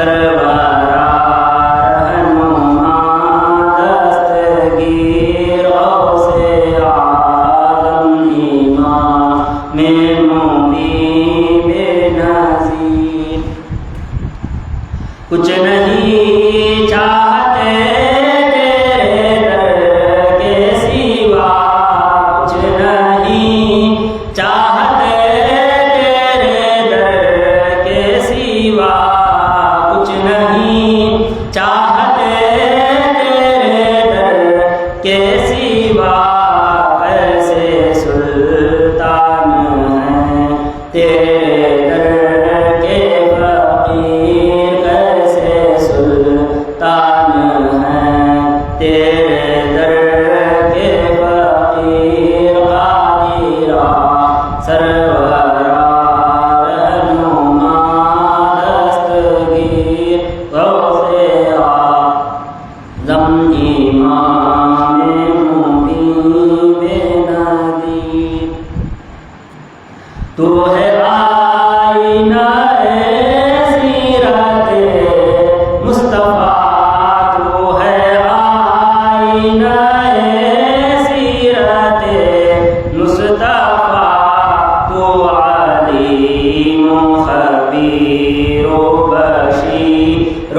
सरवरा रहनुमा दस्तगीर गौसे आज़म इमाम मुबीन बेनज़ीर। कुछ नहीं चाहते तेरे दर के सिवा, कुछ नहीं चाहते तेरे दर के सिवा, कुछ नहीं चाहते तेरे दर के सिवा। कैसे सुल्तान हैं तेरे दर के फकीर, कैसे सुल्तान हैं तेरे दर के फकीर। कादिरा सरवरा रहनुमा दस्तगीर गौसे आज़म इमाम मुबीन बेनज़ीर। तू है आईना सीरते मुस्तफ़ा, तू है आईना सीरते मुस्तफ़ा। तू अलीम खबीर बशीर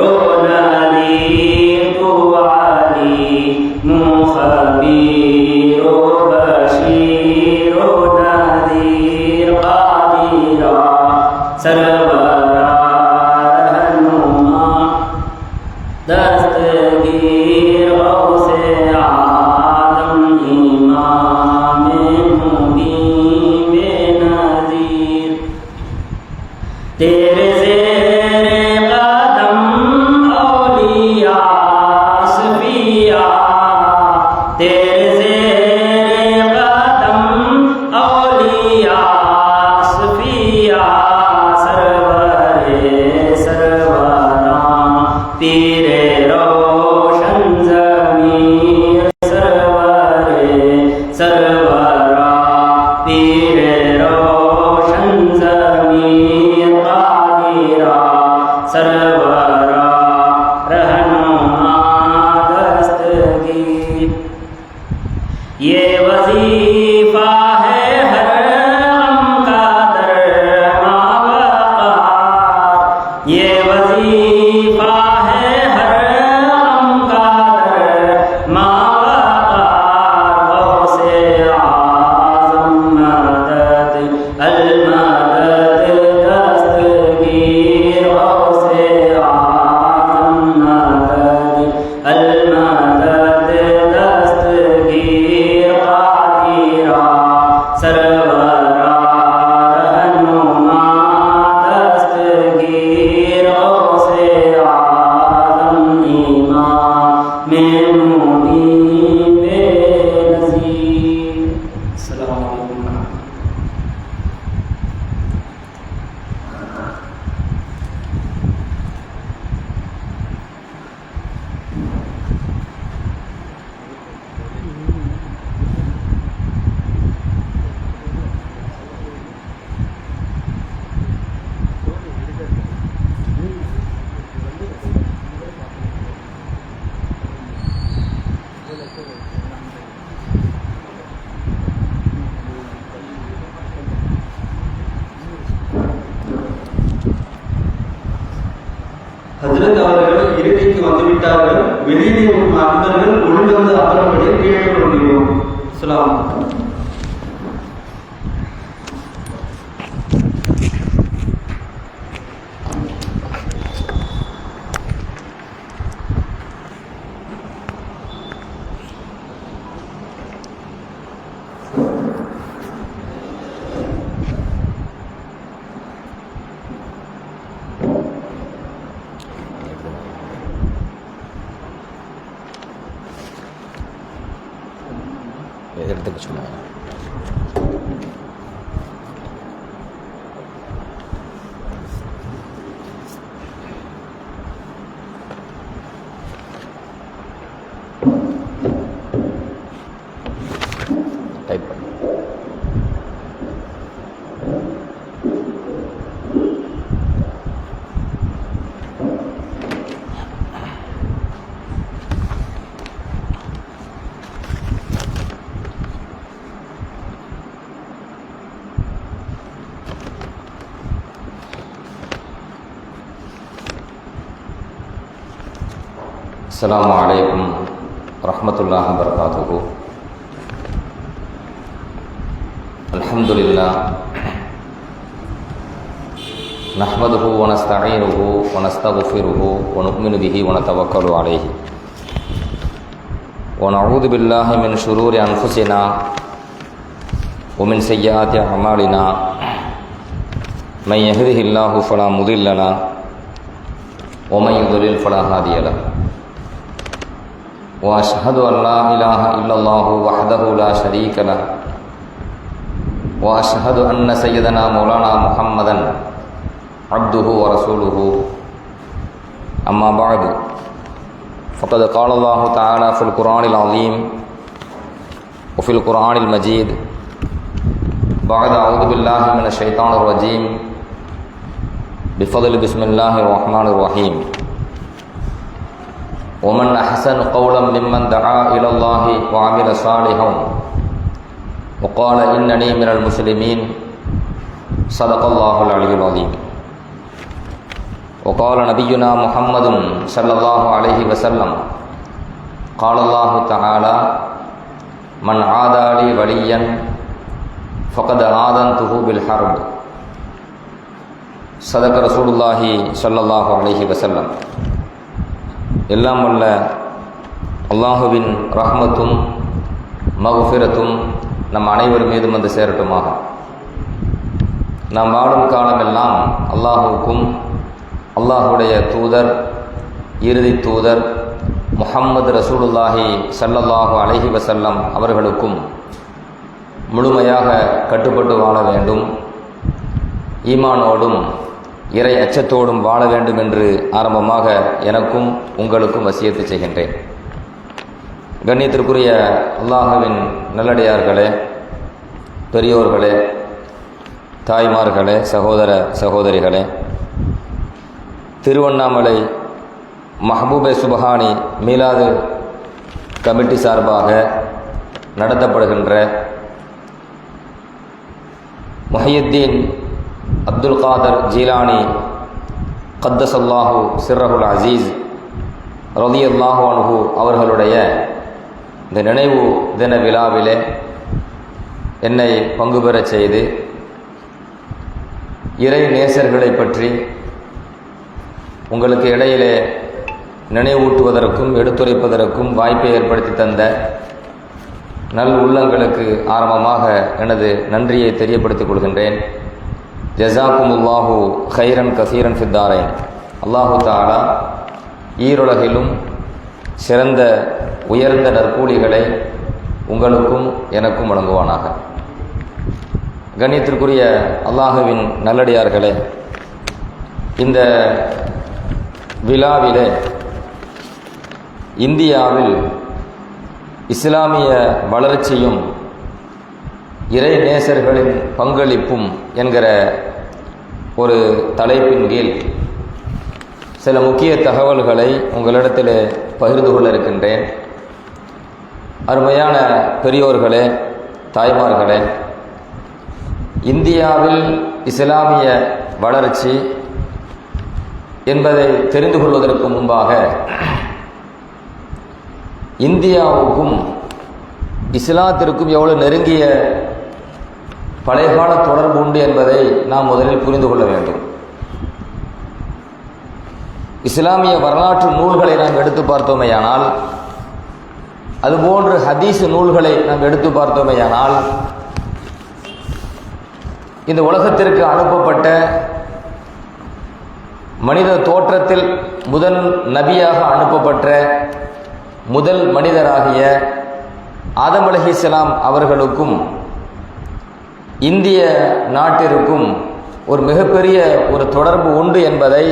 नज़ीर, तू अलीम खबीर बशीर नज़ीर। कादिरा सरवरा रहनुमा दस्तगीर गौसे आज़म इमाम मुबीन बेनज़ीर। तेरे ज़ेरे कदम औलिया असफिया, तेरे ज़ेरे कदम औलिया असफिया। सरवरे सरवरा पीरे रोशन ज़मीर, सरवरे सरवरा पीरे रोशन ज़मीर। कादिरा सरवरा रहनुमा दस्तगीर। ये वजीफा है हर गम का दरमा वक़ार, ये वजीफा है हर गम का दरमा वक़ार। गौसे आज़म मदद अल मदद दस्तगीर, गौसे आज़म मदद अल मदद दस्तगीर। कादिरा सरवरा रहनुमा दस्तगीर गौसे आज़म इमाम मुबीन बेनज़ीर। अस्सलामु अलैकुम। ஹஜ்ரத் அவர்கள் இறுதிக்கு வந்துவிட்டார்கள். வெளியிலே உள்ள அன்பர்கள் ஒழுங்கந்து அமரும்படி கேட்டுக்கொள்கிறோம். அஸ்ஸலாமு அலைக்கும். எடுத்துக்க சொன்னாங்க. டைப் பண்ணு. السلام عليكم ورحمة الله وبركاته. الحمد لله نحمده ونستعينه ونستغفره ونؤمن به ونتوكل عليه ونعوذ بالله من شرور أنفسنا ومن سيئات أعمالنا من يهده الله فلا مضل له ومن يضلل فلا هادي له وأشهد أن لا إله إلا الله وحده لا شريك له وأشهد أن سيدنا مولانا محمدا عبده ورسوله أما بعد فقد قال الله تعالى في القرآن العظيم وفي القرآن المجيد بعد أعوذ بالله من الشيطان الرجيم بفضل بسم الله الرحمن الرحيم ومن أحسن قولا ممن دعا إلى الله وعمل صالحا وقال إنني من المسلمين صدق الله العلي العظيم. وقال نبينا محمد صلى الله عليه وسلم قال الله تعالى من عادى لي وليا فقد آذنته بالحرب صدق رسول الله صلى الله عليه وسلم. எல்லாம் வல்ல அல்லாஹுவின் ரஹ்மத்தும் மக்ஃபிரத்தும் நம் அனைவர் மீதும் வந்து சேரட்டுமாக. நாம் வாழும் காலமெல்லாம் அல்லாஹுவுக்கும் அல்லாஹுடைய தூதர் இறுதி தூதர் முஹம்மது ரசூலுல்லாஹி ஸல்லல்லாஹு அலைஹி வஸல்லம் அவர்களுக்கும் முழுமையாக கட்டுப்பட்டு வாழ வேண்டும், ஈமானோடும் இறை அச்சத்தோடும் வாழ வேண்டும் என்று ஆரம்பமாக எனக்கும் உங்களுக்கும் வசியத்து செய்கின்றேன். கண்ணியத்திற்குரிய அல்லாஹுவின் நல்லடியார்களே, பெரியோர்களே, தாய்மார்களே, சகோதர சகோதரிகளே, திருவண்ணாமலை மஹபூபே சுபஹானி மீலாது கமிட்டி சார்பாக நடத்தப்படுகின்ற முஹையுத்தீன் அப்துல் காதர் ஜீலானி கத்தஸல்லாஹு சிர்ரஹுல் அசீஸ் ரலியல்லாஹு அன்ஹு அவர்களுடைய இந்த நினைவு தின விழாவிலே என்னை பங்கு பெறச் செய்து இறை நேசர்களை பற்றி உங்களுக்கு இடையிலே நினைவூட்டுவதற்கும் எடுத்துரைப்பதற்கும் வாய்ப்பை ஏற்படுத்தி தந்த நல் உள்ளங்களுக்கு ஆரம்பமாக எனது நன்றியை தெரியப்படுத்திக் கொள்கின்றேன். ஜஸாக்குமுல்லாஹு ஹைரன் கசீரன் ஃபித்தாரைன். அல்லாஹு தஆலா ஈருலகிலும் சிறந்த உயர்ந்த நற்கூலிகளை உங்களுக்கும் எனக்கும் வழங்குவானாக. கண்ணியத்திற்குரிய அல்லாஹுவின் நல்லடியார்களே, இந்த விழாவிலே இந்தியாவில் இஸ்லாமிய வளர்ச்சியும் இறை நேசர்களின் பங்களிப்பும் என்கிற ஒரு தலைப்பின் கீழ் சில முக்கிய தகவல்களை உங்களிடத்தில் பகிர்ந்து கொள்ள இருக்கின்றேன். அருமையான பெரியோர்களே, தாய்மார்களே, இந்தியாவில் இஸ்லாமிய வளர்ச்சி என்பதை தெரிந்து கொள்வதற்கு முன்பாக இந்தியாவுக்கும் இஸ்லாத்திற்கும் எவ்வளவு நெருங்கிய பழையகால தொடர்பு உண்டு என்பதை நாம் முதலில் புரிந்து கொள்ள வேண்டும். இஸ்லாமிய வரலாற்று நூல்களை நாம் எடுத்து பார்த்தோமேயானால், அதுபோன்று ஹதீஸ் நூல்களை நாம் எடுத்து பார்த்தோமேயானால், இந்த உலகத்திற்கு அனுப்பப்பட்ட மனித தோற்றத்தில் முதல் நபியாக அனுப்பப்பட்ட முதல் மனிதராகிய ஆதம் அலைஹிஸ்ஸலாம் அவர்களுக்கும் இந்திய நாட்டிற்கும் ஒரு மிகப்பெரிய ஒரு தொடர்பு உண்டு என்பதை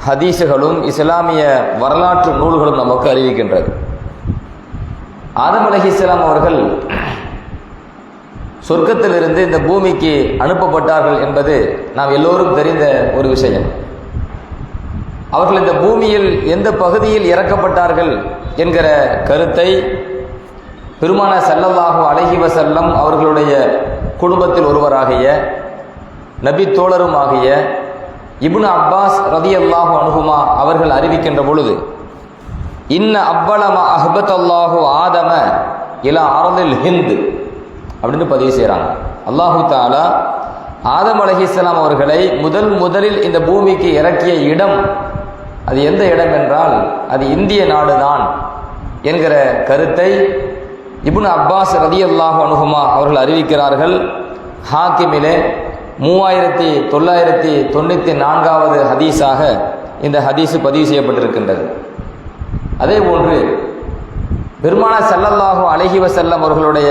ஹதீஸுகளும் இஸ்லாமிய வரலாற்று நூல்களும் நமக்கு அறிவிக்கின்றது. ஆதம் அலைஹிஸ்ஸலாம் அவர்கள் சொர்க்கத்திலிருந்து இந்த பூமிக்கு அனுப்பப்பட்டார்கள் என்பது நாம் எல்லோரும் தெரிந்த ஒரு விஷயம். அவர்கள் இந்த பூமியில் எந்த பகுதியில் இறக்கப்பட்டார்கள் என்கிற கருத்தை பெருமானார் ஸல்லல்லாஹு அலைஹி வஸல்லம் அவர்களுடைய குடும்பத்தில் ஒருவராகிய நபி தோழரும் ஆகிய இப்னு அப்பாஸ் ரலியல்லாஹு அன்ஹுமா அவர்கள் அறிவிக்கின்ற பொழுது இன்ன அவ்வளமா அஹ்பத்தல்லாஹு ஆதம இலா அரதில் ஹிந்து அப்படின்னு பதிவு செய்கிறாங்க. அல்லாஹு தாலா ஆதம் அலைஹிஸ்ஸலாம் அவர்களை முதலில் இந்த பூமிக்கு இறக்கிய இடம் அது எந்த இடம் என்றால் அது இந்திய நாடுதான் என்கிற கருத்தை இப்னு அப்பாஸ் ரலியல்லாஹு அன்ஹுமா அவர்கள் அறிவிக்கிறார்கள். ஹாக்கிமிலே 3994வது ஹதீஸாக இந்த ஹதீஸ் பதிவு செய்யப்பட்டிருக்கின்றது. அதே போன்று பெருமானார் ஸல்லல்லாஹு அலைஹி வஸல்லம் அவர்களுடைய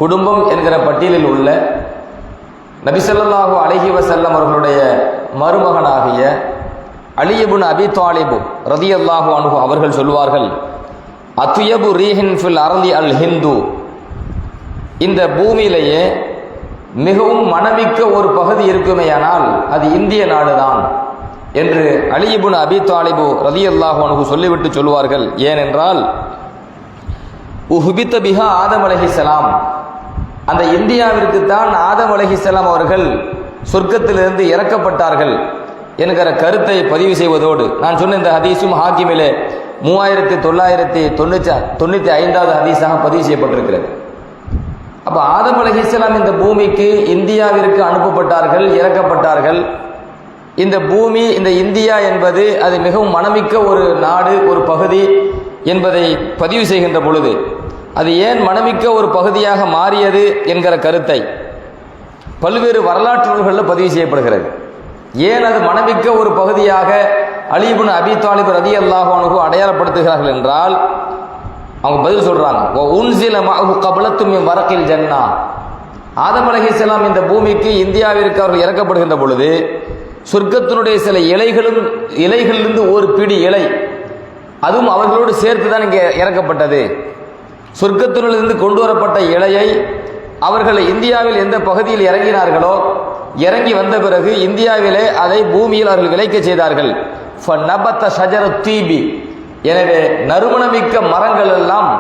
குடும்பம் என்கிற பட்டியலில் உள்ள நபி ஸல்லல்லாஹு அலைஹி வஸல்லம் அவர்களுடைய மருமகனாகிய அலி இப்னு அபி தாலிப் ரலியல்லாஹு அன்ஹு அவர்கள் சொல்வார்கள், அத்யபு ரீஹின் ஃபில் அர்தி அல் ஹிந்து, இந்த பூமியிலேயே மிகவும் மனமிக்க ஒரு பகுதி இருக்குமேயானால் அது இந்திய நாடுதான் என்று அலி இப்னு அபி தாலிப் ரலியல்லாஹு அன்ஹு சொல்லிவிட்டு சொல்வார்கள். ஏனென்றால் உஹ்பித பிஹா ஆதம் அலைஹிஸ்ஸலாம், அந்த இந்தியாவிற்கு தான் ஆதம் அலைஹிஸ்ஸலாம் அவர்கள் சொர்க்கத்திலிருந்து இறக்கப்பட்டார்கள் என்கிற கருத்தை பதிவு செய்வதோடு, நான் சொன்ன இந்த ஹதீஸும் ஹாக்கிமிலே 3995வது ஹதீஸாக பதிவு செய்யப்பட்டிருக்கிறது. அப்போ ஆதம் அலைஹிஸ்ஸலாம் இந்த பூமிக்கு இந்தியாவிற்கு அனுப்பப்பட்டார்கள், இறக்கப்பட்டார்கள். இந்த பூமி, இந்த இந்தியா என்பது அது மிகவும் மனமிக்க ஒரு நாடு, ஒரு பகுதி என்பதை பதிவு செய்கின்ற பொழுது அது ஏன் மனமிக்க ஒரு பகுதியாக மாறியது என்கிற கருத்தை பல்வேறு வரலாற்று நூல்களில் பதிவு செய்யப்படுகிறது. ஏன் அது மனமிக்க ஒரு பகுதியாக அலி இப்னு அபி தாலிப் ரலியல்லாஹு அன்ஹு அடையாளப்படுத்துகிறார்கள் என்றால் அவங்க பதில் சொல்றாங்க, உன்சில மஅஹு கப்லத்து மின் வரக்கில் ஜன்னா, ஆதம் அலைஹிஸ்ஸலாம் இந்த பூமிக்கு இந்தியாவிற்கு அவர்கள் இறக்கப்படுகின்ற பொழுது சொர்க்கத்தினுடைய சில இலைகளிலிருந்து ஒரு பிடி இலை அதுவும் அவர்களோடு சேர்த்து தான் இங்கே இறக்கப்பட்டது. சொர்க்கத்திலிருந்து கொண்டு வரப்பட்ட இலையை அவர்கள் இந்தியாவில் எந்த பகுதியில் இறங்கினார்களோ, இறங்கி வந்த பிறகு இந்தியாவிலே அதை பூமியில் அவர்கள் விளைக்க செய்தார்கள். எனவே நறுமணமிக்க மரங்கள் எல்லாம்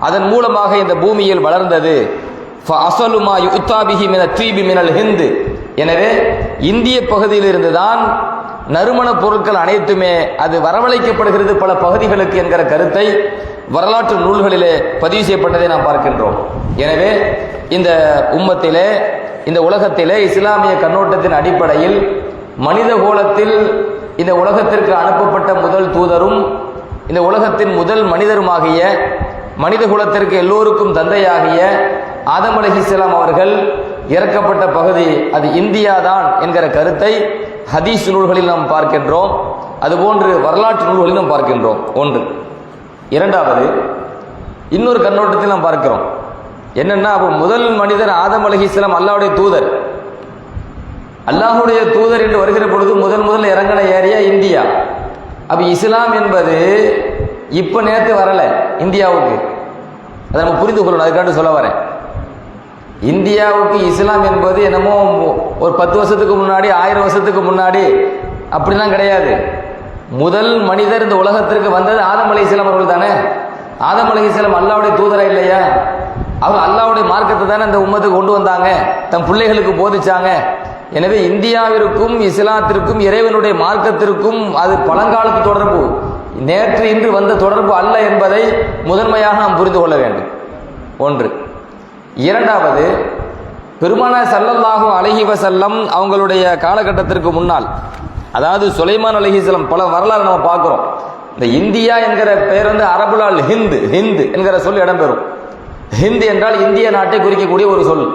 அதன் மூலமாக இந்த பூமியில் வளர்ந்தது. எனவே இந்திய பகுதியில் இருந்துதான் நறுமண பொருட்கள் அனைத்துமே அது வரவழைக்கப்படுகிறது பல பகுதிகளுக்கு என்கிற கருத்தை வரலாற்று நூல்களிலே பதிவு செய்யப்பட்டதை நாம் பார்க்கின்றோம். எனவே இந்த உம்மத்திலே, இந்த உலகத்திலே இஸ்லாமிய கண்ணோட்டத்தின் அடிப்படையில் மனித கோலத்தில் இந்த உலகத்திற்கு அனுப்பப்பட்ட முதல் தூதரும் இந்த உலகத்தின் முதல் மனிதருமாகிய, மனித குலத்திற்கு எல்லோருக்கும் தந்தையாகிய ஆதம் அலைஹிஸ்ஸலாம் அவர்கள் இறக்கப்பட்ட பகுதி அது இந்தியா தான் என்கிற கருத்தை ஹதீஸ் நூல்களில் நாம் பார்க்கின்றோம். அதுபோன்று வரலாற்று நூல்களில் நாம் பார்க்கின்றோம். ஒன்று. இரண்டாவது, இன்னொரு கண்ணோட்டத்தில் நாம் பார்க்கிறோம். என்னன்னா, அப்போ முதல் மனிதர் ஆதம் அலைஹிஸ்ஸலாம் அல்லாஹ்வுடைய தூதர். அல்லாஹ்வுடைய தூதர் என்று வருகிற பொழுது முதல் இறங்கின ஏரியா இந்தியா. அப்ப இஸ்லாம் என்பது இப்ப நேற்று வரல இந்தியாவுக்கு, அதை நம்ம புரிந்து கொள்ளணும். அதுக்காக சொல்ல வரேன், இந்தியாவுக்கு இஸ்லாம் என்பது என்னமோ ஒரு 10 வருஷத்துக்கு முன்னாடி, 1000 வருஷத்துக்கு முன்னாடி அப்படிலாம் கிடையாது. முதல் மனிதர் இந்த உலகத்திற்கு வந்தது ஆதம் அலைஹிஸ்ஸலாம் அவர்கள் தானே. ஆதம் அலைஹிஸ்ஸலாம் அல்லாஹ்வுடைய தூதரா இல்லையா? அவங்க அல்லாஹ்வுடைய மார்க்கத்தை தானே இந்த உம்மத்துக்கு கொண்டு வந்தாங்க, தம் பிள்ளைகளுக்கு போதிச்சாங்க. எனவே இந்தியாவிற்கும் இஸ்லாத்திற்கும் இறைவனுடைய மார்க்கத்திற்கும் அது பழங்காலத்து தொடர்பு, நேற்று இன்று வந்த தொடர்பு அல்ல என்பதை முதன்மையாக நாம் புரிந்து கொள்ள வேண்டும். ஒன்று. இரண்டாவது, பெருமானார் ஸல்லல்லாஹு அலைஹி வஸல்லம் அவங்களுடைய காலகட்டத்திற்கு முன்னால், அதாவது சுலைமான் அலைஹிஸ்ஸலாம், பல வரலாறு நம்ம பார்க்கிறோம். இந்த இந்தியா என்கிற பெயர் அரபுலால் ஹிந்து என்கிற சொல் இடம்பெறும். ஹிந்து என்றால் இந்திய நாட்டை குறிக்கக்கூடிய ஒரு சொல்.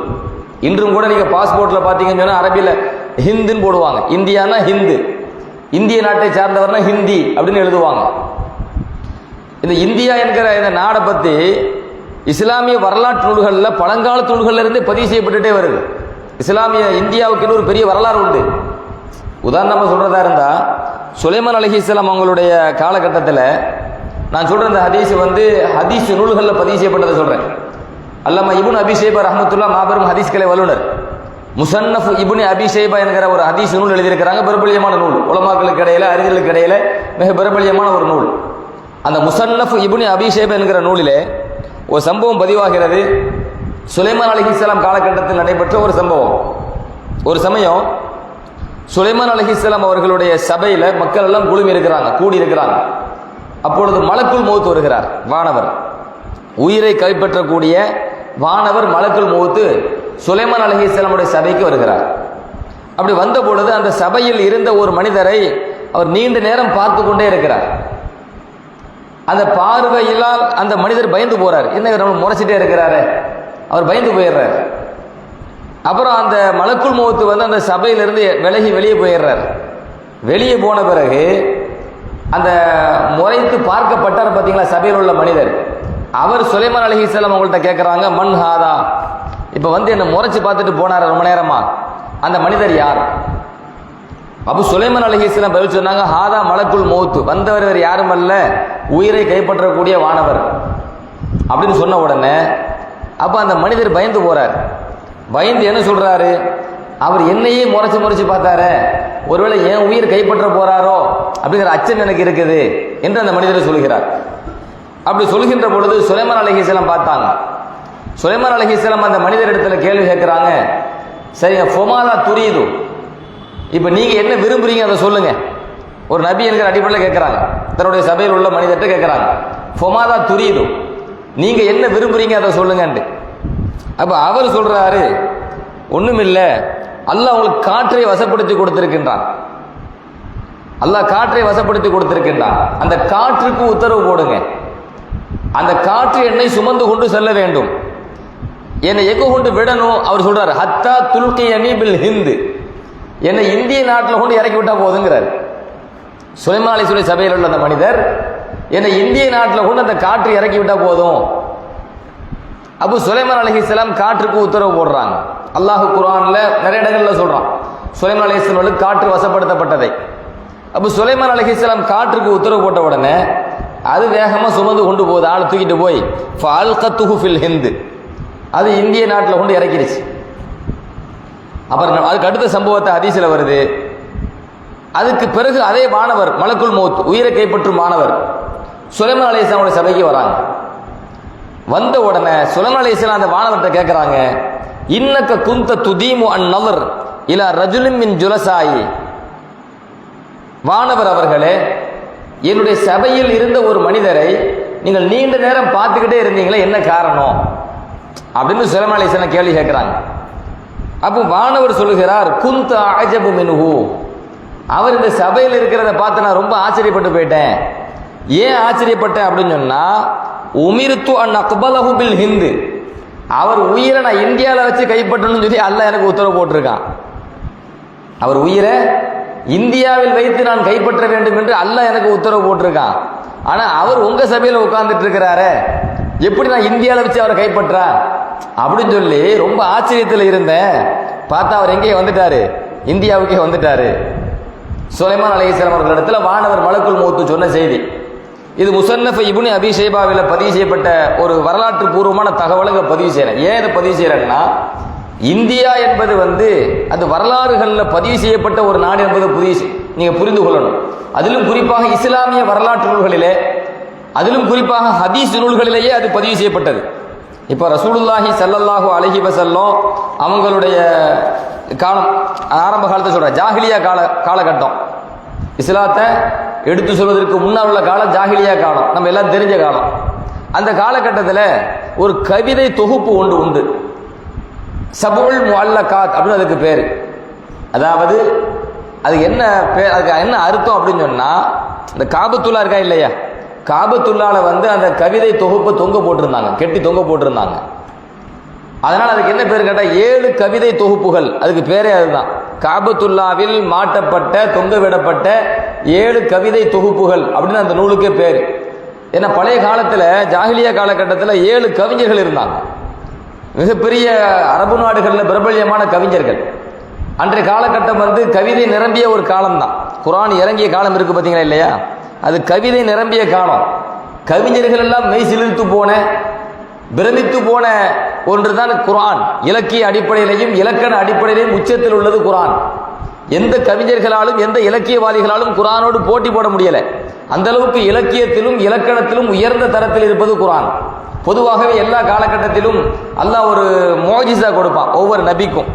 இன்றும் கூட நீங்க பாஸ்போர்ட்ல பாத்தீங்கன்னு சொன்னா அரபியில ஹிந்துன்னு போடுவாங்க. இந்தியானா ஹிந்து, இந்திய நாட்டை சார்ந்தவர்னா ஹிந்தி அப்படின்னு எழுதுவாங்க. இந்த இந்தியா என்கிற இந்த நாடை பத்தி இஸ்லாமிய வரலாற்று நூல்களில், பழங்கால நூல்கள்ல இருந்தே பதிவு செய்யப்பட்டுட்டே வருது. இஸ்லாமிய இந்தியாவுக்கு ஒரு பெரிய வரலாறு உண்டு. உதாரணமா சொல்றதா இருந்தா, சுலைமான் அலைஹிஸ்ஸலாம் அவங்களுடைய காலகட்டத்தில் நான் சொல்ற இந்த ஹதீஸ் ஹதீஸ் நூல்களில் பதிவு செய்யப்பட்டதை சொல்றேன். அல்லாமா இப்னு அபி ஷைபா ரஹ்மத்துல்லாஹ் மாபெரும் ஹதீஸ் கலை வல்லுனர், முஸன்னஃப் இப்னு அபி ஷைபா என்கிற ஒரு ஹதீஸ் நூல் எழுதியிருக்கிறாங்க. பிரபல்யமான நூல், உலமாக்களுக்கு இடையில, அறிஞர்களுக்கு இடையில மிக பிரபல்யமான ஒரு நூல். அந்த முஸன்னஃப் இப்னு அபி ஷைபா என்கிற நூலிலே ஒரு சம்பவம் பதிவாகிறது. சுலைமான் அலைஹிஸ்ஸலாம் காலகட்டத்தில் நடைபெற்ற ஒரு சம்பவம். ஒரு சமயம் சுலைமான் அலைஹிஸ்ஸலாம் அவர்களுடைய சபையில மக்கள் எல்லாம் கூடி இருக்கிறாங்க. அப்பொழுது மலக்குல் மௌத் வருகிறார், வானவர், உயிரை கைப்பற்றக்கூடிய வானவர் மலக்குல் மௌத் சுலைமான் அலைஹிஸ்ஸலாமுடைய சபைக்கு வருகிறார். அப்படி வந்த பொழுது அந்த சபையில் இருந்த ஒரு மனிதரை அவர் நீண்ட நேரம் பார்த்து கொண்டே இருக்கிறார். அந்த பார்வையினால் அந்த மனிதர் பயந்து போறார். என்ன நம்ம முறைச்சிட்டே இருக்கிறாரு, அவர் பயந்து போயிடுறார். அப்புறம் அந்த மலக்குல் மௌத் வந்து அந்த சபையிலிருந்து விலகி வெளியே போயிடுறார். வெளியே போன பிறகு அந்த முறைத்து பார்க்கப்பட்டார் பார்த்தீங்களா சபையில் உள்ள மனிதர், அவர் சுலைமான் அலைஹிஸ்ஸலாம் அவங்கள்ட்ட கேட்குறாங்க, மன் ஹாதா, இப்போ வந்து என்னை முறைச்சி பார்த்துட்டு போனார் ரொம்ப நேரமா, அந்த மனிதர் யார்? அப்போ சுலைமான் அலைஹிஸ்ஸலாம் பதில் சொன்னாங்க, ஹாதா மலக்குல் மௌத், வந்தவர் வேறு யாரும் அல்ல, உயிரை கைப்பற்றக்கூடிய வானவர் அப்படின்னு சொன்ன உடனே அப்போ அந்த மனிதர் பயந்து போறார். பயந்து என்ன சொல்றாரு, அவர் என்னையே முறைச்சு பார்த்தாரு, ஒருவேளை என் உயிர் கைப்பற்ற போறாரோ அப்படிங்கிற அச்சம் எனக்கு இருக்குது என்று அந்த மனிதர் சொல்கிறார். அப்படி சொல்கின்ற பொழுது சுலைமான் அலைஹிஸ்ஸலாம் பார்த்தாங்க. சுலைமான் அலைஹிஸ்ஸலாம் அந்த மனிதர் இடத்துல கேள்வி கேட்கிறாங்க, சரிங்க, ஃபொமாதா துரீது, இப்போ நீங்க என்ன விரும்புறீங்க அதை சொல்லுங்க. ஒரு நபி என்கிற அடிப்படையில் கேட்கிறாங்க, தன்னுடைய சபையில் உள்ள மனிதர்கிட்ட கேட்கிறாங்க, ஃபொமாதா துரீது, நீங்க என்ன விரும்புறீங்க அதை சொல்லுங்கன்ட்டு. அப்ப அவர் சொல்றாரு, ஒண்ணுமில்லை, அல்லாஹ் உங்களுக்கு காற்றை வசப்படுத்தி கொடுத்திருக்கின்றான், அல்லாஹ் காற்றை வசப்படுத்தி கொடுத்திருக்கின்றான், அந்த காற்றுக்கு உத்தரவு போடுங்க, அந்த காற்று என்னை சுமந்து கொண்டு செல்ல வேண்டும், என்னை எங்க கொண்டு விடணும். அவர் சொல்றாரு, ஹத்தா துல்கியனி பில் ஹிந்து, என்னை இந்திய நாட்டில் கொண்டு இறக்கி விட்டா போதுங்கிறார். சுலைமான் அலைஹிஸ்ஸலாம் சபையில் உள்ள அந்த மனிதர், என்னை இந்திய நாட்டில் கொண்டு அந்த காற்று இறக்கி விட்டா போதும். அப்போ சுலைமான் அலைஹிஸ்ஸலாம் காற்றுக்கு உத்தரவு போடுறாங்க. அல்லாஹ் குர்ஆன்ல நிறைய இடங்கள்ல சொல்றான் சுலைமான் அலைஹிஸ்ஸலாம் காற்று வசப்படுத்தப்பட்டதை. அப்போ சுலைமான் அலைஹிஸ்ஸலாம் காற்றுக்கு உத்தரவு போட்ட உடனே அது வேகமா சுமந்து கொண்டு போகுது, ஆள் தூக்கிட்டு போய் ஃபஅல்கத்துஹு ஃபில் ஹிந்த், அது இந்திய நாட்டில் கொண்டு இறக்கிடுச்சு. அப்புறம் அதுக்கு அடுத்த சம்பவத்தை ஹதீஸ்ல வருது. அதுக்கு பிறகு அதே மாணவர் மலக்குல் மௌத், உயிரை கைப்பற்றும் மாணவர் சுலைமான் அலைஹிஸ்ஸலாமுடைய சபைக்கு வராங்க. வந்த உடனே சுலைமான் அலைஹிஸ்ஸலாம் அந்த வானவர்கிட்ட கேட்கிறாங்க, இன்னக்க குந்த துதீமு அன் நவர் இலா ரஜுலின் மின் ஜுலசாயி, வானவர் அவர்களே, என்னுடைய சபையில் இருந்த ஒரு மனிதரை நீங்கள் நீண்ட நேரம் பார்த்துக்கிட்டே இருந்தீங்களே, என்ன காரணம் அப்படின்னு சுலைமான் அலைஹிஸ்ஸலாம் கேள்வி கேட்கிறாங்க. அப்போ வானவர் சொல்லுகிறார், குந்த அஜபு மின்ஹு, அவர் இந்த சபையில் இருக்கிறத பார்த்து நான் ரொம்ப ஆச்சரியப்பட்டு போயிட்டேன். ஏன் ஆச்சரியப்பட்டேன் அப்படின்னு சொன்னா, உமிர்த்து அன் அக்பலஹு பில் ஹிந்து, அவர் உயிரை நான் இந்தியாவில் வச்சு கைப்பற்றணும்னு சொல்லி அல்லாஹ் எனக்கு உத்தரவு போட்டிருக்கான். அவர் உயிரை இந்தியாவில் வைத்து நான் கைப்பற்ற வேண்டும் என்று அல்லாஹ் எனக்கு உத்தரவு போட்டிருக்கான். ஆனா அவர் உங்க சபையில் உட்கார்ந்துட்டு இருக்கிறாரு, எப்படி நான் இந்தியாவில் வச்சு அவரை கைப்பற்றா அப்படின்னு சொல்லி ரொம்ப ஆச்சரியத்தில் இருந்தேன். பார்த்தா அவர் எங்கேயே வந்துட்டாரு, இந்தியாவுக்கே வந்துட்டாரு. சுலைமான் அலைஹிஸ்ஸலாம் அவர்களிடத்துல வானவர் மலக்குல் மௌத் சொன்ன செய்தி இது முஸன்னஃப் இப்னு அபி ஷைபாவில் பதிவு செய்யப்பட்ட ஒரு வரலாற்று பூர்வமான தகவலை பதிவு செய்யறேன். ஏன் இதை பதிவு செய்யறேன்னா, இந்தியா என்பது அது வரலாறுகளில் பதிவு செய்யப்பட்ட ஒரு நாடு என்பது நீங்க புரிந்து கொள்ளணும். அதிலும் குறிப்பாக இஸ்லாமிய வரலாற்று நூல்களிலே, அதிலும் குறிப்பாக ஹதீஸ் நூல்களிலேயே அது பதிவு செய்யப்பட்டது. இப்போ ரசூலுல்லாஹி ஸல்லல்லாஹு அலைஹி வஸல்லம் அவங்களுடைய காலம், ஆரம்ப காலத்தை சொல்ற ஜாஹிலியா காலகட்டம், இஸ்லாத்தை எடுத்து சொல்வதற்கு முன்னால் உள்ள காலம் ஜாஹிலியா காலம், நம்ம எல்லாம் தெரிஞ்ச காலம். அந்த காலகட்டத்தில் ஒரு கவிதை தொகுப்பு ஒன்று உண்டு, சபுல் முஅல்லகாத் அப்படின்னு அதுக்கு பேர். அதாவது அது என்ன பேர், அதுக்கு என்ன அர்த்தம் அப்படின்னு சொன்னா, இந்த காபத்துல்லா இருக்கா இல்லையா, காபத்துல்லால அந்த கவிதை தொகுப்பை தொங்க போட்டிருந்தாங்க, கெட்டி தொங்க போட்டிருந்தாங்க. அதனால அதுக்கு என்ன பேர் கேட்டா, 7 கவிதை தொகுப்புகள், அதுக்கு பேரே அதுதான். காபத்துல்லாவில் மாட்டப்பட்ட தொங்க விடப்பட்ட 7 கவிதை தொகுப்புகள் அப்படின்னு அந்த நூலுக்கே பேர். ஏன்னா பழைய காலத்தில் ஜாஹிலியா காலகட்டத்தில் 7 கவிஞர்கள் இருந்தாங்க, மிகப்பெரிய அரபு நாடுகளில் பிரபல்யமான கவிஞர்கள். அன்றைய காலகட்டம் கவிதை நிரம்பிய ஒரு காலம்தான். குர்ஆன் இறங்கிய காலம் இருக்கு பார்த்தீங்களா இல்லையா, அது கவிதை நிரம்பிய காலம். கவிஞர்கள் எல்லாம் மெய் சிலிர்த்து போன, பிரமித்து போன ஒன்றுதான் குர்ஆன். இலக்கிய அடிப்படையிலையும் இலக்கண அடிப்படையிலையும் உச்சத்தில் உள்ளது குர்ஆன். எந்த கவிஞர்களாலும் எந்த இலக்கியவாதிகளாலும் குர்ஆனோடு போட்டி போட முடியல. அந்த அளவுக்கு இலக்கியத்திலும் இலக்கணத்திலும் உயர்ந்த தரத்தில் இருப்பது குர்ஆன். பொதுவாகவே எல்லா காலகட்டத்திலும் அல்லாஹ் ஒரு மோஜிசா கொடுப்பான் ஒவ்வொரு நபிக்கும்.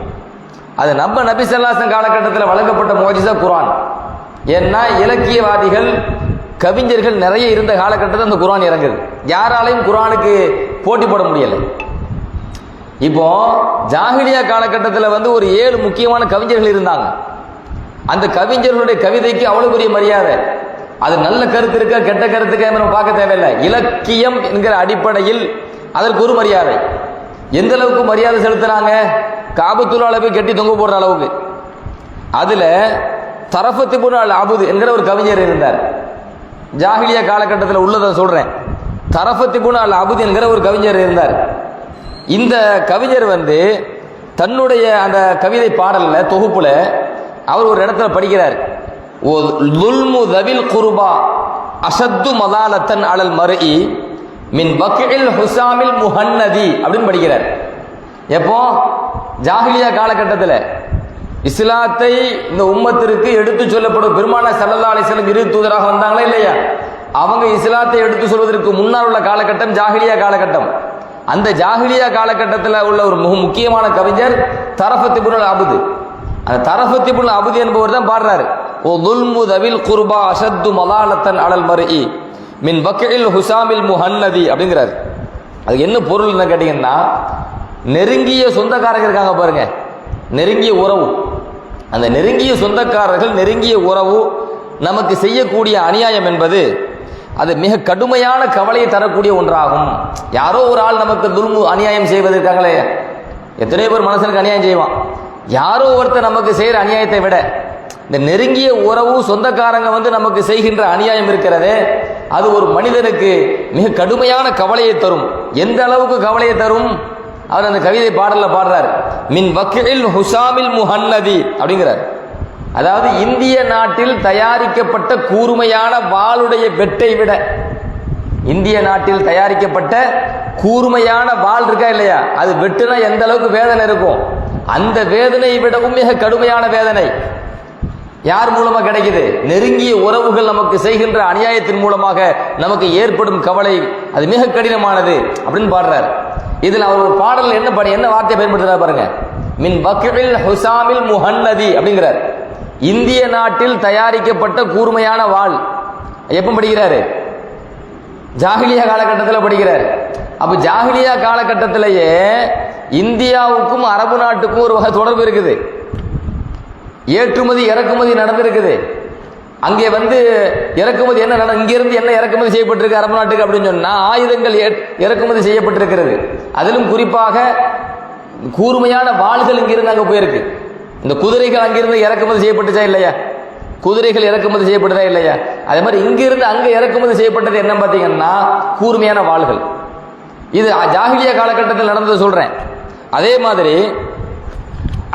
அது நம்ம நபி ஸல்லல்லாஹு அலைஹி வஸல்லம் காலகட்டத்தில் வழங்கப்பட்ட மோஜிசா குர்ஆன். ஏன்னா இலக்கியவாதிகள் கவிஞர்கள் நிறைய இருந்த காலகட்டத்தில் அந்த குர்ஆன் இறங்குது. யாராலையும் குர்ஆனுக்கு போட்டி போட முடியலை. இப்போ ஜாஹிலியா காலகட்டத்தில் வந்து ஒரு 7 முக்கியமான கவிஞர்கள் இருந்தாங்க. அந்த கவிஞர்களுடைய கவிதைக்கு அவ்வளவு பெரிய மரியாதை. அது நல்ல கருத்து இருக்கா கெட்ட கருத்துக்கா நம்ம பார்க்க தேவையில்லை. இலக்கியம் என்கிற அடிப்படையில் அதற்கு ஒரு மரியாதை. எந்த அளவுக்கு மரியாதை செலுத்துறாங்க? காபத்துல்லாஹ்ல போய் கட்டி தொங்க போடுற அளவுக்கு. அதுல தரஃபத் இப்னு அல் அபுத் என்கிற ஒரு கவிஞர் இருந்தார். ஜாஹிலியா காலகட்டத்தில் உள்ளதை சொல்றேன். தரஃபத் இப்னு அல் அபுத் என்கிற ஒரு கவிஞர் இருந்தார். இந்த கவிஞர் வந்து தன்னுடைய அந்த கவிதை பாடல்ல தொகுப்புல அவர் ஒரு இடத்துல படிக்கிறார். ஓ லுல்மு தவில் குர்பா அஷத்து மதாலத்தன் அலல் மர்இ மின் பக்இல் ஹுசாமில் முஹன்னதி அப்படின்னு படிக்கிறார். எப்போ? ஜாஹிலியா காலகட்டத்தில் இஸ்லாத்தை இந்த உம்மத்திற்கு எடுத்து சொல்லப்படும் பெருமானார் ஸல்லல்லாஹு அலைஹி வஸல்லம் இறுதி தூதராக வந்தாங்களா இல்லையா? அவங்க இஸ்லாத்தை எடுத்து சொல்வதற்கு முன்னால் உள்ள காலகட்டம் ஜாஹிலியா காலகட்டம். அந்த ஜாஹிலியா காலகட்டத்தில் உள்ள ஒரு முக்கியமான கவிஞர் தரஃபத் இப்னு அல் அபுத். அந்த தரஃபத் இப்னு அல் அபுத் என்பவர் தான் பாடுறாரு. ஓ துல்மு தவில் குர்பா அஷத்து மலாலத்தன் அலல் மர்இ மின் பக்இல் ஹுசாமில் முஹன்னதி அப்படிங்கிறார். அது என்ன பொருள்னு கேட்டீங்கன்னா, நெருங்கிய சொந்தக்காரங்க இருக்காங்க பாருங்க, நெருங்கிய உறவு. அந்த நெருங்கிய சொந்தக்காரர்கள் நெருங்கிய உறவு நமக்கு செய்யக்கூடிய அநியாயம் என்பது அது மிக கடுமையான கவலையை தரக்கூடிய ஒன்றாகும். யாரோ ஒரு ஆள் நமக்கு துல்மு அநியாயம் செய்வதற்காங்களே, எத்தனையோ பேர் மனுஷனுக்கு அநியாயம் செய்வான். யாரோ ஒருத்தர் நமக்கு செய்கிற அநியாயத்தை விட இந்த நெருங்கிய உறவு சொந்தக்காரங்க வந்து நமக்கு செய்கின்ற அநியாயம் இருக்கிறதே, அது ஒரு மனிதனுக்கு மிக கடுமையான கவலையை தரும். எந்த அளவுக்கு கவலையை தரும்? அவர் அந்த கவிதை பாடல்ல பாடுறார். மின் வக்இல் ஹுசாமில் முஹன்னதி அப்படிங்கிறார். அதாவது இந்திய நாட்டில் தயாரிக்கப்பட்ட கூர்மையான வாளுடைய வெட்டை விட, இந்திய நாட்டில் தயாரிக்கப்பட்ட கூர்மையான வாள் இருக்கா இல்லையா, அது வெட்டுனா எந்த அளவுக்கு வேதனை இருக்கும், அந்த வேதனை விடவும் மிக கடுமையான வேதனை யார் மூலமா கிடைக்குது? நெருங்கிய உறவுகள் நமக்கு செய்கின்ற அநியாயத்தின் மூலமாக நமக்கு ஏற்படும் கவலை அது மிக கடினமானது அப்படின்னு பாடுறார். இதில் அவர் ஒரு பாடல் என்ன வார்த்தையை பயன்படுத்துறாரு பாருங்க. மின் வக்இல் ஹுசாமில் முஹன்னதி அப்படிங்கிறார். இந்திய நாட்டில் தயாரிக்கப்பட்ட கூர்மையான வாள். எப்ப படிக்கிறாரு? ஜாஹிலியா காலகட்டத்தில் படிக்கிறார். அப்ப ஜாஹிலியா காலகட்டத்திலேயே இந்தியாவுக்கும் அரபு நாட்டுக்கும் ஒரு வகை தொடர்பு இருக்குது. ஏற்றுமதி இறக்குமதி நடந்திருக்குது. அங்கே வந்து இறக்குமதி இங்கிருந்து என்ன இறக்குமதி செய்யப்பட்டிருக்கு அரபு நாட்டுக்கு அப்படின்னு சொன்னா ஆயுதங்கள் இறக்குமதி செய்யப்பட்டிருக்கிறது. அதிலும் குறிப்பாக கூர்மையான வாள்கள் இங்கிருந்து அங்கே போயிருக்கு. இந்த குதிரைகள் அங்கிருந்து இறக்குமதி செய்யப்பட்டுச்சா இல்லையா? குதிரைகள் இறக்குமதி செய்யப்பட்டதா இல்லையா? அதே மாதிரி இங்கிருந்து அங்கே இறக்குமதி செய்யப்பட்டது என்ன பார்த்தீங்கன்னா கூர்மையான வாள்கள். இது ஜாஹிலியா காலகட்டத்தில் நடந்தது சொல்றேன். அதே மாதிரி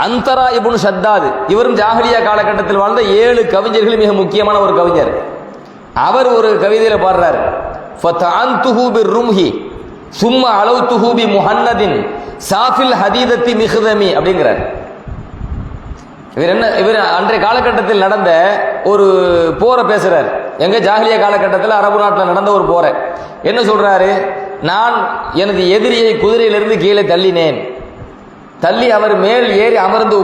அந்தரா இப்னு ஷத்தாத், இவரும் ஜாஹிலியா காலகட்டத்தில் வாழ்ந்த 7 கவிஞர்கள் மிக முக்கியமான ஒரு கவிஞர். அவர் ஒரு கவிதையில பாடுறார். ஃபதஅன்துஹு பிர்ரும்ஹி சும்ம அலௌதுஹு பி முஹன்னதின் சாஃபில் ஹதீதத்தி மிஹ்தமி அப்படிங்கிறார். இவர் அன்றைய காலகட்டத்தில் நடந்த ஒரு போரை பேசுறார். எங்க ஜாஹிலியா காலகட்டத்தில் அரபு நாட்டில் நடந்த ஒரு போரை என்ன சொல்றாரு? நான் எனது எதிரியை குதிரையிலிருந்து கீழே தள்ளினேன். தள்ளி அவர் மேல் ஏறி அமர்ந்து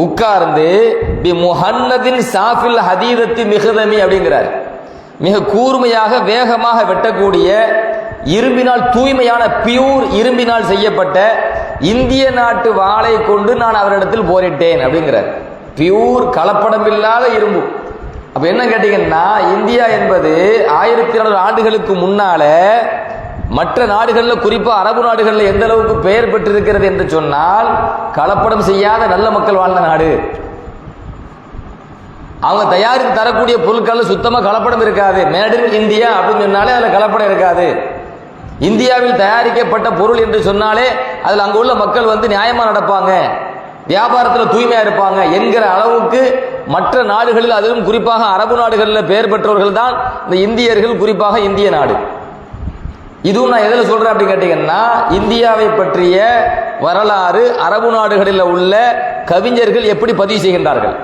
உட்கார்ந்து பி முஹன்னதின் சாஃபில் ஹதீதத்தி மிஹ்தமி அப்படிங்கிறார். மிக கூர்மையாக வேகமாக வெட்டக்கூடிய இரும்பினால் தூய்மையான பியூர் இரும்பினால் செய்யப்பட்ட இந்திய நாட்டு வாளை கொண்டு நான் அவரிடத்தில் போரிட்டேன் அப்படிங்கிறார். பியூர் கலப்படம் இல்லாத இரும்பு. அப்ப என்ன கேட்டீங்கன்னா, இந்தியா என்பது 1200 ஆண்டுகளுக்கு முன்னால மற்ற நாடுகளில் குறிப்பா அரபு நாடுகளில் எந்த அளவுக்கு பெயர் பெற்றிருக்கிறது என்று சொன்னால், கலப்படம் செய்யாத நல்ல மக்கள் வாழ்ந்த நாடு. அவங்க தயாரித்து தரக்கூடிய பொருட்கள் சுத்தமாக கலப்படம் இருக்காது. மேட் இன் இந்தியா அப்படின்னு சொன்னாலே அதில் கலப்படம் இருக்காது. இந்தியாவில் தயாரிக்கப்பட்ட பொருள் என்று சொன்னாலே அதில் அங்கே உள்ள மக்கள் வந்து நியாயமாக நடப்பாங்க, வியாபாரத்தில் தூய்மையாக இருப்பாங்க என்கிற அளவுக்கு மற்ற நாடுகளில், அதிலும் குறிப்பாக அரபு நாடுகளில் பெயர் பெற்றவர்கள் தான் இந்த இந்தியர்கள், குறிப்பாக இந்திய நாடு. இதுவும் நான் எதில் சொல்றேன் அப்படின்னு கேட்டீங்கன்னா, இந்தியாவை பற்றிய வரலாறு அரபு நாடுகளில் உள்ள கவிஞர்கள் எப்படி பதிவு செய்கின்றார்கள்.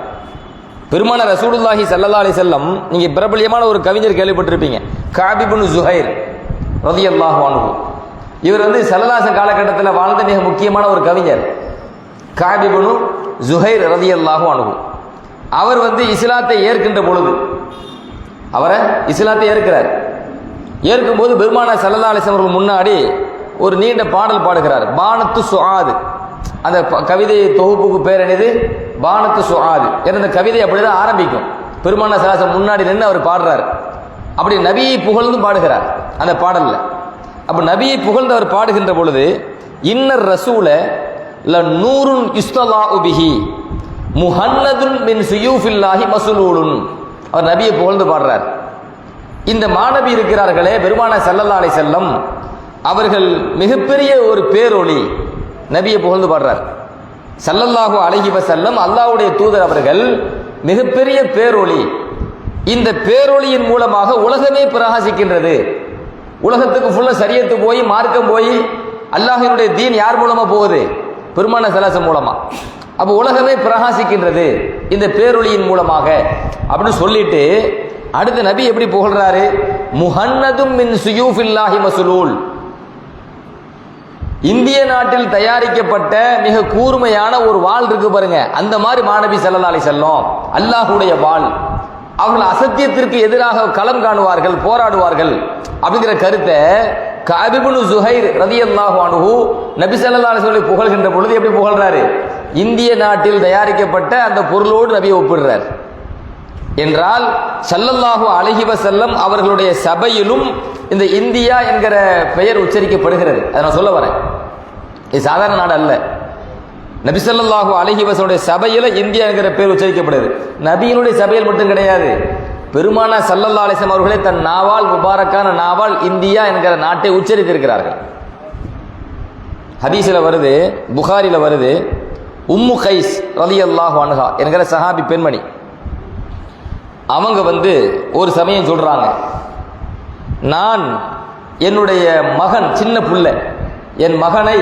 பெருமானார் ரசூலுல்லாஹி ஸல்லல்லாஹு அலைஹி வஸல்லம், நீங்க பிரபலியமான ஒரு கவிஞர் கேள்விப்பட்டிருப்பீங்க, கஅப் இப்னு ஸுஹைர் ரலியல்லாஹு அன்ஹு. இவர் வந்து ஸல்லல்லாஹு காலகட்டத்தில் வாழ்ந்த மிக முக்கியமான ஒரு கவிஞர். கஅப் இப்னு ஸுஹைர் ரலியல்லாஹு அன்ஹு அவர் வந்து இஸ்லாத்தை ஏற்கின்ற பொழுது அவரை இஸ்லாத்தை ஏற்கிறார். ஏற்கும்போது பெருமானார் ஸல்லல்லாஹு அலைஹி வஸல்லம் அவர்கள் முன்னாடி ஒரு நீண்ட பாடல் பாடுகிறார். பானத்து சுஆது, அந்த கவிதை தொகுப்புக்கு பேர் என்னது? பானத்து சுஆது. ஏன்னா இந்த கவிதை அப்படிதான் ஆரம்பிக்கும். பெருமானார் ஸல்லல்லாஹு அலைஹி வஸல்லம் முன்னாடி நின்று அவர் பாடுறார். அப்படி நபியை புகழ்ந்து பாடுகிறார் அந்த பாடல்ல. அப்ப நபியை புகழ்ந்து அவர் பாடுகின்ற பொழுது இன்னர் ரசூல ல நூருன் யுஸ்தலாஉ பிஹி முஹன்னதுன் மின் சுயூஃபில்லாஹி மஸ்லூலுன். அவர் நபியை புகழ்ந்து பாடுறார். இந்த மாநபி இருக்கிறார்களே பெருமானார் ஸல்லல்லாஹு அலைஹி வஸல்லம் அவர்கள் மிகப்பெரிய ஒரு பேரொளி. நபியை புகழ்ந்து பாடுறார். ஸல்லல்லாஹு அலைஹி வஸல்லம் அல்லாஹ்வுடைய தூதர் அவர்கள் மிகப்பெரிய பேரொளி. இந்த பேரொளியின் மூலமாக உலகமே பிரகாசிக்கின்றது. உலகத்துக்கு ஃபுல்லா ஷரியத்து போய் மார்க்கம் போய் அல்லாஹ்வினுடைய தீன் யார் மூலமா போகுது? பெருமானார் ஸல்லல்லாஹு அலைஹி வஸல்லம் மூலமா. அப்ப உலகமே பிரகாசிக்கின்றது இந்த பேரொளியின் மூலமாக அப்படின்னு சொல்லிட்டு அடுத்த நபி எப்படி புகழ்றாரு? முஹன்னதும் மின் சுயூஃபில்லாஹி மஸ்லூல். இந்திய நாட்டில் தயாரிக்கப்பட்ட மிக கூர்மையான ஒரு வாள் இருக்கு பாருங்க, அந்த மாதிரி மாநபி ஸல்லல்லாஹு அலைஹி வஸல்லம் அல்லாஹ்வுடைய வாள். அவர்கள் அசத்தியத்திற்கு எதிராக களம் காணுவார்கள், போராடுவார்கள் அப்படிங்கிற கருத்தை கஅப் இப்னு ஸுஹைர் ரலியல்லாஹு அன்ஹு நபி ஸல்லல்லாஹு அலைஹி வஸல்லம் புகழ்கின்ற பொழுது எப்படி புகழ்றாரு? இந்திய நாட்டில் தயாரிக்கப்பட்ட அந்த பொருளோடு நபியை ஒப்பிடுறார். என்றால் ஸல்லல்லாஹு அலைஹி வஸல்லம் அவர்களுடைய சபையிலும் இந்த இந்தியா என்கிற பெயர் உச்சரிக்கப்படுகிறது. அதை நான் சொல்ல வரேன். இது சாதாரண நாடு அல்ல. நபி ஸல்லல்லாஹு அலைஹி வஸல்லம் சபையில இந்தியா என்கிற பெயர் உச்சரிக்கப்படுது. நபியினுடைய சபையில் மட்டும் கிடையாது, பெருமானார் ஸல்லல்லாஹு அலைஹி வஸல்லம் அவர்களே தன் நாவால், முபாரக்கான நாவால் இந்தியா என்கிற நாட்டை உச்சரித்திருக்கிறார்கள். ஹதீஸ்ல வருது, புகாரில வருது, உம்மு கைஸ் ரலியல்லாஹு அன்ஹா என்கிற சஹாபி பெண்மணி, அவங்க ஒரு சமயம் சொல்றாங்க, நான் என்னுடைய மகன் சின்ன புள்ள என் மகனை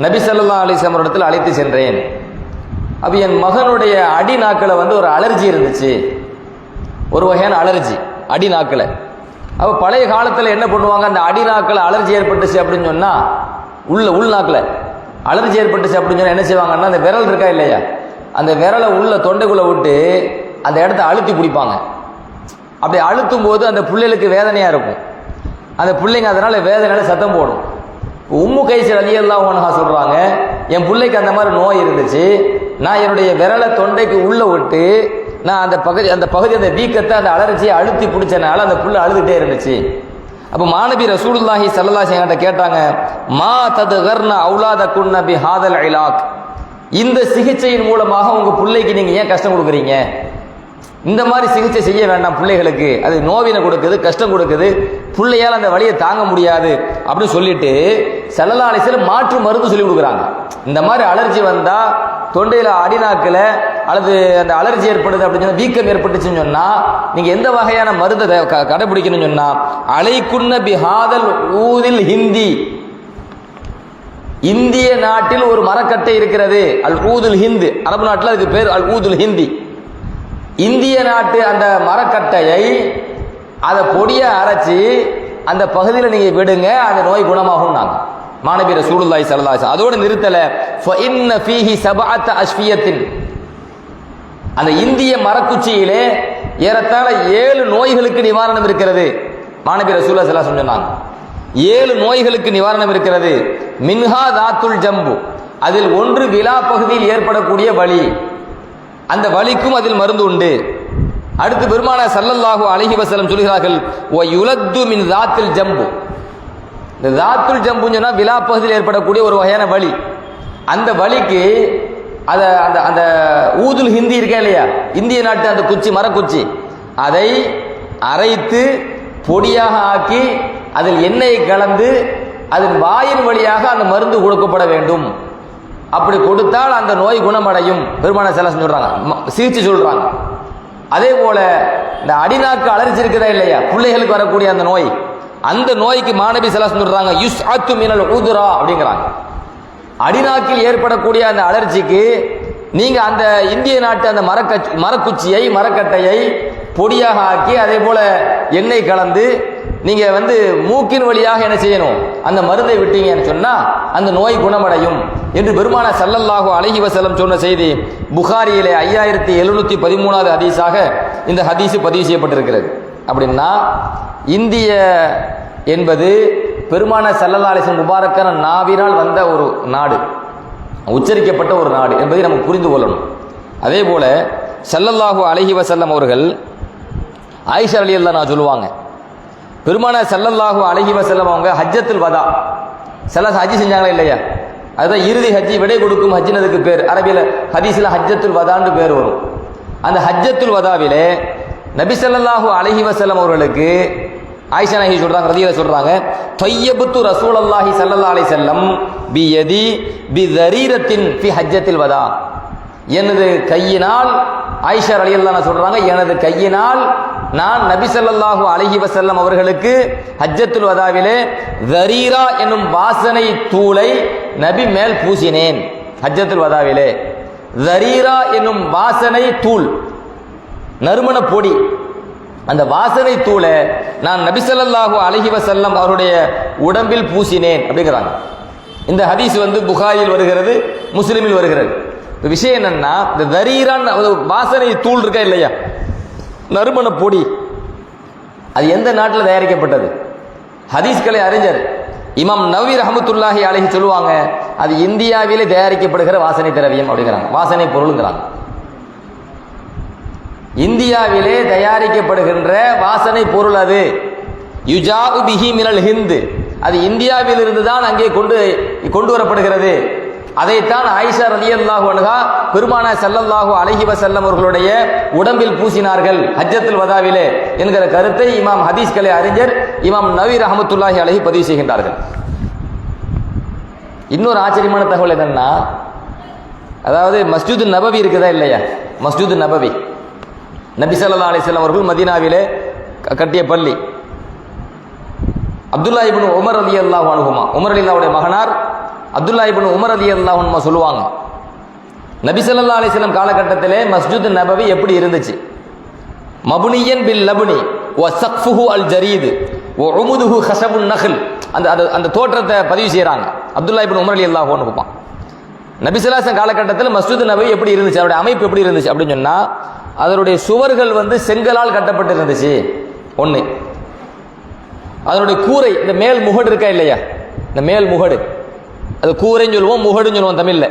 நபி ஸல்லல்லாஹு அலைஹி வஸல்லம் இடத்தில் அழைத்து சென்றேன். அப்ப என் மகனுடைய அடி நாக்கில் ஒரு அலர்ஜி இருந்துச்சு, ஒரு வகையான அலர்ஜி அடி நாக்கில். அப்ப பழைய காலத்தில் என்ன பண்ணுவாங்க, அந்த அடி நாக்கில் அலர்ஜி ஏற்பட்டுச்சு அப்படின்னு சொன்னா, உள் நாக்கில் அலர்ஜி ஏற்பட்டுச்சு அப்படின்னு சொன்னா என்ன செய்வாங்கன்னா, அந்த விரல் இருக்கா இல்லையா, அந்த விரலை உள்ள தொண்டைக்குள்ள விட்டு அந்த இடத்த அழுத்தி பிடிப்பாங்க. அப்படி அழுத்தும் போது அந்த பிள்ளைகளுக்கு வேதனையா இருக்கும். அந்த பிள்ளைங்க அதனால வேதனையால சத்தம் போடும். உம்மு கைஸ் ரலியல்லாஹு அன்ஹா சொல்றாங்க, என் பிள்ளைக்கு அந்த மாதிரி நோய் இருந்துச்சு, நான் என்னுடைய விரலை தொண்டைக்கு உள்ள விட்டு நான் அந்த பகுதி அந்த வீக்கத்தை அந்த அலர்ஜியை அழுத்தி பிடிச்சனால அந்த புள்ள அழுதுகிட்டே இருந்துச்சு. அப்ப மாநபி ரசூலுல்லாஹி ஸல்லல்லாஹு அலைஹி வஸல்லம் கேட்டாங்க, மா தத்கர்ன அவுலாதகுன்ன பிஹாதல் இலாக், இந்த சிகிச்சையின் மூலமாக உங்க பிள்ளைக்கு நீங்க ஏன் கஷ்டம் கொடுக்குறீங்க? இந்த மாதிரி சிகிச்சை செய்ய வேண்டாம் பிள்ளைகளுக்கு, அது நோவினை கொடுக்குது, கஷ்டம் கொடுக்குது, பிள்ளையால் அந்த வலியை தாங்க முடியாது அப்படின்னு சொல்லிட்டு ஸல்லல்லாஹு அலைஹி வஸல்லம் மாற்று மருந்து சொல்லி கொடுக்குறாங்க. இந்த மாதிரி அலர்ஜி வந்தா தொண்டையில அடிநாக்கில் அல்லது அந்த அலர்ஜி ஏற்படுது அப்படின்னு சொன்னா, வீக்கம் ஏற்பட்டுச்சுன்னு சொன்னா நீங்க எந்த வகையான மருந்தை கடைபிடிக்கணும்னு சொன்னா, அலைக்குன்ன பிஹாதல் ஊதில் ஹிந்தி, இந்திய நாட்டில் ஒரு மரக்கட்டை இருக்கிறது, அல் ஊதுல் ஹிந்து, அரபு நாட்டில் அதுக்கு பேர் அல் ஊதுல் ஹிந்தி. இந்திய நாட்டு அந்த மரக்கட்டையை அதை பொடியை அரைச்சி அந்த பகுதியில் நீங்க விடுங்க, அந்த நோய் குணமாகும். நாங்க மாநபி ரசூலுல்லாஹி ஸல்லல்லாஹு அலைஹி வஸல்லம் அதோட நிறுத்தல, ஃபஇன்ன ஃபீஹி சபஅத அஷ்ஃபியத்தின், அந்த இந்திய மரக்குச்சியிலே ஏறத்தாழ 7 நோய்களுக்கு நிவாரணம் இருக்கிறது. மாநபி ரசூலுல்லாஹி ஸல்லல்லாஹு அலைஹி வஸல்லம் சொன்னாங்க, 7 நோய்களுக்கு நிவாரணம் இருக்கிறது. மின்ஹா தாத்துல் ஜம்பு, அதில் ஒன்று விலா பகுதியில் ஏற்படக்கூடிய வலி, அந்த வலிக்கும் அதில் மருந்து உண்டு. அடுத்து பெருமானார் ஸல்லல்லாஹு அலைஹி வஸல்லம் சொல்கிறார்கள், வ யுலத்து மின் தாத்தில் ஜம்பு, இந்த தாத்துல் ஜம்புன்னு சொன்னா விலா பகுதியில் ஏற்படக்கூடிய ஒரு வகையான வலி, அந்த வலிக்கு அந்த அந்த ஊதுல் ஹிந்தி இருக்கா இல்லையா, இந்திய நாட்டு அந்த குச்சி மரக்குச்சி, அதை அரைத்து பொடியாக ஆக்கி அதில் எண்ணெயை கலந்து அதன் வாயின் வழியாக அந்த மருந்து கொடுக்கப்பட வேண்டும். அப்படி கொடுத்தால் அந்த நோய் குணமடையும். பெருமானார் ஸல்லல்லாஹு அலைஹி வஸல்லம் சொல்றாங்க, சிகிச்சை சொல்றாங்க. அதே போல இந்த அடிநாக்கு அலர்ஜி இருக்குதா இல்லையா, பிள்ளைகளுக்கு வரக்கூடிய அந்த நோய், அந்த நோய்க்கு மாநபி ஸல்லல்லாஹு அலைஹி வஸல்லம் சொல்றாங்க, யுஸ்அத்து மினல் உதுரா அப்படிங்கிறாங்க. அடிநாக்கில் ஏற்படக்கூடிய அந்த அலர்ஜிக்கு நீங்க அந்த இந்திய நாட்டு அந்த மரக்குச்சியை மரக்கட்டையை பொடியாக ஆக்கி அதே போல எண்ணெய் கலந்து நீங்க மூக்கின் வழியாக என்ன செய்யணும், அந்த மருந்தை விட்டீங்கன்னு சொன்னா அந்த நோய் குணமடையும் என்று பெருமானார் ஸல்லல்லாஹு அலைஹி வஸல்லம் சொன்ன செய்தி புகாரியிலே 5713வது ஹதீஸாக இந்த ஹதீஸ் பதிவு செய்யப்பட்டிருக்கிறது. அப்படின்னா இந்திய என்பது பெருமான ஸல்லல்லாஹு அலைஹி வஸல்லம் முபாரக்கான நாவினால் வந்த ஒரு நாடு, உச்சரிக்கப்பட்ட ஒரு நாடு என்பதை நம்ம புரிந்து கொள்ளணும். அதே போல ஸல்லல்லாஹு அலைஹி வஸல்லம் அவர்கள் ஆயிஷா ரலியல்லாஹு அன்ஹா சொல்லுவாங்க, பெருமான ஸல்லல்லாஹு அலைஹி வஸல்லம் அவங்க ஹஜ்ஜத்துல் வதா ஹஜ்ஜி செஞ்சாங்களா இல்லையா, அதுதான் இறுதி ஹஜ்ஜி, விடை கொடுக்கும் ஹஜ்ஜினதுக்கு பேர். அரபியில் ஹதீஸில் ஹஜ்ஜத்துல் வதான்னு பேர் வரும். அந்த ஹஜ்ஜத்துல் வதாவிலே நபி ஸல்லல்லாஹு அலைஹி வஸல்லம் அவர்களுக்கு ஆயிஷா நாயகி சொல்றாங்க, ரதியல்லாஹு சொல்றாங்க, தொய்யபுத்து ரசூலுல்லாஹி ஸல்லல்லாஹு அலைஹி வஸல்லம் பியதி பிதரீரத்தின் ஃபி ஹஜ்ஜத்தில் வதா, எனது கையினால், ஆயிஷா ரலியல்லாஹு அன்ஹா சொல்றாங்க, எனது கையினால் நான் நபி ஸல்லல்லாஹு அலைஹி வஸல்லம் அவர்களுக்கு ஹஜ்ஜத்துல் வதாவிலே தரீரா என்னும் வாசனை தூளை நபி மேல் பூசினேன். ஹஜ்ஜத்துல் வதாவிலே தரீரா என்னும் வாசனை தூள், நறுமண பொடி, அந்த வாசனை தூளை நான் நபி ஸல்லல்லாஹு அலைஹி வஸல்லம் அவருடைய உடம்பில் பூசினேன் அப்படிங்கிறாங்க. இந்த ஹதீஸ் புகாரியில் வருகிறது, முஸ்லிமில் வருகிறது. விஷயம் என்னன்னா, இந்த தரீரான் வாசனை தூள் இருக்கா இல்லையா, நறுமண பொடி, அது எந்த நாட்டில் தயாரிக்கப்பட்டது? ஹதீஸ்களை அறிஞர் இமாம் நவவி ரஹ்மத்துல்லாஹி அலைஹி சொல்லுவாங்க, அது இந்தியாவிலே தயாரிக்கப்படுகிற வாசனை திரவியம் அப்படிங்கிறாங்க, வாசனை பொருளுங்கிறாங்க. இந்தியாவிலே தயாரிக்கப்படுகின்ற வாசனை பொருள் அது. யுஜாஉ பிஹி மினல் ஹிந்த், அது இந்தியாவிலிருந்து தான் அங்கே கொண்டு வரப்படுகிறது. அதைத்தான் ஆயிஷா ரலியல்லாஹு அன்ஹா பெருமானார் ஸல்லல்லாஹு அலைஹி வஸல்லம் அவர்களுடைய உடம்பில் பூசினார்கள் ஹஜ்ஜத்துல் வதாவிலே என்கிற கருத்தை இமாம் ஹதீஸ்களை அறிஞர் இமாம் நவவி ரஹ்மத்துல்லாஹி அலைஹி பதிவு செய்கின்றார்கள். இன்னொரு ஆச்சரியமான தகவல் என்னன்னா, அதாவது மஸ்ஜிது நபவி இருக்குதா இல்லையா, மஸ்ஜிது நபவி நபி ஸல்லல்லாஹு அலைஹி வஸல்லம் அவர்கள் மதீனாவிலே கட்டிய பள்ளி. அப்துல்லா இப்னு உமர் ரலியல்லாஹு அன்ஹுமா, உமர் ரலியல்லாஹுடைய மகனார் அப்துல்லா இப்னு உமர் ரலியல்லாஹு அன்ஹுமா சொல்லுவாங்க, நபி ஸல்லல்லாஹு அலைஹி வஸல்லம் காலகட்டத்திலே மஸ்ஜித் நபவி எப்படி இருந்துச்சு? மபுனியன் பில் லபுனி வ ஸக்ஃபுஹு அல் ஜரீத் வ உமுதுஹு ஹஸபுன் நஹ்ல், அந்த தோற்றத்தை பதிவு செய்றாங்க அப்துல்லா இப்னு உமர் ரலியல்லாஹு அன்ஹுமா. நபி ஸல்லல்லாஹு அலைஹி வஸல்லம் காலகட்டத்தில் மஸ்ஜித் நபவி எப்படி இருந்துச்சு, அதோட அமைப்பு எப்படி இருந்துச்சு அப்படின்னு சொன்னா, அதனுடைய சுவர்கள் செங்கலால் கட்டப்பட்டு இருந்துச்சு ஒன்று. அதனுடைய கூரை, இந்த மேல் முகடு இருக்கா இல்லையா, இந்த மேல் முகடு, அது கூரைன்னு சொல்லுவோம், முகடுன்னு சொல்லுவோம் தமிழ்ல.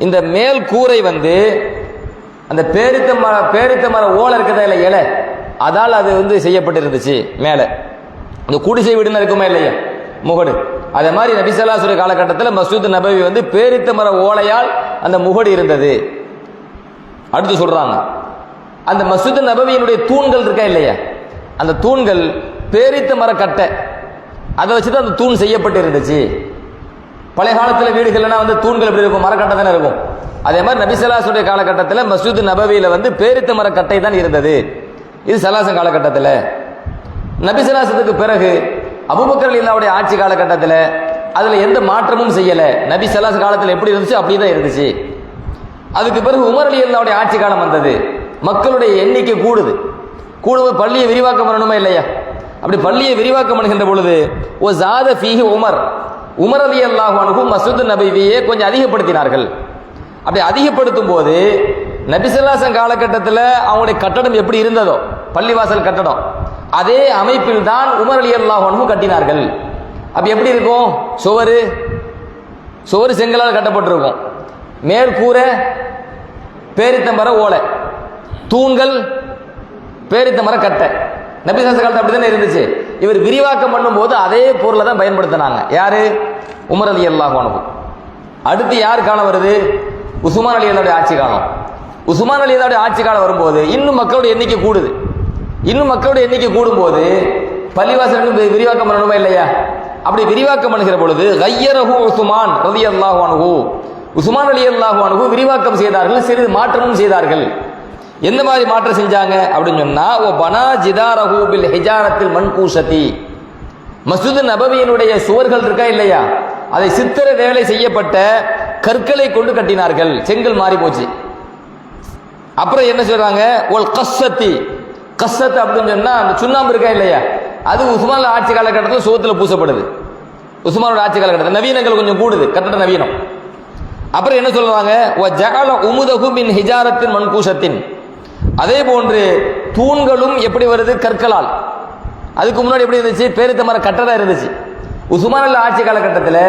இந்த மேல் கூரை அந்த பேரித்த மர ஓலை இருக்கதா இல்லை, இலை, அதால் அது செய்யப்பட்டு இருந்துச்சு. மேலே இந்த குடிசை வீடுன்னு இருக்குமா இல்லையா முகடு, அதே மாதிரி நபி ஸல்லல்லாஹு அலைஹி வஸல்லம் காலகட்டத்தில் மஸ்ஜித் நபவி பேரித்த மர ஓலையால் அந்த முகடு இருந்தது. அடுத்து சொல்றாங்க, அந்த மஸ்ஜித் நபவியினுடைய தூண்கள் இருக்கா இல்லையா, அந்த தூண்கள் பேரித்த மர கட்டை, அதை வச்சுதான் அந்த தூண் செய்யப்பட்டு இருந்துச்சு. பழைய காலத்தில் வீடுகள்னா தூண்கள் எப்படி இருக்கும், மரக்கட்டை தானே இருக்கும். அதே மாதிரி நபி ஸல்லல்லாஹு அலைஹி வஸல்லம் காலகட்டத்தில் மஸ்ஜித் நபவியில பேரித்த மர கட்டை தான் இருந்தது. இது ஸல்லல்லாஹு காலகட்டத்தில். நபி ஸல்லல்லாஹு அலைஹி வஸல்லத்துக்கு பிறகு அபூபக்கர் ரலியல்லாஹுடைய ஆட்சி காலகட்டத்தில் அதுல எந்த மாற்றமும் செய்யல. நபி ஸல்லல்லாஹு அலைஹி காலத்தில் எப்படி இருந்துச்சு அப்படிதான் இருந்துச்சு. அதுக்கு பிறகு உமர் ரலியல்லாஹுடைய ஆட்சி காலம் வந்தது. மக்களுடைய எண்ணிக்கை கூடும்போது பள்ளியை விரிவாக்கம் பண்ணணுமா இல்லையா, அப்படி பள்ளியை விரிவாக்கம் பண்ணுகின்ற பொழுது ஓ ஜாத ஃபீஹி உமர் ரலியல்லாஹு அன்ஹு மஸ்ஜித் நபவியை கொஞ்சம் அதிகப்படுத்தினார்கள். அப்படி அதிகப்படுத்தும் போது நபி ஸல்லல்லாஹு அலைஹி வஸல்லம் காலகட்டத்தில் அவங்களுடைய கட்டடம் எப்படி இருந்ததோ, பள்ளிவாசல் கட்டடம், அதே அமைப்பில் தான் உமர் ரலியல்லாஹு அன்ஹு கட்டினார்கள். அப்ப எப்படி இருக்கும், சுவர் செங்கலால் கட்டப்பட்டிருக்கும், மேல் கூரை பேரித்த மர ஓலை, தூண்கள் பேரித்த மர கட்டை. நபி ஸல்லல்லாஹு அலைஹி வஸல்லம் அப்படித்தானே இருந்துச்சு. இவர் விரிவாக்கம் பண்ணும்போது அதே பொருளை தான் பயன்படுத்தினாங்க. யாரு? உமர் ரலியல்லாஹு அன்ஹு. அடுத்து யார் காலம் வருது? உஸ்மான் ரலியல்லாஹுடைய ஆட்சி காலம். உஸ்மான் ரலியல்லாஹுடைய ஆட்சி காலம் வரும்போது இன்னும் மக்களுடைய எண்ணிக்கை கூடுது. இன்னும் மக்களுடைய எண்ணிக்கை கூடும்போது பள்ளிவாசல் விரிவாக்கம் பண்ணணுமா இல்லையா? அப்படி விரிவாக்கம் பண்ணுகிற பொழுது கய்யரஹு உஸ்மான் ரலியல்லாஹு அன்ஹு, உஸ்மான் ரலியல்லாஹு அன்ஹு விரிவாக்கம் செய்தார்கள், சிறிது மாற்றமும் செய்தார்கள். எந்த மாதிரி மாற்றம் செஞ்சாங்க அப்படின்னு சொன்னா, ஓ பனா ஜிதாரஹு பில் ஹிஜாரத்தில் மன்கூஷதி, மஸ்ஜித் நபவியினுடைய சுவர்கள் இருக்கா இல்லையா, அதை சித்திர வேலை செய்யப்பட்ட கற்களை கொண்டு கட்டினார்கள். செங்கல் மாறி போச்சு. அப்புறம் என்ன சொல்றாங்க, ஒல் கஸ்ஸத்தி, கஸ்ஸத் அப்படின்னு சொன்னா அந்த சுண்ணாம்பு இருக்கா இல்லையா, அது உஸ்மான் ஆட்சி காலகட்டத்தில் சுவத்தில் பூசப்படுது. உஸ்மானோட ஆட்சி காலகட்டத்தில் நவீனங்கள் கொஞ்சம் கூடுது, கட்டட நவீனம். அப்புறம் என்ன சொல்றாங்க, வ ஜஅல உமுதஹு மின் ஹிஜாரத்தின் மன்கூஷத்தின், அதே போன்று தூண்களும் எப்படி வருது, கற்களால். அதுக்கு முன்னாடி எப்படி இருந்துச்சு? பேரித்த மர கட்டை தான் இருந்துச்சு. உஸ்மானில் ஆட்சி காலகட்டத்தில்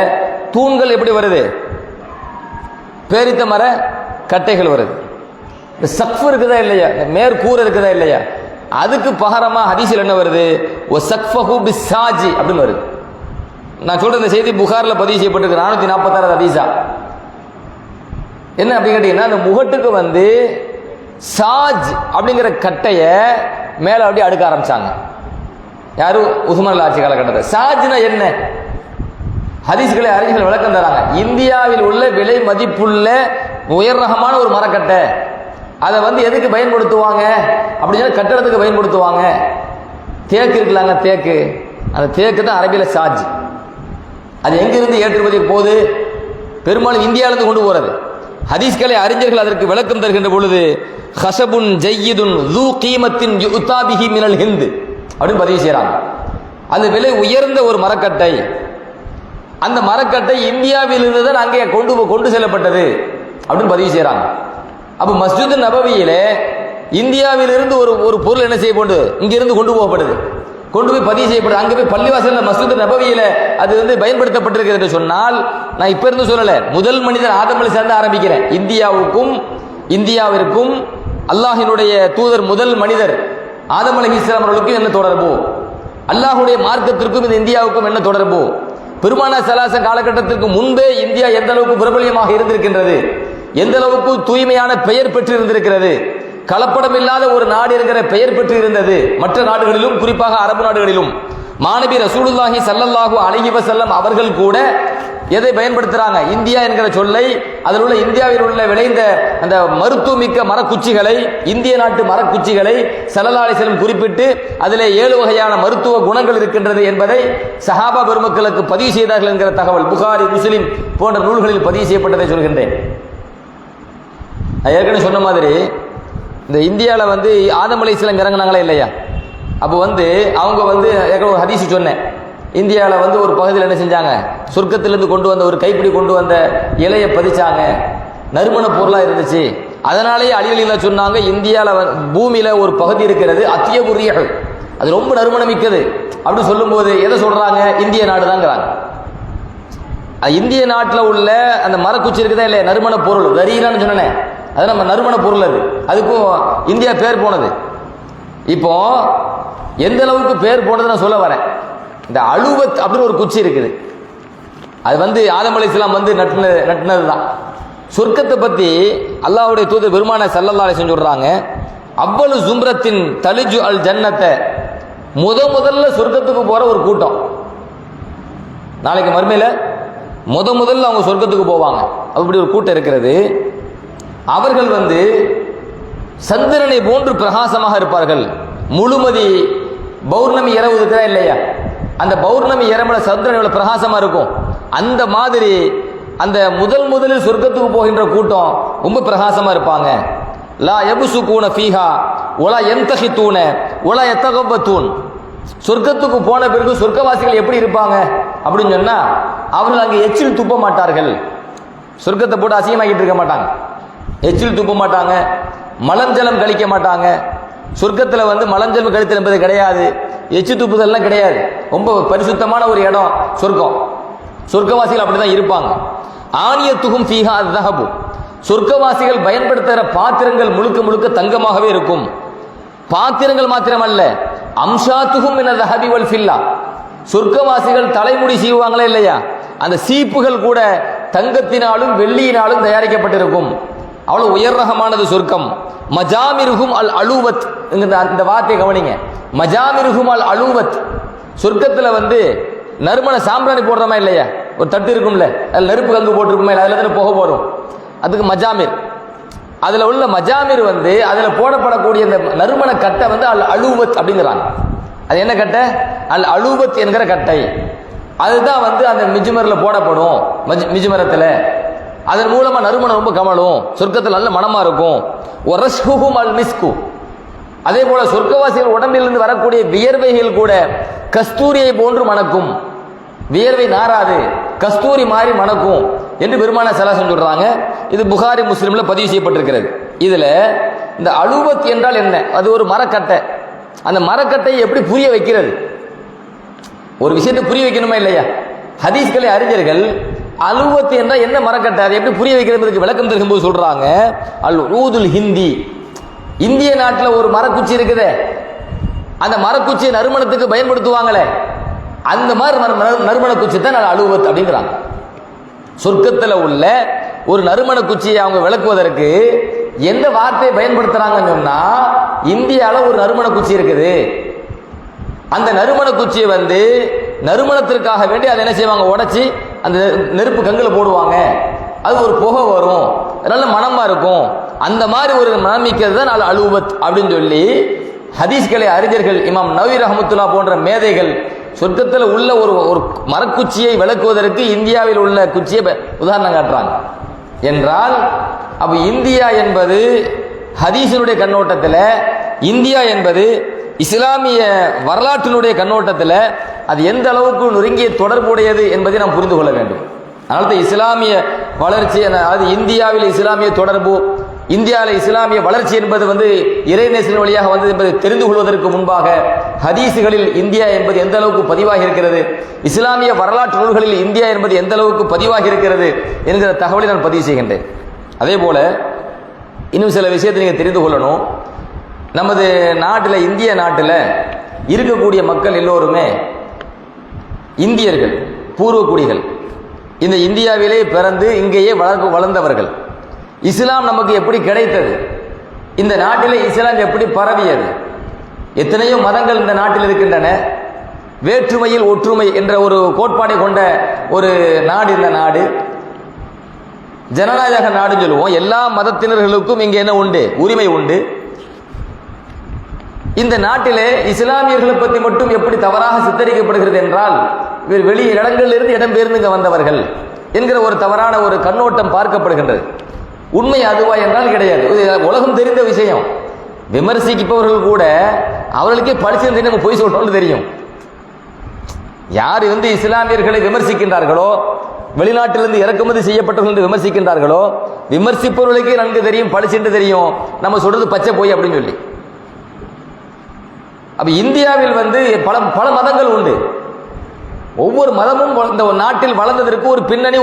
தூண்கள் எப்படி வருது? பேரித்த மர கட்டைகள் வருது. இந்த சக்ஃப் இருக்குதா இல்லையா, மேற்கூரை இருக்குதா இல்லையா, அதுக்கு பகரமா ஹதீஸில் என்ன வருது? ஒ சக்ஃபஹு பிஸ்ஸாஜி அப்படின்னு வருது. நான் சொல்ற இந்த செய்தி புகாரில் பதிவு செய்யப்பட்டிருக்கு, 446 ஹதீஸா. என்ன அப்படி கேட்டீங்கன்னா, அந்த முகட்டுக்கு வந்து சாஜ் அப்படிங்கிற கட்டைய மேல அப்படி அடுக்க ஆரம்பிச்சாங்க. யாரும் உஸ்மானில் ஆட்சி காலகட்டத்தில். சாஜ்னா என்ன? ஹதீஸ்களை அறிஞர்கள் விளக்கம் தராங்க. இந்தியாவில் உள்ள விலை மதிப்புள்ள உயர் ரகமான ஒரு மரக்கட்டை, அதை வந்து எதுக்கு பயன்படுத்துவாங்க அப்படின்னு கட்டடத்துக்கு பயன்படுத்துவாங்க. தேக்கு இருக்கலாங்க, தேக்கு, அந்த தேக்கு தான் அரபியில் சாஜ். அது எங்கிருந்து ஏற்றுமதிக்கு போகுது? பெரும்பாலும் இந்தியாவிலிருந்து கொண்டு போறது. ஹதீஸ்களை அறிஞர்கள் அதற்கு விளக்கம் தருகின்ற பொழுது ஹசபுன் ஜய்யிதுன் து கீமத்தின் யுத்தாபிஹி மினல் ஹிந்த் அப்படின்னு பதிவு செய்யறாங்க. அது விலை உயர்ந்த ஒரு மரக்கட்டை. அந்த மரக்கட்டை இந்தியாவிலிருந்து தான் அங்கே கொண்டு செல்லப்பட்டது அப்படின்னு பதிவு செய்யறாங்க. அப்ப மஸ்ஜித் நபவியிலே இந்தியாவிலிருந்து ஒரு பொருள் என்ன செய்யப்பட்டு இங்கிருந்து கொண்டு போகப்படுது, கொண்டு போய் பதிவு செய்யப்படுது. அங்கே போய் பள்ளிவாசல் மஸ்ஜித் நபவியில அது வந்து பயன்படுத்தப்பட்டிருக்கிறது என்று சொன்னால், நான் இப்ப இருந்து சொல்லல, முதல் மனிதர் ஆதம் அலைஹிஸ்ஸலாம் ஆரம்பிக்கிறேன். இந்தியாவிற்கும் அல்லாஹினுடைய தூதர் முதல் மனிதர் ஆதம் அலைஹிஸ்ஸலாம் அவர்களுக்கும் என்ன தொடர்பு, அல்லாஹுடைய மார்க்கத்திற்கும் இந்த இந்தியாவுக்கும் என்ன தொடர்பு, பெருமானார் ஸல்லல்லாஹு அலைஹி காலகட்டத்திற்கு முன்பே இந்தியா எந்த அளவுக்கு பிரபலியமாக இருந்திருக்கின்றது, எந்த அளவுக்கு தூய்மையான பெயர் பெற்று இருந்திருக்கிறது, கலப்படம் இல்லாத ஒரு நாடு என்கிற பெயர் பெற்று இருந்தது மற்ற நாடுகளிலும், குறிப்பாக அரபு நாடுகளிலும். மாநபி ரசூலுல்லாஹி ஸல்லல்லாஹு அலைஹி வஸல்லம் அவர்கள் கூட எதை பயன்படுத்துறாங்க? இந்தியா என்கிற சொல்லை, அதில் உள்ள இந்தியாவில் உள்ள விளைந்த அந்த மருத்துவமிக்க மரக்குச்சிகளை, இந்திய நாட்டு மரக்குச்சிகளை ஸல்லல்லாஹு அலைஹி வஸல்லம் குறிப்பிட்டு அதிலே 7 வகையான மருத்துவ குணங்கள் இருக்கின்றது என்பதை சஹாபா பெருமக்களுக்கு பதிவு செய்தார்கள் என்கிற தகவல் புகாரி, முஸ்லிம் போன்ற நூல்களில் பதிவு செய்யப்பட்டதை சொல்கின்றேன். ஏற்கனவே சொன்ன மாதிரி இந்த இந்தியாவில் வந்து ஆதம் அலைஹிஸ்ஸலாம் இறங்கினாங்களா இல்லையா, அப்போ வந்து அவங்க வந்து ஒரு ஹதீஸ் சொன்னேன், இந்தியாவில் வந்து ஒரு பகுதியில் என்ன செஞ்சாங்க, சொர்க்கத்திலிருந்து கொண்டு வந்த ஒரு கைப்பிடி கொண்டு வந்த இலையை பதிச்சாங்க, நறுமண பொருளாக இருந்துச்சு. அதனாலேயே அலிகளில் சொன்னாங்க, இந்தியாவில் பூமியில் ஒரு பகுதி இருக்கிறது அத்தியபுரியகள், அது ரொம்ப நறுமணம் மிக்கது அப்படி சொல்லும்போது எதை சொல்றாங்க? இந்திய நாடு தாங்கிறாங்க. இந்திய நாட்டில் உள்ள அந்த மரக்குச்சி இருக்குதா இல்லையா, நறுமண பொருள் கரீரான்னு சொன்னேன், அது நம்ம நறுமண பொருள், அதுக்கும் இந்தியா பேர் போனது. இப்போ எந்த அளவுக்கு பேர் போனது நான் சொல்ல வரேன். இந்த அலுவத் அப்படின்னு ஒரு குச்சி இருக்குது, அது வந்து ஆதம் அலைஹிஸ்ஸலாம் வந்து நட்டினது தான். சொர்க்கத்தை பத்தி அல்லாஹ்வுடைய தூதர் பெருமானார் ஸல்லல்லாஹு அலைஹி வஸல்லம் சொல்றாங்க, அவ்வளு ஜும்ரத்தின் தலிஜு அல் ஜன்னத்தை, முதல்ல சொர்க்கத்துக்கு போற ஒரு கூட்டம், நாளைக்கு மறுமையில முதல்ல அவங்க சொர்க்கத்துக்கு போவாங்க. அப்படி ஒரு கூட்டம் இருக்கிறது. அவர்கள் வந்து சந்திரனை போன்று பிரகாசமாக இருப்பார்கள். முழுமதி பௌர்ணமி இரவு இருக்கிறா இல்லையா, அந்த பௌர்ணமி இரவுல சந்திரன் எவ்வளவு பிரகாசமா இருக்கும், அந்த மாதிரி அந்த முதலில் சொர்க்கத்துக்கு போகின்ற கூட்டம் ரொம்ப பிரகாசமா இருப்பாங்க. லா யபுசுகூன ஃபீஹா வலா யன்தஹிதூன வலா யத்தகபத்தூன். சொர்க்கத்துக்கு போன பிறகு சொர்க்கவாசிகள் எப்படி இருப்பாங்க அப்படின்னு சொன்னா, அவர்கள் அங்கே எச்சில் துப்ப மாட்டார்கள். சொர்க்கத்தை போட்டு அசிங்கமாக்கிட்டு இருக்க மாட்டாங்க, எச்சில் துப்ப மாட்டாங்க, மலஞ்சலம் கழிக்க மாட்டாங்க. சொர்க்கத்தில் வந்து மலஞ்சலம் கழித்தல் என்பது கிடையாது, எச்சு துப்புதல்லாம் கிடையாது. ரொம்ப பரிசுத்தமான ஒரு இடம் சொர்க்கம். சொர்க்கவாசிகள் அப்படிதான் இருப்பாங்க. ஆனியத்துகும் ஃபீஹா அஸ்ஸஹபு. சொர்க்கவாசிகள் பயன்படுத்துகிற பாத்திரங்கள் முழுக்க தங்கமாகவே இருக்கும். பாத்திரங்கள் மாத்திரமல்ல, அம்சாத்துகும் மின ஸஹபி வல் ஃபில்லா. சொர்க்கவாசிகள் தலைமுடி சீவுவாங்களே இல்லையா, அந்த சீப்புகள் கூட தங்கத்தினாலும் வெள்ளியினாலும் தயாரிக்கப்பட்டிருக்கும். அவ்வளவு உயர் ரகமானது சொர்க்கம். மஜாமிருகும் அல் அலுவத், இந்த வார்த்தையை கவனிங்க, மஜாமிருகும் அல் அலுவத். சொர்க்கத்தில் வந்து நறுமண சாம்பிராணி போடுறோமா இல்லையா, ஒரு தட்டு இருக்கும்ல, அதில் நெருப்பு கங்கு போட்டிருக்குமா இல்லை, அதில் புகை போடும், அதுக்கு மஜாமிர். அதில் உள்ள மஜாமிர் வந்து அதில் போடப்படக்கூடிய இந்த நறுமண கட்டை வந்து அல் அலுவத் அப்படிங்கிறாங்க. அது என்ன கட்டை? அல் அலுவத் என்கிற கட்டை. அதுதான் வந்து அந்த மிஜ்மரில் போடப்படும். மிஜ்மரத்தில் அதன் மூலமா நறுமணம் ரொம்ப கமலும், சொர்க்கத்தில் நல்ல மனமா இருக்கும். ஒரஸ்ஹுஹும் அல் மிஸ்கு. அதே போல சொர்க்கவாசிகள் உடம்பிலிருந்து வரக்கூடிய வியர்வைகள் கூட கஸ்தூரியை போன்று மணக்கும். வியர்வை நாராது, கஸ்தூரி மாதிரி மணக்கும் என்று பெருமானார் ஸல்லல்லாஹு அலைஹி வஸல்லம் சொல்றாங்க. இது புகாரி முஸ்லிம்ல பதிவு செய்யப்பட்டிருக்கிறது. இதுல இந்த அலுவத் என்றால் என்ன? அது ஒரு மரக்கட்டை. அந்த மரக்கட்டையை எப்படி புரிய வைக்கிறது? ஒரு விஷயத்தை புரிய வைக்கணுமா இல்லையா? ஹதீஸ்களை அறிஞர்கள் அலுவத் என்றால் என்ன மரக்கட்டை, அதை எப்படி புரிய வைக்கிறதுக்கு விளக்கம் தரும்போது சொல்றாங்க, அல் ஊதுல் ஹிந்தி, இந்திய நாட்டில் ஒரு மரக்குச்சி இருக்குதே, அந்த மரக்குச்சியை நறுமணத்துக்கு பயன்படுத்துவாங்களே, அந்த மாதிரி நறுமண குச்சி தான் அலுவத் அப்படிங்கிறாங்க. சொர்க்கத்தில் உள்ள ஒரு நறுமண குச்சியை அவங்க விளக்குவதற்கு எந்த வார்த்தையை பயன்படுத்துறாங்கன்னு சொன்னா, இந்தியாவில் ஒரு நறுமண குச்சி இருக்குது, அந்த நறுமண குச்சியை நறுமணத்திற்காக வேண்டி அதை என்ன செய்வாங்க, உடைச்சி அந்த நெருப்பு கங்கில் போடுவாங்க, அது ஒரு புகை வரும், நல்ல மனமா இருக்கும், அந்த மாதிரி ஒரு மனமிக்கிறது தான் அலுவத் அப்படின்னு சொல்லி ஹதீஸ்களை அறிஞர்கள் இமாம் நவவி ரஹ்மத்துல்லா போன்ற மேதைகள் சொர்க்கத்தில் உள்ள ஒரு மரக்குச்சியை விளக்குவதற்கு இந்தியாவில் உள்ள குச்சியை உதாரணம் காட்டுறாங்க என்றால், அப்ப இந்தியா என்பது ஹதீஸினுடைய கண்ணோட்டத்தில், இந்தியா என்பது இஸ்லாமிய வரலாற்றினுடைய கண்ணோட்டத்தில் அது எந்த அளவுக்கு நெருங்கிய தொடர்புடையது என்பதை நாம் புரிந்து கொள்ள வேண்டும். அதனால தான் இஸ்லாமிய வளர்ச்சி, அது இந்தியாவில் இஸ்லாமிய தொடர்பு, இந்தியாவில் இஸ்லாமிய வளர்ச்சி என்பது இறைநேசன் வழியாக வந்தது என்பதை தெரிந்து கொள்வதற்கு முன்பாக ஹதீஸுகளில் இந்தியா என்பது எந்த அளவுக்கு பதிவாகி இருக்கிறது, இஸ்லாமிய வரலாற்று நூல்களில் இந்தியா என்பது எந்த அளவுக்கு பதிவாகி இருக்கிறது என்கிற தகவலை நான் பதிவு செய்கின்றேன். அதே போல இன்னும் சில விஷயத்தை நீங்கள் தெரிந்து கொள்ளணும். நமது நாட்டில், இந்திய நாட்டில் இருக்கக்கூடிய மக்கள் எல்லோருமே இந்தியர்கள், பூர்வக்குடிகள், இந்த இந்தியாவிலே பிறந்து இங்கேயே வளர்ந்தவர்கள். இஸ்லாம் நமக்கு எப்படி கிடைத்தது, இந்த நாட்டிலே இஸ்லாம் எப்படி பரவியது, எத்தனையோ மதங்கள் இந்த நாட்டில் இருக்கின்றன, வேற்றுமையில் ஒற்றுமை என்ற ஒரு கோட்பாடை கொண்ட ஒரு நாடு இந்த நாடு, ஜனநாயக நாடுன்னு சொல்லுவோம். எல்லா மதத்தினர்களுக்கும் இங்கே என்ன உண்டு, உரிமை உண்டு. இந்த நாட்டிலே இஸ்லாமியர்களை பற்றி மட்டும் எப்படி தவறாக சித்தரிக்கப்படுகிறது என்றால், இவர் வெளி இடங்களிலிருந்து இடம்பெயர்ந்து இங்கே வந்தவர்கள் என்கிற ஒரு தவறான ஒரு கண்ணோட்டம் பார்க்கப்படுகின்றது. உண்மை அதுவா என்றால் கிடையாது. உலகம் தெரிந்த விஷயம். விமர்சிப்பவர்கள் கூட அவர்களுக்கே படிச்சு நம்ம பொய் சொல்றோம்னு தெரியும். யார் இஸ்லாமியர்களை விமர்சிக்கின்றார்களோ, வெளிநாட்டிலிருந்து இறக்குமதி செய்யப்பட்டவர்கள் என்று விமர்சிக்கின்றார்களோ, விமர்சிப்பவர்களுக்கே நன்கு தெரியும், படிச்சுட்டு தெரியும் நம்ம சொல்றது பச்சை போய் அப்படின்னு சொல்லி. அப்ப இந்தியாவில் பல பல மதங்கள் உண்டு. ஒவ்வொரு மதமும் இந்த நாட்டில் வளர்ந்ததற்கு ஒரு பின்னணி,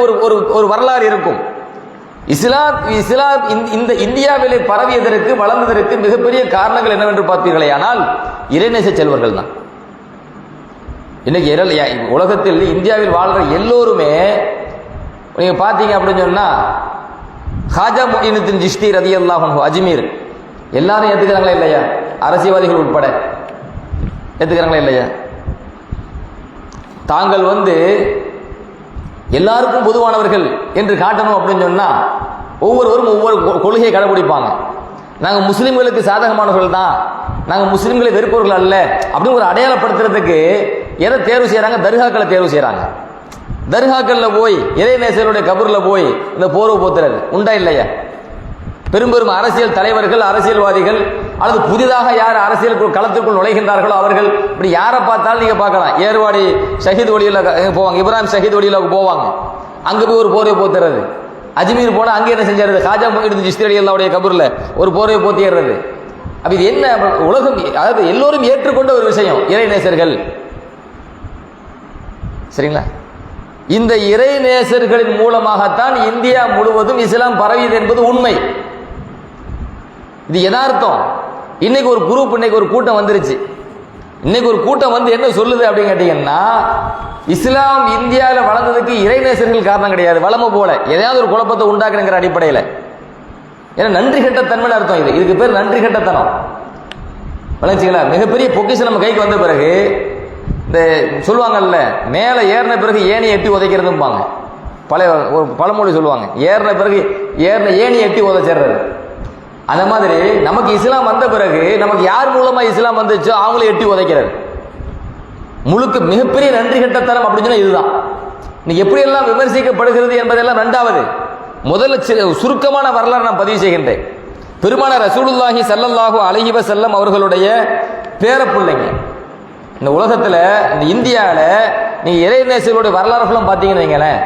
ஒரு வரலாறு இருக்கும். இஸ்லாம் இந்த இந்தியாவிலே பரவியதற்கு, வளர்ந்ததற்கு மிகப்பெரிய காரணங்கள் என்னவென்று பார்த்தீர்களே ஆனால் இறைநேச செல்வர்கள் தான். இன்னைக்கு உலகத்தில் இந்தியாவில் வாழ்ற எல்லோருமே நீங்க பார்த்தீங்க அப்படின்னு சொன்னா, ஹாஜா முஹினுddin சிஷ்தி ரலியல்லாஹு அன்ஹு அஜ்மீர் எல்லாரும் ஏத்துக்கிறாங்களா இல்லையா? அரசியல்வாதிகள் உட்பட ஏத்துக்கிறாங்களா இல்லையா? தாங்கள் எல்லாருக்கும் பொதுவானவர்கள் என்று காட்டணும் அப்படின்னு சொன்னா ஒவ்வொருவரும் ஒவ்வொரு கொள்கையை கடைபிடிப்பாங்க. நாங்க முஸ்லிம்களுக்கு சாதகமானவர்கள் தான், நாங்க முஸ்லிம்களை வெறுப்பவர்கள் அல்ல அப்படின்னு ஒரு அடையாளப்படுத்துறதுக்கு எதை தேர்வு செய்யறாங்க? தர்காக்களை தேர்வு செய்யறாங்க. தர்காக்கள்ல போய் இறைநேசருடைய கபூர்ல போய் இந்த போர்வை போத்துறது உண்டா இல்லையா? பெரும் பெரும் அரசியல் தலைவர்கள், அரசியல்வாதிகள் அல்லது புதிதாக யார் அரசியல் களத்திற்குள் நுழைகின்றார்களோ அவர்கள் இப்படி யாரை பார்த்தாலும் நீங்க பார்க்கலாம். ஏர்வாடி ஷஹீத் வழியில் போவாங்க, இப்ராஹிம் ஷஹீத் வழியில் போவாங்க, அங்க போய் ஒரு போர்வை போத்துறது. அஜ்மீர் போனா அங்கே என்ன செஞ்சாரு? ஹாஜா முஹினுddin சிஷ்தி ரலியல்லாஹுடைய கபூர்ல ஒரு போர்வை போத்திடுறது. அப்ப இது என்ன உலகம், அதாவது எல்லோரும் ஏற்றுக்கொண்ட ஒரு விஷயம் இறைநேசர்கள். சரிங்களா? இந்த இறைநேசர்களின் மூலமாகத்தான் இந்தியா முழுவதும் இஸ்லாம் பரவியது என்பது உண்மை. இது யதார்த்தம். இன்னைக்கு ஒரு குரூப், இன்னைக்கு ஒரு கூட்டம் வந்துருச்சு. இன்னைக்கு ஒரு கூட்டம் என்ன சொல்லுது அப்படின்னு கேட்டீங்கன்னா, இஸ்லாம் இந்தியாவில் வளர்ந்ததுக்கு இறைநேசர்கள் காரணம் கிடையாது, வளமை போல எதையாவது ஒரு குழப்பத்தை உண்டாக்குங்கிற அடிப்படையில். ஏன்னா நன்றி கெட்டத்தன்மை அர்த்தம். இதுக்கு பேர் நன்றி கெட்டத்தனம். வளர்ச்சிங்களா? மிகப்பெரிய பொக்கிஷம் நம்ம கைக்கு வந்த பிறகு இந்த சொல்லுவாங்கல்ல, மேலே ஏறின பிறகு ஏணி எட்டி உதைக்கிறதும்பாங்க. பழைய ஒரு பழமொழி சொல்லுவாங்க, ஏறின பிறகு ஏணி எட்டி உதைச்சிடுறது. அந்த மாதிரி நமக்கு இஸ்லாம் வந்த பிறகு நமக்கு யார் மூலமா இஸ்லாம் வந்துச்சோ அவங்கள எட்டி உதைக்கிறது. முழுக்க மிகப்பெரிய நன்றி கெட்டத்தனம் அப்படின்னு சொன்னா இதுதான். இன்னைக்கு எப்படியெல்லாம் விமர்சிக்கப்படுகிறது என்பதெல்லாம் ரெண்டாவது. முதல்ல சுருக்கமான வரலாறு நான் பதிவு செய்கின்றேன். பெருமானார் ரசூலுல்லாஹி ஸல்லல்லாஹு அலைஹி வஸல்லம் அவர்களுடைய பேரப்பிள்ளைங்க இந்த உலகத்துல, இந்த இந்தியாவில் நீங்க இறைநேசர்களுடைய வரலாறுகளும் பார்த்தீங்கன்னு வைங்களேன்,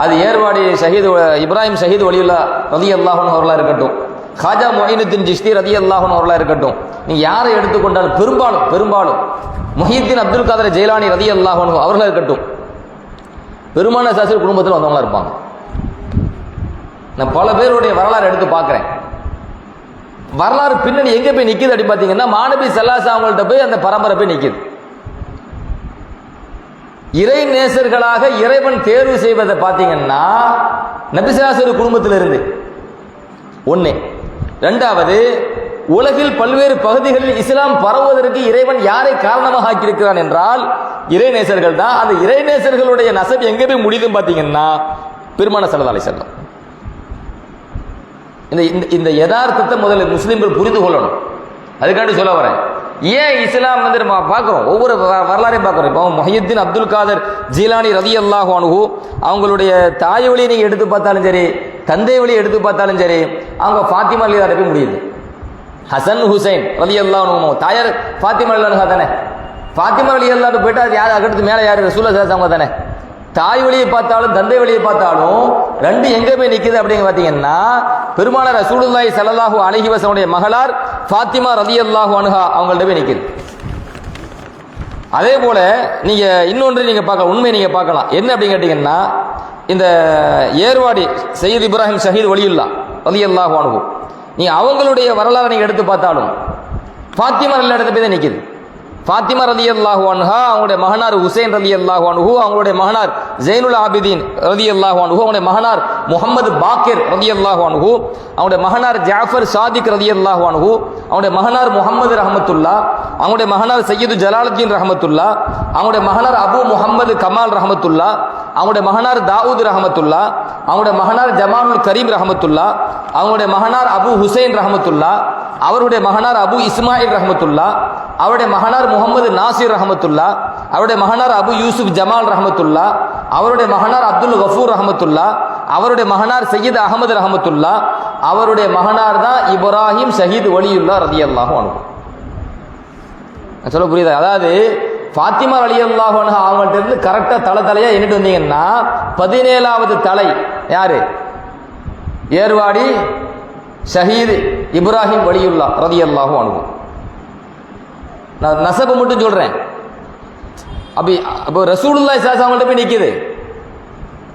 அது ஏர்வாடி ஷஹீத் இப்ராஹிம் ஷஹீத் வலியுல்லா ரலியல்லாஹு அன்ஹு அவர்களா இருக்கட்டும், காஜா மொஹினுத்தீன் சிஷ்தி ரலியல்லாஹு அன்ஹு அவர்களாக இருக்கட்டும், நீங்க யாரை எடுத்துக்கொண்டாலும் பெரும்பாலும் முஹியுத்தீன் அப்துல் காதர் ஜெயிலானி ரலியல்லாஹு அன்ஹு அவர்களாக இருக்கட்டும், பெருமானார் ஸல்லல்லாஹு குடும்பத்தில் வந்தவங்களா இருப்பாங்க. நான் பல பேருடைய வரலாறு எடுத்து பார்க்கிறேன். வரலாறு பின்னணி எங்க போய் நிக்குது அப்படி பார்த்தீங்கன்னா, மாநபி ஸல்லல்லாஹு அலைஹி அவங்கள்ட்ட போய் அந்த பரம்பரை போய் நிக்குது. இறை நேசர்களாக இறைவன் தேர்வு செய்வதை பார்த்தீங்கன்னா நபி ஸல்லல்லாஹு அலைஹி குடும்பத்தில் இருந்து ஒண்ணு. இரண்டாவது, உலகில் பல்வேறு பகுதிகளில் இஸ்லாம் பரவுவதற்கு இறைவன் யாரை காரணமாக ஆக்கியிருக்கிறான் என்றால் இறைநேசர்கள் தான். அந்த இறைநேசர்களுடைய நசப் எங்க போய் முடியுதுன்னு பார்த்தீங்கன்னா பெருமானார் ஸல்லல்லாஹு அலைஹி வஸல்லம். இந்த யதார்த்தத்தை முதல்ல முஸ்லிம்கள் புரிந்து கொள்ளணும். அதுக்காண்டி சொல்ல வரேன். ஏன் இஸ்லாம் வந்து நம்ம பார்க்குறோம், ஒவ்வொரு வரலாறையும் பார்க்குறோம். இப்போ முஹியுத்தீன் அப்துல் காதர் ஜீலானி ரலியல்லாஹு அன்ஹு அவங்களுடைய தாய் வழியை நீங்கள் எடுத்து பார்த்தாலும் சரி, தந்தை வழியை எடுத்து பார்த்தாலும் சரி, அவங்க ஃபாத்திமா ரலியல்லாஹு போய் முடியுது. ஹசன் ஹுசைன் ரலியல்லாஹு அன்ஹு தாயார் ஃபாத்திமா ரலியல்லாஹு தானே. ஃபாத்திமா ரலியல்லாஹு போயிட்டு அது யார் அடுத்து மேலே யார்? ரசூலுல்லாஹி ஸல்லல்லாஹு அலைஹி வஸல்லம் தானே. தாய் வழியை பார்த்தாலும் தந்தை வழியை பார்த்தாலும் ரெண்டு எங்க போய் நிக்குது அப்படின்னு பார்த்தீங்கன்னா பெருமானார் ரசூலுல்லாஹி ஸல்லல்லாஹு அலைஹி வஸல்லம் மகளார் ஃபாத்திமா ரலியல்லாஹு அன்ஹா அவங்கள்ட்ட போய் நிக்குது. அதே போல நீங்க இன்னொன்று நீங்க பார்க்கலாம், உண்மை நீங்க பார்க்கலாம். என்ன அப்படின்னு கேட்டீங்கன்னா, இந்த ஏர்வாடி சையத் இப்ராஹிம் ஷஹீத் வலியுல்லா ரலியல்லாஹு அன்ஹு, நீங்க அவங்களுடைய வரலாறு நீங்க எடுத்து பார்த்தாலும் ஃபாத்திமா எல்லா இடத்துல போய் தான் நிக்குது. ஃபாத்திமா ரலியல்லாஹு அன்ஹா அவங்களுடைய மகனார் ஹுசைன் ரலியல்லாஹு அன்ஹு, அவங்களுடைய மகனார் ஜைனுல் ஆபிதீன் ரலியல்லாஹு அன்ஹு, அவங்களுடைய மகனார் முஹம்மது பாக்கிர் ரலியல்லாஹு அன்ஹு, அவங்களுடைய மகனார் ஜாஃபர் சாதிக் ரலியல்லாஹு அன்ஹு, அவங்களுடைய மகனார் முஹம்மது ரஹமத்துல்லா, அவங்களுடைய மகனார் சையது ஜலாலுத்தீன் ரஹமத்துல்லா, அவங்களுடைய மகனார் அபு முஹம்மது கமால் ரஹமத்துல்லா, அவங்களுடைய மகனார் தாவூத் ரஹமத்துல்லா, அவங்களுடைய மகனார் ஜமாலுல் கரீம் ரஹமத்துல்லா, அவங்களுடைய மகனார் அபு ஹுசைன் ரஹமத்துல்லா, அவருடைய மகனார் அபு இஸ்மாயில் ரஹமத்துல்லா, அவருடைய மகனார் முகமது நாசிர் ரஹமத்துல்லா, அவருடைய மகனார் அபு யூசுப் ஜமால் ரஹமத்துல்லா, அவருடைய மகனார் அப்துல் கஃபூர் ரஹமத்துல்லா, அவருடைய மகனார் சையீத் அகமது ரஹமத்துல்லா, அவருடைய மகனார் தான் இப்ராஹிம் ஷஹீத் வலியுல்லா ரலியல்லாஹு அன்ஹு. சொல்ல புரியுதா? அதாவது ஃபாத்திமா ரலியல்லாஹு அன்ஹா அவங்கள்ட்ட இருந்து கரெக்டா தலையா எண்ணிட்டு வந்தீங்கன்னா 17வது தலை யாரு? ஏர்வாடி ஷஹீத் இப்ராஹிம் வலியுல்லா ரலியல்லாஹு அன்ஹு. நான் நசபை மட்டும் சொல்றேன். அப்போ ரசூலுல்லாஹி ஸல்லல்லாஹு அலைஹி வஸல்லம் போய் நிக்குது.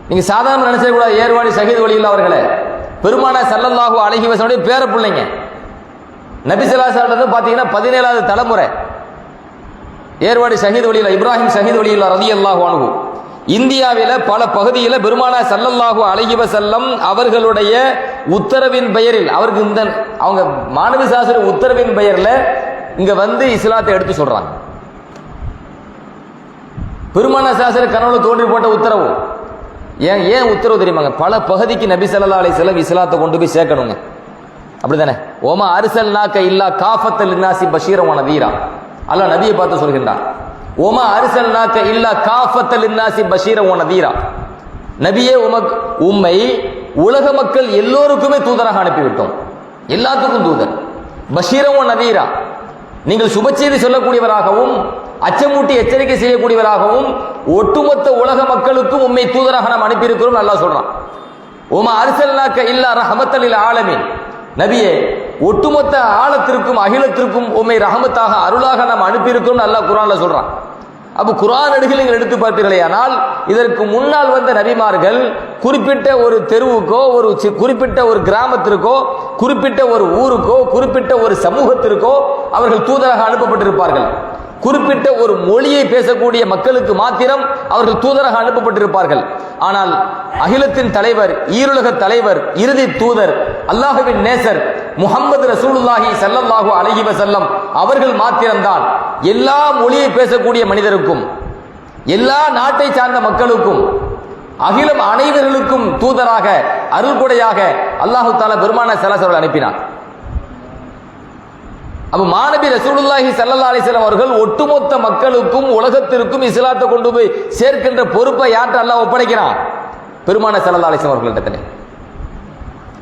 நீங்க சாதாரண நினைச்ச கூட ஏர்வாடி ஷஹீத் வலியுல்லா அவர்களே பெருமானார் ஸல்லல்லாஹு அலைஹி வஸல்லம் பேர பிள்ளைங்க. நபி ஸல்லல்லாஹு அலைஹி வஸல்லம் பாத்தீங்கன்னா 17வது தலைமுறை ஏர்வாடி ஷஹீத் வலியுல்லா இப்ராஹிம் ஷஹீத் வலியுல்லா ரலியல்லாஹு அன்ஹு. இந்தியாவில் பல பகுதியில் பெருமானார் ஸல்லல்லாஹு அலைஹி வஸல்லம் அவர்களுடைய உத்தரவின் பெயரில் அவருக்கு இந்த அவங்க மாணவி சாஸ்திர உத்தரவின் பெயரில் இங்க வந்து இஸ்லாத்தை எடுத்து சொல்றாங்க. பெருமானார் சாஸ்திர கனவுல தோன்றி போட்ட உத்தரவு. ஏன் உத்தரவு தெரியுமாங்க? பல பகுதிக்கு நபி ஸல்லல்லாஹு அலைஹி வஸல்லம் இஸ்லாத்தை கொண்டு போய் சேர்க்கணுங்க. அப்படிதானே? ஓமா அர்சல்நாக இல்லா காஃபத்தல் லின்னாஸி பஷீரன் வ நதீரா. அல்லாஹ் நபியை பார்த்து சொல்கின்றான், ஓமா அர்சல்நாக இல்லா காஃபத்தல் லின்னாஸி பஷீரன் வ நதீரா. நபியே உம்மை உலக மக்கள் எல்லோருக்குமே தூதராக அனுப்பிவிட்டோம். எல்லாத்துக்கும் தூதர். பஷீரன் வ நதீரா, நீங்கள் சுப செய்தி சொல்லக்கூடியவராகவும் அச்சமூட்டி எச்சரிக்கை செய்யக்கூடியவராகவும் ஒட்டுமொத்த உலக மக்களுக்கும் உம்மை தூதராக நாம் அனுப்பியிருக்கிறோம் அல்லாஹ் சொல்றான். ஓமா அர்சல்நாக இல்லா ரஹமத்தல் லில் ஆலமீன். நபியே ஒட்டுமொத்த ஆழத்திற்கும் அகிலத்திற்கும் உம்மை ரஹமத்தாக அருளாக நாம் அனுப்பியிருக்கிறோம் அல்லாஹ் குர்ஆன்ல சொல்றான். அப்போ குர்ஆன் அடிகள் நீங்கள் எடுத்து பார்த்தீர்களேயானால் இதற்கு முன்னால் வந்த நபிமார்கள் குறிப்பிட்ட ஒரு தெருவுக்கோ ஒரு குறிப்பிட்ட ஒரு கிராமத்திற்கோ குறிப்பிட்ட ஒரு ஊருக்கோ குறிப்பிட்ட ஒரு சமூகத்திற்கோ அவர்கள் தூதராக அனுப்பப்பட்டிருப்பார்கள். குறிப்பிட்ட ஒரு மொழியை பேசக்கூடிய மக்களுக்கு மாத்திரம் அவர்கள் தூதராக அனுப்பப்பட்டிருப்பார்கள். ஆனால் அகிலத்தின் தலைவர், ஈருலக தலைவர், இறுதி தூதர், அல்லாஹ்வின் நேசர் முஹம்மது ரசூலுல்லாஹி ஸல்லல்லாஹு அலைஹி வஸல்லம் அவர்கள் மாத்திரம்தான் எல்லா மொழியை பேசக்கூடிய மனிதருக்கும் எல்லா நாட்டை சார்ந்த மக்களுக்கும் அகிலம் அனைவர்களுக்கும் தூதராக அருள்கொடையாக அல்லாஹு தஆலா பெருமானார் ஸல்லல்லாஹு அலைஹி வஸல்லம் அனுப்பினார். அப்ப மாநபி ரசூலுல்லாஹி ஸல்லல்லாஹு அலைஹி வஸல்லம் அவர்கள் ஒட்டுமொத்த மக்களுக்கும் உலகத்திற்கும் இஸ்லாத்தை கொண்டு போய் சேர்க்கின்ற பொறுப்பை யார்கிட்ட அல்லாஹ் ஒப்படைக்கிறான்? பெருமானார் ஸல்லல்லாஹு அலைஹி வஸல்லம் அவர்களிடத்தில்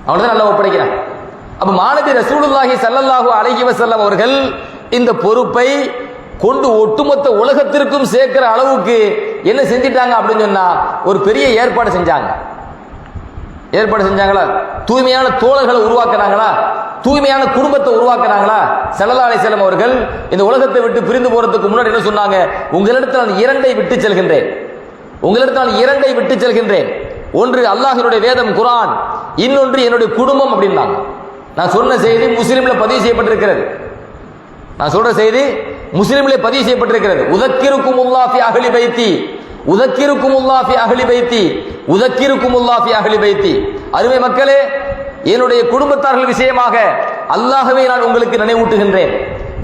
அவன்தான் அல்லாஹ் ஒப்படைக்கிறான். அப்ப மாநபி ரசூலுல்லாஹி ஸல்லல்லாஹு அலைஹி வஸல்லம் அவர்கள் இந்த பொறுப்பை கொண்டு ஒட்டுமொத்த உலகத்திற்கும் சேர்க்கிற அளவுக்கு என்ன செஞ்சிட்டாங்க அப்படின்னு சொன்னா ஒரு பெரிய ஏற்பாடு செஞ்சாங்களா? தூய்மையான தோழர்களை உருவாக்குறாங்களா? தூய்மையான குடும்பத்தை உருவாக்குறாங்களா? ஸல்லல்லாஹு அலைஹி வஸல்லம் அவர்கள் இந்த உலகத்தை விட்டு பிரிந்து போறதுக்கு முன்னாடி என்ன சொன்னாங்க? உங்களிடத்தில் நான் இரண்டை விட்டு செல்கின்றேன், உங்களிடத்தில் நான் இரண்டை விட்டு செல்கின்றேன். ஒன்று அல்லாஹ்வினுடைய வேதம் குர்ஆன், இன்னொன்று என்னுடைய குடும்பம் அப்படின்னாங்க. நான் சொன்ன செய்தி முஸ்லிம்ல பதிவு செய்யப்பட்டிருக்கிறது. நான் சொல்ற செய்தி முஸ்லிம்ல பதிவு செய்யப்பட்டிருக்கிறது. உதக்கிருக்குமுல்லாஹ் ஃபி அஹ்லி பைத்தி, உதக்கிருக்குமுல்லாஹ் ஃபி அஹ்லி பைத்தி, உதக்கிருக்குமுல்லாஹ் ஃபி அஹ்லி பைத்தி. அருமை மக்களே, என்னுடைய குடும்பத்தார்கள் விஷயமாக அல்லாஹ்வை நான் உங்களுக்கு நினைவூட்டுகின்றேன்.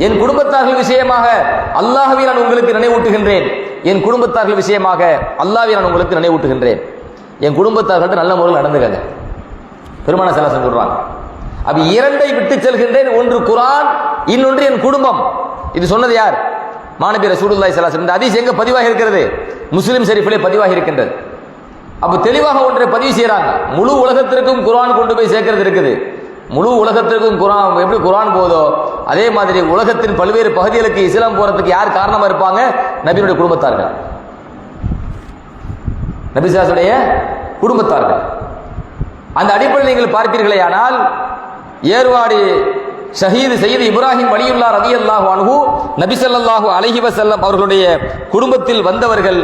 என் குடும்பத்தார்கள் விஷயமாக அல்லாஹ்வை நான் உங்களுக்கு நினைவூட்டுகின்றேன். என் குடும்பத்தார்கள் விஷயமாக அல்லாஹ்வை நான் உங்களுக்கு நினைவூட்டுகின்றேன். என் குடும்பத்தார்கள்ட்ட நல்ல முறையில் நடந்துக்கங்க. பெருமான ஸல்லல்லாஹு சொல்றாங்க. அப்ப இரண்டை விட்டு செல்கின்றேன். ஒன்று குர்ஆன், இன்னொன்று என் குடும்பம். இது சொன்னது யார்? மாநபி ரசூலுல்லாஹி ஸல்லல்லாஹு அலைஹி வஸல்லம். இந்த ஹதீஸ் எங்க பதிவாகி இருக்கிறது? முஸ்லிம் ஷரீஃபிலே பதிவாகி இருக்கின்றது. அப்ப தெளிவாக ஒன்றை பதிவு செய்யறாங்க. முழு உலகத்திற்கும் குர்ஆன் கொண்டு போய் சேர்க்கிறது இருக்குது. முழு உலகத்திற்கும் குர்ஆன் எப்படி குர்ஆன் போதோ அதே மாதிரி உலகத்தின் பல்வேறு பகுதிகளுக்கு இஸ்லாம் போறதுக்கு யார் காரணமா இருப்பாங்க? நபியுடைய குடும்பத்தார்கள், நபி ஸல்லல்லாஹு குடும்பத்தார்கள். அந்த அடிப்படையில் நீங்கள் பார்ப்பீர்களேயானால் ஏர்வாடி ஷஹீது சையது இப்ராஹிம் வலியுல்லாஹ் ரலியல்லாஹு அன்ஹு நபி ஸல்லல்லாஹு அலைஹி வஸல்லம் அவர்களுடைய குடும்பத்தில் வந்தவர்கள்.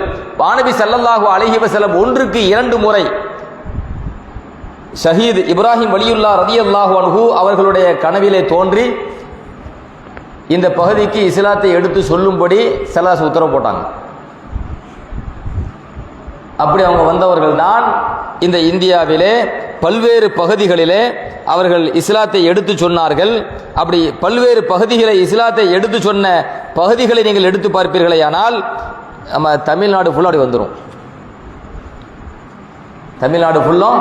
நபி ஸல்லல்லாஹு அலைஹி வஸல்லம் ஒன்றுக்கு 2 முறை ஷஹீது இப்ராஹிம் வலியுல்லாஹ் ரலியல்லாஹு அன்ஹு அவர்களுடைய கனவிலே தோன்றி இந்த பகுதிக்கு இஸ்லாத்தை எடுத்து சொல்லும்படி ஸல்லல்லாஹு உத்தரவு போட்டாங்க. அப்படி அவங்க வந்தவர்கள் தான் இந்த இந்தியாவிலே பல்வேறு பகுதிகளிலே அவர்கள் இஸ்லாத்தை எடுத்து சொன்னார்கள். அப்படி பல்வேறு பகுதிகளை இஸ்லாத்தை எடுத்து சொன்ன பகுதிகளை நீங்கள் எடுத்து பார்ப்பீர்களேயானால் நம்ம தமிழ்நாடு ஃபுல்லாக அப்படி வந்துடும். தமிழ்நாடு ஃபுல்லும்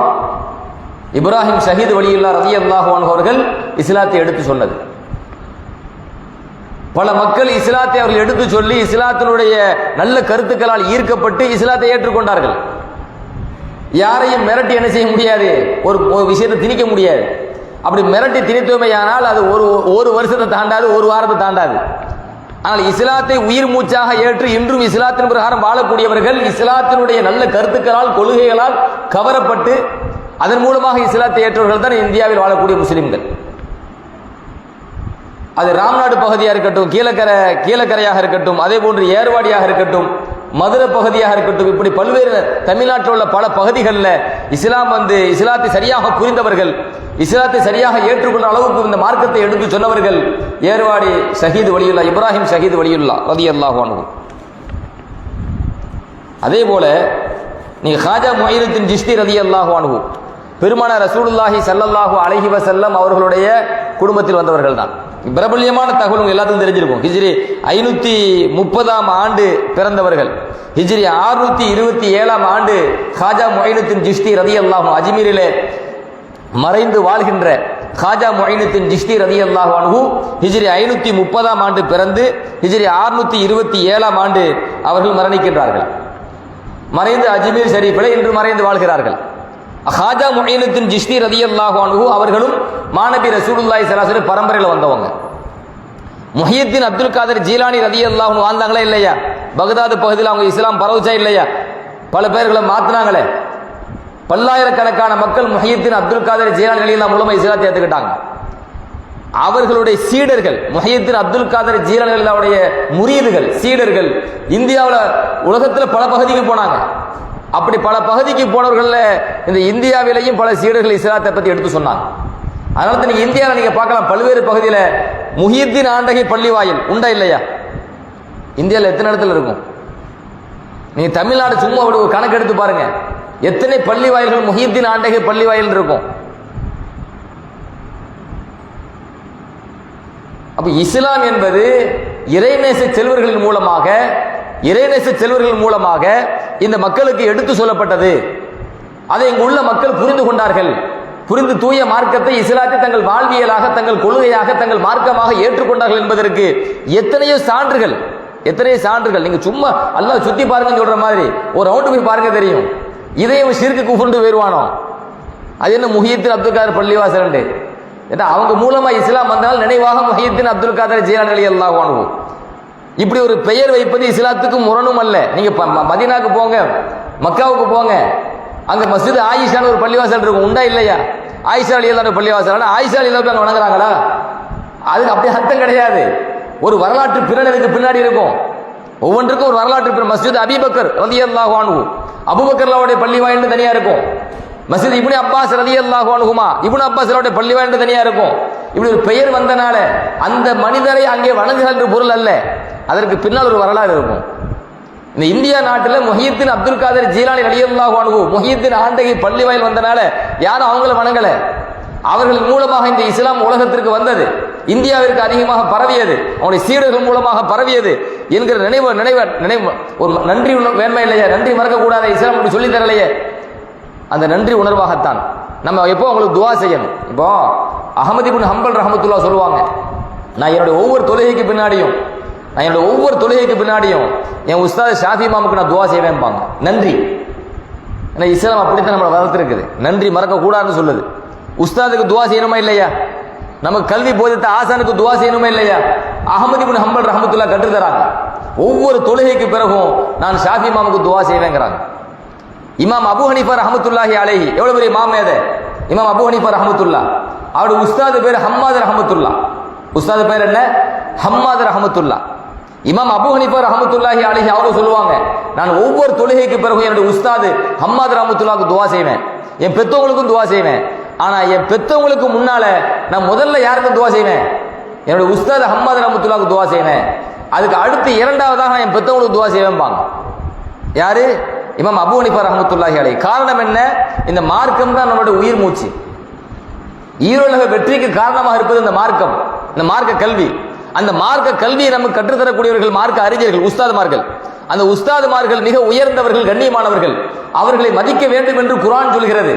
இப்ராஹிம் ஷஹீது வலியுல்லாஹ் ரலியல்லாஹு அன்ஹு அவர்கள் இஸ்லாத்தை எடுத்து சொன்னது. பல மக்கள் இஸ்லாத்தை அவர்கள் எடுத்து சொல்லி இஸ்லாத்தினுடைய நல்ல கருத்துக்களால் ஈர்க்கப்பட்டு இஸ்லாத்தை ஏற்றுக்கொண்டார்கள். யாரையும் மிரட்டி என்ன செய்ய முடியாது, ஒரு விஷயத்தை திணிக்க முடியாது. அப்படி மிரட்டி திணித்தோமையானால் அது ஒரு வருஷத்தை தாண்டாது, ஒரு வாரத்தை தாண்டாது. ஆனால் இஸ்லாத்தை உயிர் மூச்சாக ஏற்று இன்றும் இஸ்லாத்தின் பிரகாரம் வாழக்கூடியவர்கள் இஸ்லாத்தினுடைய நல்ல கருத்துக்களால் கொள்கைகளால் கவரப்பட்டு அதன் மூலமாக இஸ்லாத்தை ஏற்றவர்கள் தான் இந்தியாவில் வாழக்கூடிய முஸ்லிம்கள். அது ராம்நாடு பகுதியாக இருக்கட்டும், கீழக்கரையாக இருக்கட்டும், அதே போன்று ஏர்வாடியாக இருக்கட்டும், மதுரை பகுதியாக இருக்கட்டும், இப்படி பல்வேறு தமிழ்நாட்டில் உள்ள பல பகுதிகளில் இஸ்லாம் இஸ்லாத்தை சரியாக புரிந்தவர்கள், இஸ்லாத்தை சரியாக ஏற்றுக்கொண்ட அளவுக்கு இந்த மார்க்கத்தை எடுத்து சொன்னவர்கள் ஏர்வாடி ஷஹீது வலியுல்லாஹ் இப்ராஹிம் ஷஹீது வலியுல்லாஹ் ரலியல்லாஹு அன்ஹு. அதே போல நீங்க ஹாஜா முஹைனுத்தீன் சிஷ்தி ரலியல்லாஹு அன்ஹு பெருமானார் ரசூலுல்லாஹி ஸல்லல்லாஹு அலைஹி வஸல்லம் அவர்களுடைய குடும்பத்தில் வந்தவர்கள் தான். பிரபல்யமான தகவல் உங்க எல்லாத்துக்கும் தெரிஞ்சிருக்கும். ஹிஜ்ரி 530ஆம் ஆண்டு பிறந்தவர்கள். ஹிஜ்ரி 627ஆம் ஆண்டு ஹாஜா முஹைனுத்தீன் சிஷ்தி ரலியல்லாஹு அஜ்மீரிலே மறைந்து வாழ்கின்ற ஹாஜா முஹைனுத்தீன் சிஷ்தி ரலியல்லாஹு அன்ஹு ஹிஜ்ரி 530ஆம் ஆண்டு பிறந்து ஹிஜ்ரி 627ஆம் ஆண்டு அவர்கள் மரணிக்கின்றார்கள். மறைந்து அஜ்மீர் ஷரீஃபிலே இன்று மறைந்து வாழ்கிறார்கள். ஹாஜா முஹைனுத்தீன் சிஷ்தி ரலியல்லாஹு அன்ஹு அவர்களும் மாநபி ரசூலுல்லாஹி ஸல்லல்லாஹு அலைஹி பரம்பரையில் வந்தவங்க. முஹியுத்தீன் அப்துல் காதர் ஜீலானி ரலியல்லாஹு அன்ஹு வாழ்ந்தாங்களா இல்லையா? பகதாது பகுதியில் அவங்க இஸ்லாம் பரவுச்சா இல்லையா? பல பேர்களை மாத்தினாங்களே. பல்லாயிரக்கணக்கான மக்கள் முஹியுத்தீன் அப்துல் காதர் ஜீலானி ரலியல்லாஹு மூலமா இஸ்லாத்தை ஏற்றுக்கிட்டாங்க. அவர்களுடைய சீடர்கள் முஹியுத்தீன் அப்துல் காதர் ஜீலானி ரலியல்லாஹுடைய முரீதுகள் சீடர்கள் இந்தியாவில் உலகத்தில் பல பகுதிக்கு போனாங்க. அப்படி பல பகுதிக்கு போனவர்கள் இந்த இந்தியாவிலேயும் பல சீடர்கள் இஸ்லாத்தை பற்றி எடுத்து சொன்னாங்க. அதனால நீங்க இந்தியாவில் நீங்க பார்க்கலாம் பல்வேறு பகுதியில் முஹியுத்தீன் ஆண்டகை பள்ளி வாயில் உண்டா இல்லையா? இந்தியாவில் எத்தனை இடத்துல இருக்கும்? நீங்க தமிழ்நாடு சும்மா ஒரு கணக்கு எடுத்து பாருங்க, எத்தனை பள்ளி வாயில்கள் முஹியுத்தீன் ஆண்டகை பள்ளி வாயில் இருக்கும். அப்ப இஸ்லாம் என்பது இறைநேச செல்வர்களின் மூலமாக இந்த மக்களுக்கு எடுத்து சொல்லப்பட்டது. அதை இங்கு உள்ள மக்கள் புரிந்து கொண்டார்கள். புரிந்து தூய மார்க்கத்தை இஸ்லாத்தை தங்கள் வாழ்வியலாக, தங்கள் கொள்கையாக, தங்கள் மார்க்கமாக ஏற்றுக்கொண்டார்கள் என்பதற்கு எத்தனையோ சான்றுகள். நீங்க சும்மா அல்லாஹ் சுத்தி பாருங்க சொல்ற மாதிரி ஒரு ரவுண்டு போய் பாருங்க தெரியும். இதையும் ஷிர்க்கு குஃப்ருன்னு போயிருவானோ? அது என்ன முஹியுத்தீன் அப்துல் காதர் பள்ளிவாசல்? ஏன்னா அவங்க மூலமா இஸ்லாம் வந்தால் நினைவாக முஹியுத்தீன் அப்துல் காதர் ஜீலானி ரலியல்லாஹு அன்ஹு. இப்படி ஒரு பெயர் வைப்பது இஸ்லாத்துக்கு முரணும் அல்ல. நீங்க மதீனாவுக்கு போங்க, மக்காவுக்கு போங்க, அங்க மஸ்ஜித் ஆயிஷான்னு ஒரு பள்ளிவாசல் இருக்கும், உண்டா இல்லையா? ஆயிஷா ரலியல்லாஹு பள்ளிவாசல், ஆயிஷா ரலியல்லாஹு போய் அங்கே வணங்குறாங்களா? அதுக்கு அப்படி அர்த்தம் கிடையாது. ஒரு வரலாற்று பின்னணிக்கு பின்னாடி இருக்கும். ஒவ்வொன்றுக்கும் ஒரு வரலாற்று. மஸ்ஜித் அபீபக்கர் ரலியல்லாஹு அன்ஹு, அபூபக்கர்லாவுடைய பள்ளி வாயில்னு தனியா இருக்கும். மஸ்ஜித் இப்னு அப்பாஸ் ரலியல்லாஹு அன்ஹுமா, இப்னு அப்பாஸ்லாவுடைய பள்ளி வாயில்னு தனியா இருக்கும். இப்படி ஒரு பெயர் வந்தனால அந்த மனிதரை அங்கே வணங்குகின்ற பொருள் அல்ல, அதற்கு பின்னால் ஒரு வரலாறு இருக்கும். இந்த இந்தியா நாட்டில் முஹியத்தின் அப்துல் காதர் ஜீலானி ரலியல்லாஹு அன்ஹு முஹியத்தின் ஆண்டகை பள்ளி வாயில் வந்தனால யாரும் அவங்கள வணங்கல. அவர்கள் மூலமாக இந்த இஸ்லாம் உலகத்திற்கு வந்தது, இந்தியாவிற்கு அதிகமாக பரவியது, அவனுடைய சீடர்கள் மூலமாக பரவியது என்கிற நினைவு நினைவு நினைவு ஒரு நன்றி வேண்மை இல்லையே, நன்றி மறக்கக்கூடாத இஸ்லாம் அப்படி சொல்லி தரலையே. அந்த நன்றி உணர்வாகத்தான் நம்ம எப்போ அவங்களுக்கு துவா செய்யணும். இப்போ அஹமது இப்னு ஹம்பல் ரஹமத்துல்லாஹ் சொல்லுவாங்க, நான் என்னுடைய ஒவ்வொரு தொழுகைக்கு பின்னாடியும் என் உஸ்தாத் ஷாஃபி இமாமுக்கு நான் துவா செய்வேன்பாங்க. நன்றி. ஏன்னா இஸ்லாம் அப்படித்தான் நம்மளை வளர்த்துருக்குது, நன்றி மறக்க கூடாதுன்னு சொல்லுது. உஸ்தாதுக்கு துவா செய்யணுமா இல்லையா? நமக்கு கல்வி போதித்த ஆசானுக்கு துவா செய்யணுமா இல்லையா? அஹமது இப்னு ஹம்பல் ரஹமத்துல்லாஹ் கற்றுத்தராங்க, ஒவ்வொரு தொழுகைக்கு பிறகும் நான் ஷாஃபி இமாமுக்கு துவா செய்வேங்கிறாங்க. இமாம் அபு ஹனீஃபா ரஹமத்துல்லாஹி அலைஹி எவ்வளவு பெரிய மாமேத இமாம் அபு ஹனீஃபா ரஹமத்துல்லாஹ், அவருடைய உஸ்தாது பேர் ஹம்மாது ரஹமத்துல்லாஹ். உஸ்தாது பேர் என்ன? ஹம்மாது ரஹமத்துல்லாஹ். இமாம் அபு ஹனீஃபா ரஹமத்துல்லாஹி அலைஹி அவங்க சொல்லுவாங்க, நான் ஒவ்வொரு தொழுகைக்கு பிறகு என்னுடைய உஸ்தாது ஹம்மாது ரஹமத்துல்லாஹ்க்கு துவா செய்வேன், என் பெற்றவங்களுக்கும் துவா செய்வேன். ஆனா என் பெற்றவங்களுக்கு முன்னால நான் முதல்ல யாருக்கு துவா செய்வேன்? என்னுடைய உஸ்தாது ஹம்மாது ரஹமத்துல்லாஹ்க்கு துவா செய்வேன். அதுக்கு அடுத்து இரண்டாவதாக என் பெற்றவங்களுக்கு துவா செய்வேன்பாங்க. யாரு? இமாம் அபு ஹனீஃபா ரஹமத்துல்லாஹி அலைஹி. காரணம் என்ன? இந்த மார்க்கம் தான் நம்மளுடைய உயிர் மூச்சு. ஈரோலக வெற்றிக்கு காரணமாக இருப்பது இந்த மார்க்கம், இந்த மார்க்க கல்வி. அந்த மார்க்க கல்வியை நமக்கு கற்றுத்தரக்கூடியவர்கள் மார்க்க அறிஞர்கள், உஸ்தாதுமார்கள். அந்த உஸ்தாதுமார்கள் மிக உயர்ந்தவர்கள், கண்ணியமானவர்கள். அவர்களை மதிக்க வேண்டும் என்று குர்ஆன் சொல்கிறது,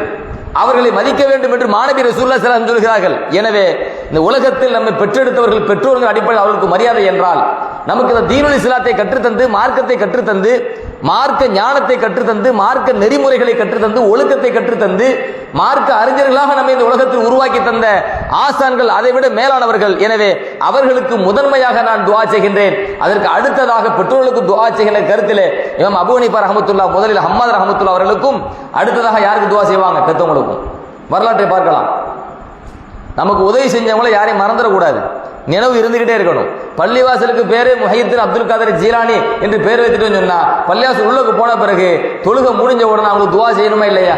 அவர்களை மதிக்க வேண்டும் என்று மாநபி ரசூலுல்லாஹி ஸல்லல்லாஹு அலைஹி வஸல்லம் சொல்கிறார்கள். எனவே இந்த உலகத்தில் நம்மை பெற்றெடுத்தவர்கள் பெற்றோர்கள் அடிப்படையில் அவர்களுக்கு மரியாதை என்றால், நமக்கு இந்த தீனுல் இஸ்லாத்தை கற்றுத்தந்து, மார்க்கத்தை கற்றுத்தந்து, மார்க்க ஞானத்தை கற்றுத்தந்து, மார்க்க நெறிமுறைகளை கற்றுத்தந்து, ஒழுக்கத்தை கற்றுத்தந்து, மார்க்க அறிஞர்களாக நம்ம இந்த உலகத்தில் உருவாக்கி தந்த ஆசான்கள் அதைவிட மேலானவர்கள். எனவே அவர்களுக்கு முதன்மையாக நான் துஆ செய்கின்றேன். அதற்கு அடுத்ததாக பெற்றோர்களுக்கு துஆ செய்கின்ற கருத்திலே இமாம் அபு ஹனீஃபா ரஹமத்துல்லாஹ் முதலில் ஹம்மாது ரஹமத்துல்லாஹ் அவர்களுக்கும், அடுத்ததாக யாருக்கு துஆ செய்வாங்க? பெற்றவங்களுக்கும். வரலாற்றை பார்க்கலாம். நமக்கு உதவி செஞ்சவங்கள யாரையும் மறந்துடக்கூடாது, நினைவு இருந்துகிட்டே இருக்கணும். பள்ளிவாசலுக்கு பேரு முஹியத்தின் அப்துல் காதர் ஜீலானி என்று பேர் வைத்துட்டு சொன்னா, பள்ளிவாசல் உள்ளுக்கு போன பிறகு தொழுகை முடிஞ்ச உடனே அவங்களுக்கு துவா செய்யணுமா இல்லையா?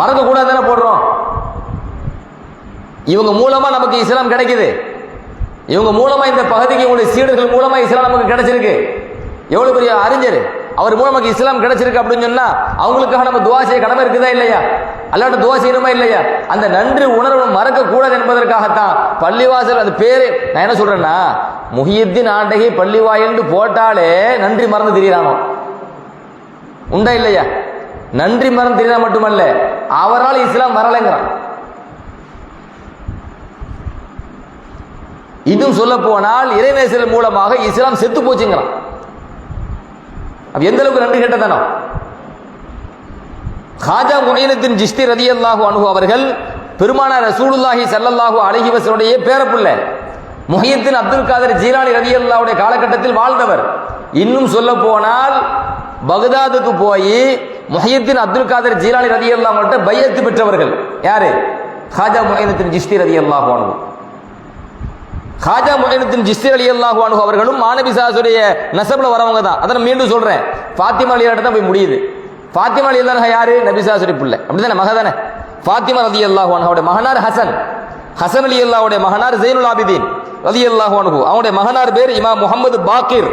மறக்க கூடாதுன்னு போடுறோம். இவங்க மூலமா நமக்கு இஸ்லாம் கிடைக்குது, இவங்க மூலமா இந்த பகுதிக்கு உங்களுடைய சீடர்கள் மூலமா இஸ்லாம் நமக்கு கிடைச்சிருக்கு. எவ்வளவு பெரிய அறிஞர், அவர் மூலமாக இஸ்லாம் கிடைச்சிருக்கு அப்படின்னு சொன்னா அவங்களுக்காக நம்ம துவா செய்ய கடமை இருக்குதா இல்லையா? அல்லாட்ட துவா செய்யணுமா இல்லையா? அந்த நன்றி உணர்வு மறக்க கூடாது என்பதற்காகத்தான் பள்ளிவாசல். அது பேரு நான் என்ன சொல்றேன்னா, முஹியத்தின் ஆண்டகை பள்ளிவாயல் போட்டாலே நன்றி மறந்து திரியறானோ உண்டா இல்லையா? நன்றி மறந்து தெரியறா மட்டுமல்ல, அவரால் இஸ்லாம் வரலைங்கிறான். இன்னும் சொல்ல போனால் இறைநேசர் மூலமாக இஸ்லாம் செத்து போச்சுங்கிறான். எந்த அளவுக்கு நன்றி கேட்டதானோ. ஹாஜா முஹைனுத்தீன் சிஷ்தி ரலியல்லாஹு அன்ஹு அவர்கள் பெருமானார் ரசூலுல்லாஹி ஸல்லல்லாஹு அலைஹி வஸல்லுடைய பேரப்புள்ள முஹைனுத்தீன் அப்துல் காதர் ஜீலானி ரலியல்லாஹுடைய காலகட்டத்தில் வாழ்ந்தவர். இன்னும் சொல்ல போனால் பக்தாதுக்கு போய் முஹைனுத்தீன் அப்துல் காதர் ஜீலானி ரலியல்லாஹு அன்ஹு பைஅத் பெற்றவர்கள் யாரு? ஹாஜா முஹைனுத்தீன் சிஷ்தி ரலியல்லாஹு அன்ஹு. ஹாஜா முஹைனுத்தீன் சிஷ்தி ரலியல்லாஹு அன்ஹு அவர்களும் மாநபி ஸல்லல்லாஹுடைய நஸப்ல வரவங்க தான். அதை நான் மீண்டும் சொல்றேன், ஃபாத்திமா ரலியல்லாஹு தான் போய் முடியுது. ஃபாத்திமா ரலியல்லாஹு யாரு? நபி ஸல்லல்லாஹு புள்ள, அப்படிதானே? மக தானே ஃபாத்திமா ரலியல்லாஹு அன்ஹாவுடைய மகனார் ஹசன். ஹசன் ரலியல்லாஹுடைய மகனார் ஸைனுல் ஆபிதீன் ரலியல்லாஹு அன்ஹு. அவருடைய மகனார் பேர் இமாம் முஹம்மது பாக்கிர்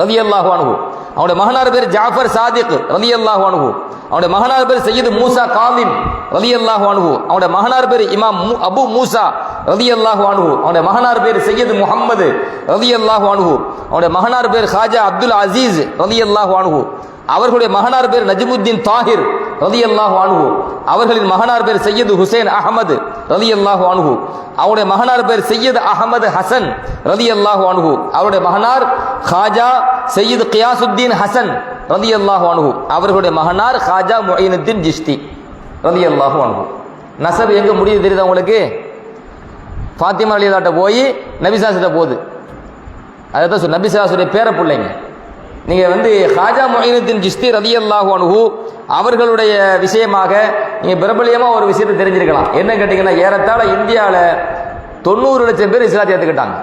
ரலியல்லாஹு அன்ஹு. அவருடைய மகனார் பேர் ஜாஃபர் சாதிக் ரலியல்லாஹு அன்ஹு. அவருடைய மகனார் பேர் சையது மூசா காலிம் ரலியல்லாஹு அன்ஹு. அவருடைய மகனார் பேர் இமாம் அபு மூசா ரலியல்லாஹு அன்ஹு. அவருடைய மகனார் பேர் சையது முஹம்மது ரலியல்லாஹு அன்ஹு. அவருடைய மகனார் பேர் ஹாஜா அப்துல் அசீஸ் ரலியல்லாஹு அன்ஹு. அவர்களுடைய மகனார் பேர் நஜ்முத்தீன் தாஹிர் ரலியல்லாஹு அன்ஹு. அவர்களின் மகனார் பேர் சையது ஹுசைன் அஹமது ரலியல்லாஹு அன்ஹு. அவருடைய மகனார் பேர் சையது அஹமது ஹசன் ரலியல்லாஹு அன்ஹு. அவருடைய மகனார் ஹாஜா சையது கியாசுத்தீன் ஹசன் ரலியல்லாஹு அன்ஹு. அவர்களுடைய மகனார் ஹாஜா முஹைனுத்தீன் சிஷ்தி ரலியல்லாஹு அன்ஹு. நஸப் எங்க முடியுது தெரியுதா உங்களுக்கு? ஃபாத்திமா ரலியல்லாஹு போய் நபி ஸல்லல்லாஹு போகுது. அதான் நபி ஸல்லல்லாஹுடைய பேர பிள்ளைங்க. நீங்கள் வந்து ஹாஜா மொய்னுத்தீன் சிஸ்தி ரலியல்லாஹு அன்ஹு அவர்களுடைய விஷயமாக நீங்கள் பிரபலியமாக ஒரு விஷயத்தை தெரிஞ்சிருக்கலாம். என்ன கேட்டிங்கன்னா, ஏறத்தாழ இந்தியாவில் 90 லட்சம் பேர் இஸ்லாத்தை ஏற்றுக்கிட்டாங்க.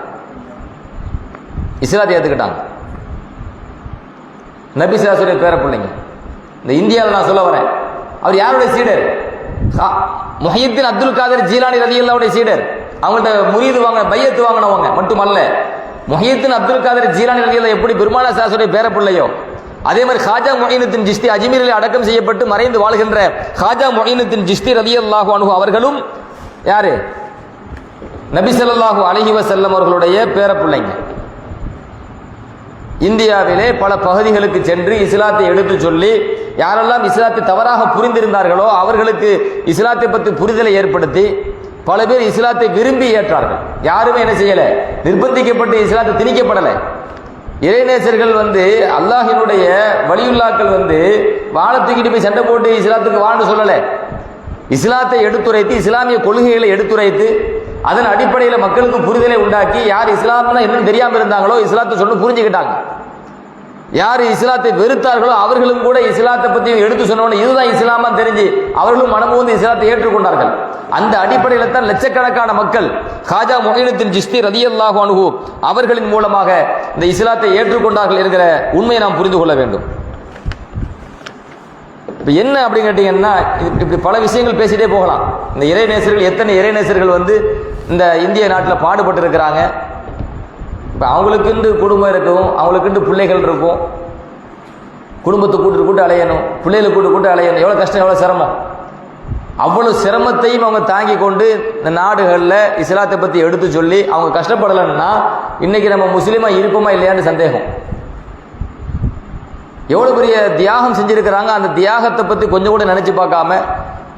நபி ஸல்லல்லாஹு பேர பிள்ளைங்க. இந்த இந்தியாவில் நான் சொல்ல வரேன். அவர் யாருடைய சீடர்? முஹையீத்தீன் அப்துல் காதர் ஜீலானி ரலியல்லாஹுடைய சீடர். அவங்கள்ட்ட முரீது வாங்க பையத்து வாங்கினவங்க மட்டுமல்ல, முஹையீத்தீன் அப்துல் காதர் ஜீலானி ரலியல்லாஹு எப்படி பெருமானார் ஸல்லல்லாஹு பேர பிள்ளையோ, அதே மாதிரி ஹாஜா மொய்னுத்தீன் சிஸ்தி அஜ்மீரில் அடக்கம் செய்யப்பட்டு மறைந்து வாழ்கின்ற ஹாஜா மொய்னுத்தீன் சிஸ்தி ரலியல்லாஹு அன்ஹு அவர்களும் யாரு? நபி ஸல்லல்லாஹு அலைஹி வஸல்லம் அவர்களுடைய பேர பிள்ளைங்க. இந்தியாவிலே பல பகுதிகளுக்கு சென்று இஸ்லாத்தை எடுத்து சொல்லி யாரெல்லாம் இஸ்லாத்தை தவறாக புரிந்திருந்தார்களோ அவர்களுக்கு இஸ்லாத்தை பற்றி புரிதலை ஏற்படுத்தி பல பேர் இஸ்லாத்தை விரும்பி ஏற்றார்கள். யாருமே என்ன செய்யலை, நிர்பந்திக்கப்பட்டு இஸ்லாத்தை திணிக்கப்படலை. இறைநேசர்கள் வந்து அல்லாஹினுடைய வலியுல்லாக்கள் வந்து வாழை தூக்கிட்டு போய் சண்டை போட்டு இஸ்லாத்துக்கு வாழ்ந்து சொல்லலை. இஸ்லாத்தை எடுத்துரைத்து இஸ்லாமிய கொள்கைகளை எடுத்துரைத்து அதன் அடிப்படையில் மக்களுக்கு புரிதலை உண்டாக்கி யார் இஸ்லாம்னா என்னன்னு தெரியாமல் இருந்தாங்களோ இஸ்லாத்தை சொல்லி புரிஞ்சுக்கிட்டாங்க. யார் இஸ்லாத்தை வெறுத்தார்களோ அவர்களும் கூட இஸ்லாத்தை பற்றி எடுத்து சொன்னோன்னு இதுதான் இஸ்லாமா தெரிஞ்சு அவர்களும் மனமு வந்து இஸ்லாத்தை ஏற்றுக்கொண்டார்கள். அந்த அடிப்படையில் தான் லட்சக்கணக்கான மக்கள் ஹாஜா மொய்னுத்தீன் சிஸ்தி ரலியல்லாஹு அன்ஹு அவர்களின் மூலமாக இந்த இஸ்லாத்தை ஏற்றுக்கொண்டார்கள் என்கிற உண்மையை நாம் புரிந்து கொள்ள வேண்டும். இப்போ என்ன அப்படின்னு கேட்டீங்கன்னா, இப்படி பல விஷயங்கள் பேசிட்டே போகலாம். இந்த இறைநேசர்கள் எத்தனை இறைநேசர்கள் வந்து இந்த இந்திய நாட்டில் பாடுபட்டு இருக்கிறாங்க. இப்போ அவங்களுக்குண்டு குடும்பம் இருக்கும், அவங்களுக்குண்டு பிள்ளைகள் இருக்கும். குடும்பத்தை கூட்டு அலையணும், பிள்ளைகளை கூட்டு அலையணும். எவ்வளோ கஷ்டம், எவ்வளோ சிரமம். அவ்வளோ சிரமத்தையும் அவங்க தாங்கி கொண்டு இந்த நாடுகளில் இஸ்லாத்தை பற்றி எடுத்து சொல்லி அவங்க கஷ்டப்படலைன்னா இன்னைக்கு நம்ம முஸ்லீமாக இருப்போமா இல்லையான்னு சந்தேகம். எவ்வளோ பெரிய தியாகம் செஞ்சிருக்கிறாங்க. அந்த தியாகத்தை பற்றி கொஞ்சம் கூட நினச்சி பார்க்காம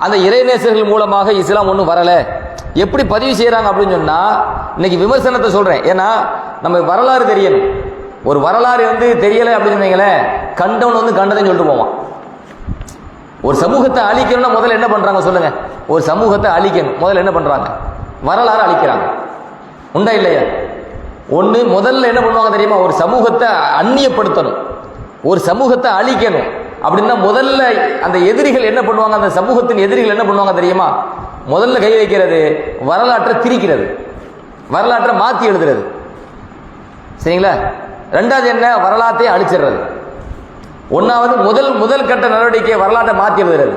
அந்த இறைநேசர்கள் மூலமாக இஸ்லாம் ஒன்றும் வரலை எப்படி பதிவு செய்கிறாங்க அப்படின்னு சொன்னால், இன்னைக்கு விமர்சனத்தை சொல்கிறேன். ஏன்னா நம்ம வரலாறு தெரியணும். ஒரு வரலாறு வந்து தெரியலை அப்படின்னு சொன்னீங்களேன், கண்டவன் வந்து கண்டதைன்னு சொல்லிட்டு போவான். ஒரு சமூகத்தை அழிக்கணும்னா முதல்ல என்ன பண்ணுறாங்க சொல்லுங்க? ஒரு சமூகத்தை அழிக்கணும் முதல்ல என்ன பண்ணுறாங்க? வரலாறு அழிக்கிறாங்க. உண்டா இல்லையா? ஒன்று முதல்ல என்ன பண்ணுவாங்க தெரியுமா? ஒரு சமூகத்தை அந்நியப்படுத்தணும், ஒரு சமூகத்தை அழிக்கணும் அப்படின்னா முதல்ல அந்த எதிரிகள் என்ன பண்ணுவாங்க? அந்த சமூகத்தின் எதிரிகள் என்ன பண்ணுவாங்க தெரியுமா? முதல்ல கை வைக்கிறது வரலாற்றை திரிக்கிறது, வரலாற்றை மாற்றி எழுதுறது. சரிங்களா? ரெண்டாவது என்ன? வரலாற்றை அழிச்சிடுறது. ஒன்றாவது முதல் கட்ட நடவடிக்கை வரலாற்றை மாற்றி எழுதுறது.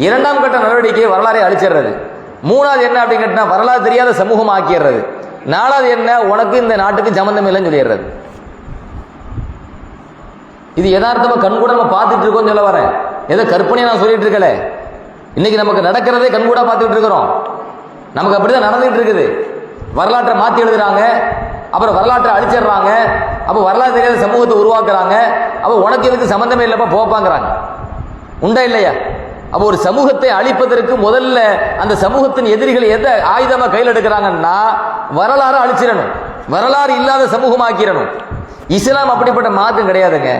இரண்டாம் கட்ட நடவடிக்கை வரலாறை அழிச்சிடுறது. மூணாவது என்ன அப்படின்னு கேட்டா வரலாறு தெரியாத சமூகம் ஆக்கிடுறது. நாலாவது என்ன? உனக்கு இந்த நாட்டுக்கு சம்பந்தம் இல்லைன்னு சொல்லிடுறது. இது யதார்த்தமாக கண்கூட நம்ம பார்த்துட்டு இருக்கோம்னு சொல்ல வரேன். ஏதோ கற்பனையை நான் சொல்லிட்டு இருக்கல. இன்னைக்கு நமக்கு நடக்கிறதே கண்கூட பார்த்துட்டு இருக்கிறோம். நமக்கு அப்படிதான் நடந்துகிட்டு இருக்குது. வரலாற்றை மாற்றி எழுதுறாங்க, அப்புறம் வரலாற்றை அழிச்சிடுறாங்க, அப்போ வரலாறு தெரியாத சமூகத்தை உருவாக்குறாங்க. அப்போ உனக்கு எதுக்கு சம்பந்தமே இல்லப்பா போப்பாங்கிறாங்க. உண்டா இல்லையா? அப்போ ஒரு சமூகத்தை அழிப்பதற்கு முதல்ல அந்த சமூகத்தின் எதிரிகள் எதை ஆயுதமாக கையில் எடுக்கிறாங்கன்னா வரலாறு அழிச்சிடணும், வரலாறு இல்லாத சமூகம் ஆக்கிடணும். இஸ்லாம் அப்படிப்பட்ட மார்க்கம் கிடையாதுங்க.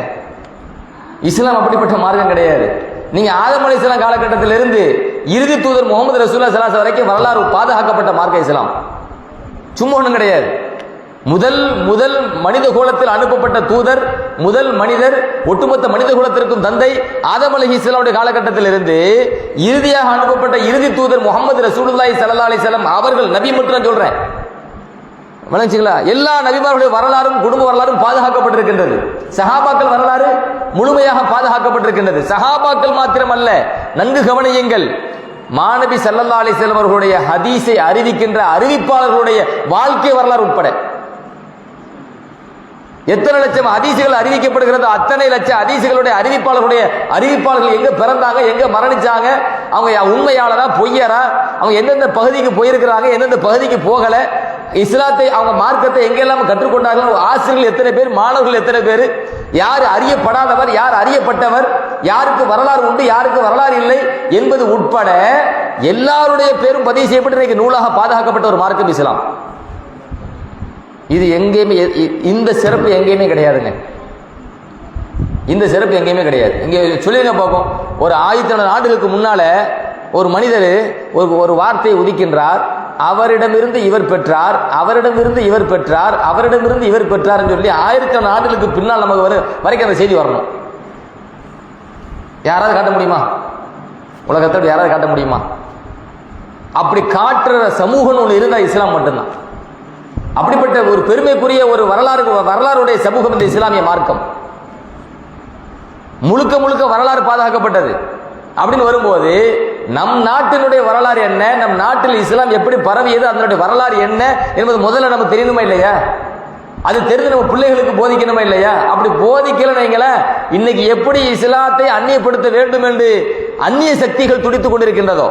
இஸ்லாம் அப்படிப்பட்ட மார்க்கம் கிடையாது. நீங்க ஆதம் அலைஹிஸ்ஸலாம் காலகட்டத்திலிருந்து இறுதி தூதர் முகமது ரசூலுல்லாஹி ஸல்லல்லாஹு அலைஹி வஸல்லம் வரைக்கும் வரலாறு பாதுகாக்கப்பட்ட மார்க்கம் இஸ்லாம். சும்மா ஒன்றும் கிடையாது. முதல் மனித குலத்தில் அனுப்பப்பட்ட தூதர், முதல் மனிதர், ஒட்டுமொத்த மனித குலத்திற்கும் தந்தை ஆதம் அலைஹிஸ்ஸலாமுடைய காலகட்டத்திலிருந்து இறுதியாக அனுப்பப்பட்ட இறுதி தூதர் முகமது ரசூலுல்லாஹி ஸல்லல்லாஹு அலைஹி வஸல்லம் அவர்கள் நபி மட்டும் சொல்றேன். வணங்குங்களா? எல்லா நபிமார்களுடைய வரலாறும் குடும்ப வரலாறும் பாதுகாக்கப்பட்டிருக்கின்றது. சஹாபாக்கள் வரலாறு முழுமையாக பாதுகாக்கப்பட்டிருக்கின்றது. சஹாபாக்கள் மாத்திரமல்ல, நன்கு கவனியுங்கள், மாநபி ஸல்லல்லாஹு அலைஹி வஸல்லம் அவர்களுடைய ஹதீஸை அறிவிக்கின்ற அறிவிப்பாளர்களுடைய வாழ்க்கை வரலாறு உட்பட எத்தனை லட்சம் ஹதீசுகள் அறிவிக்கப்படுகிறது, அத்தனை லட்சம் ஹதீசுகளுடைய அறிவிப்பாளர்கள் எங்க பிறந்தாங்க, எங்க மரணிச்சாங்க, அவங்க உண்மையாளரா பொய்யரா, அவங்க எந்தெந்த பகுதிக்கு போயிருக்கிறாங்க, எந்தெந்த பகுதிக்கு போகல, இஸ்லாத்தை அவங்க மார்க்கத்தை எங்கெல்லாம் கற்றுக்கொண்டார்கள், ஆசிரியர்கள் எத்தனை பேர், மாணவர்கள் எத்தனை பேர், யார் அறியப்படாதவர், யார் அறியப்பட்டவர், யாருக்கு வரலாறு உண்டு, யாருக்கு வரலாறு இல்லை என்பது உட்பட எல்லாருடைய பேரும் பதிவு செய்யப்பட்டு நூலாக பாதுகாக்கப்பட்ட ஒரு மார்க்கம் இஸ்லாம். இது எங்கேயுமே இந்த சிறப்பு எங்கேயுமே கிடையாதுங்க. இந்த சிறப்பு எங்கேயுமே கிடையாது. இங்கே சொல்லிருங்க பார்ப்போம். ஒரு 1500 ஆண்டுகளுக்கு முன்னால ஒரு மனிதர் ஒரு வார்த்தையை உதிக்கின்றார். அவரிடமிருந்து இவர் பெற்றார், அவரிடமிருந்து இவர் பெற்றார், அவரிடமிருந்து இவர் பெற்றார் சொல்லி 1000 ஆண்டுகளுக்கு பின்னால் நமக்கு வரைக்கும் அந்த செய்தி வரணும். யாராவது காட்ட முடியுமா? உலகத்தோடு யாராவது காட்ட முடியுமா? அப்படி காட்டுற சமூகம் ஒன்று இருந்தால் இஸ்லாம் மட்டும்தான். அப்படிப்பட்ட ஒரு பெருமைக்குரிய ஒரு வரலாறுடைய சமூகம் இந்த இஸ்லாமிய மார்க்கம். முழுக்க முழுக்க வரலாறு பாதுகாக்கப்பட்டது. அப்படின்னு வரும்போது நம் நாட்டினுடைய வரலாறு என்ன, நம் நாட்டில் இஸ்லாம் எப்படி பரவியது, அதனுடைய வரலாறு என்ன என்பது முதல்ல நமக்கு தெரியணுமா இல்லையா? அது தெரிந்து நம்ம பிள்ளைகளுக்கு போதிக்கணுமா இல்லையா? அப்படி போதிக்கலன்னு இன்னைக்கு எப்படி இஸ்லாத்தை அந்நியப்படுத்த வேண்டும் என்று அந்நிய சக்திகள் துடித்துக் கொண்டிருக்கின்றதோ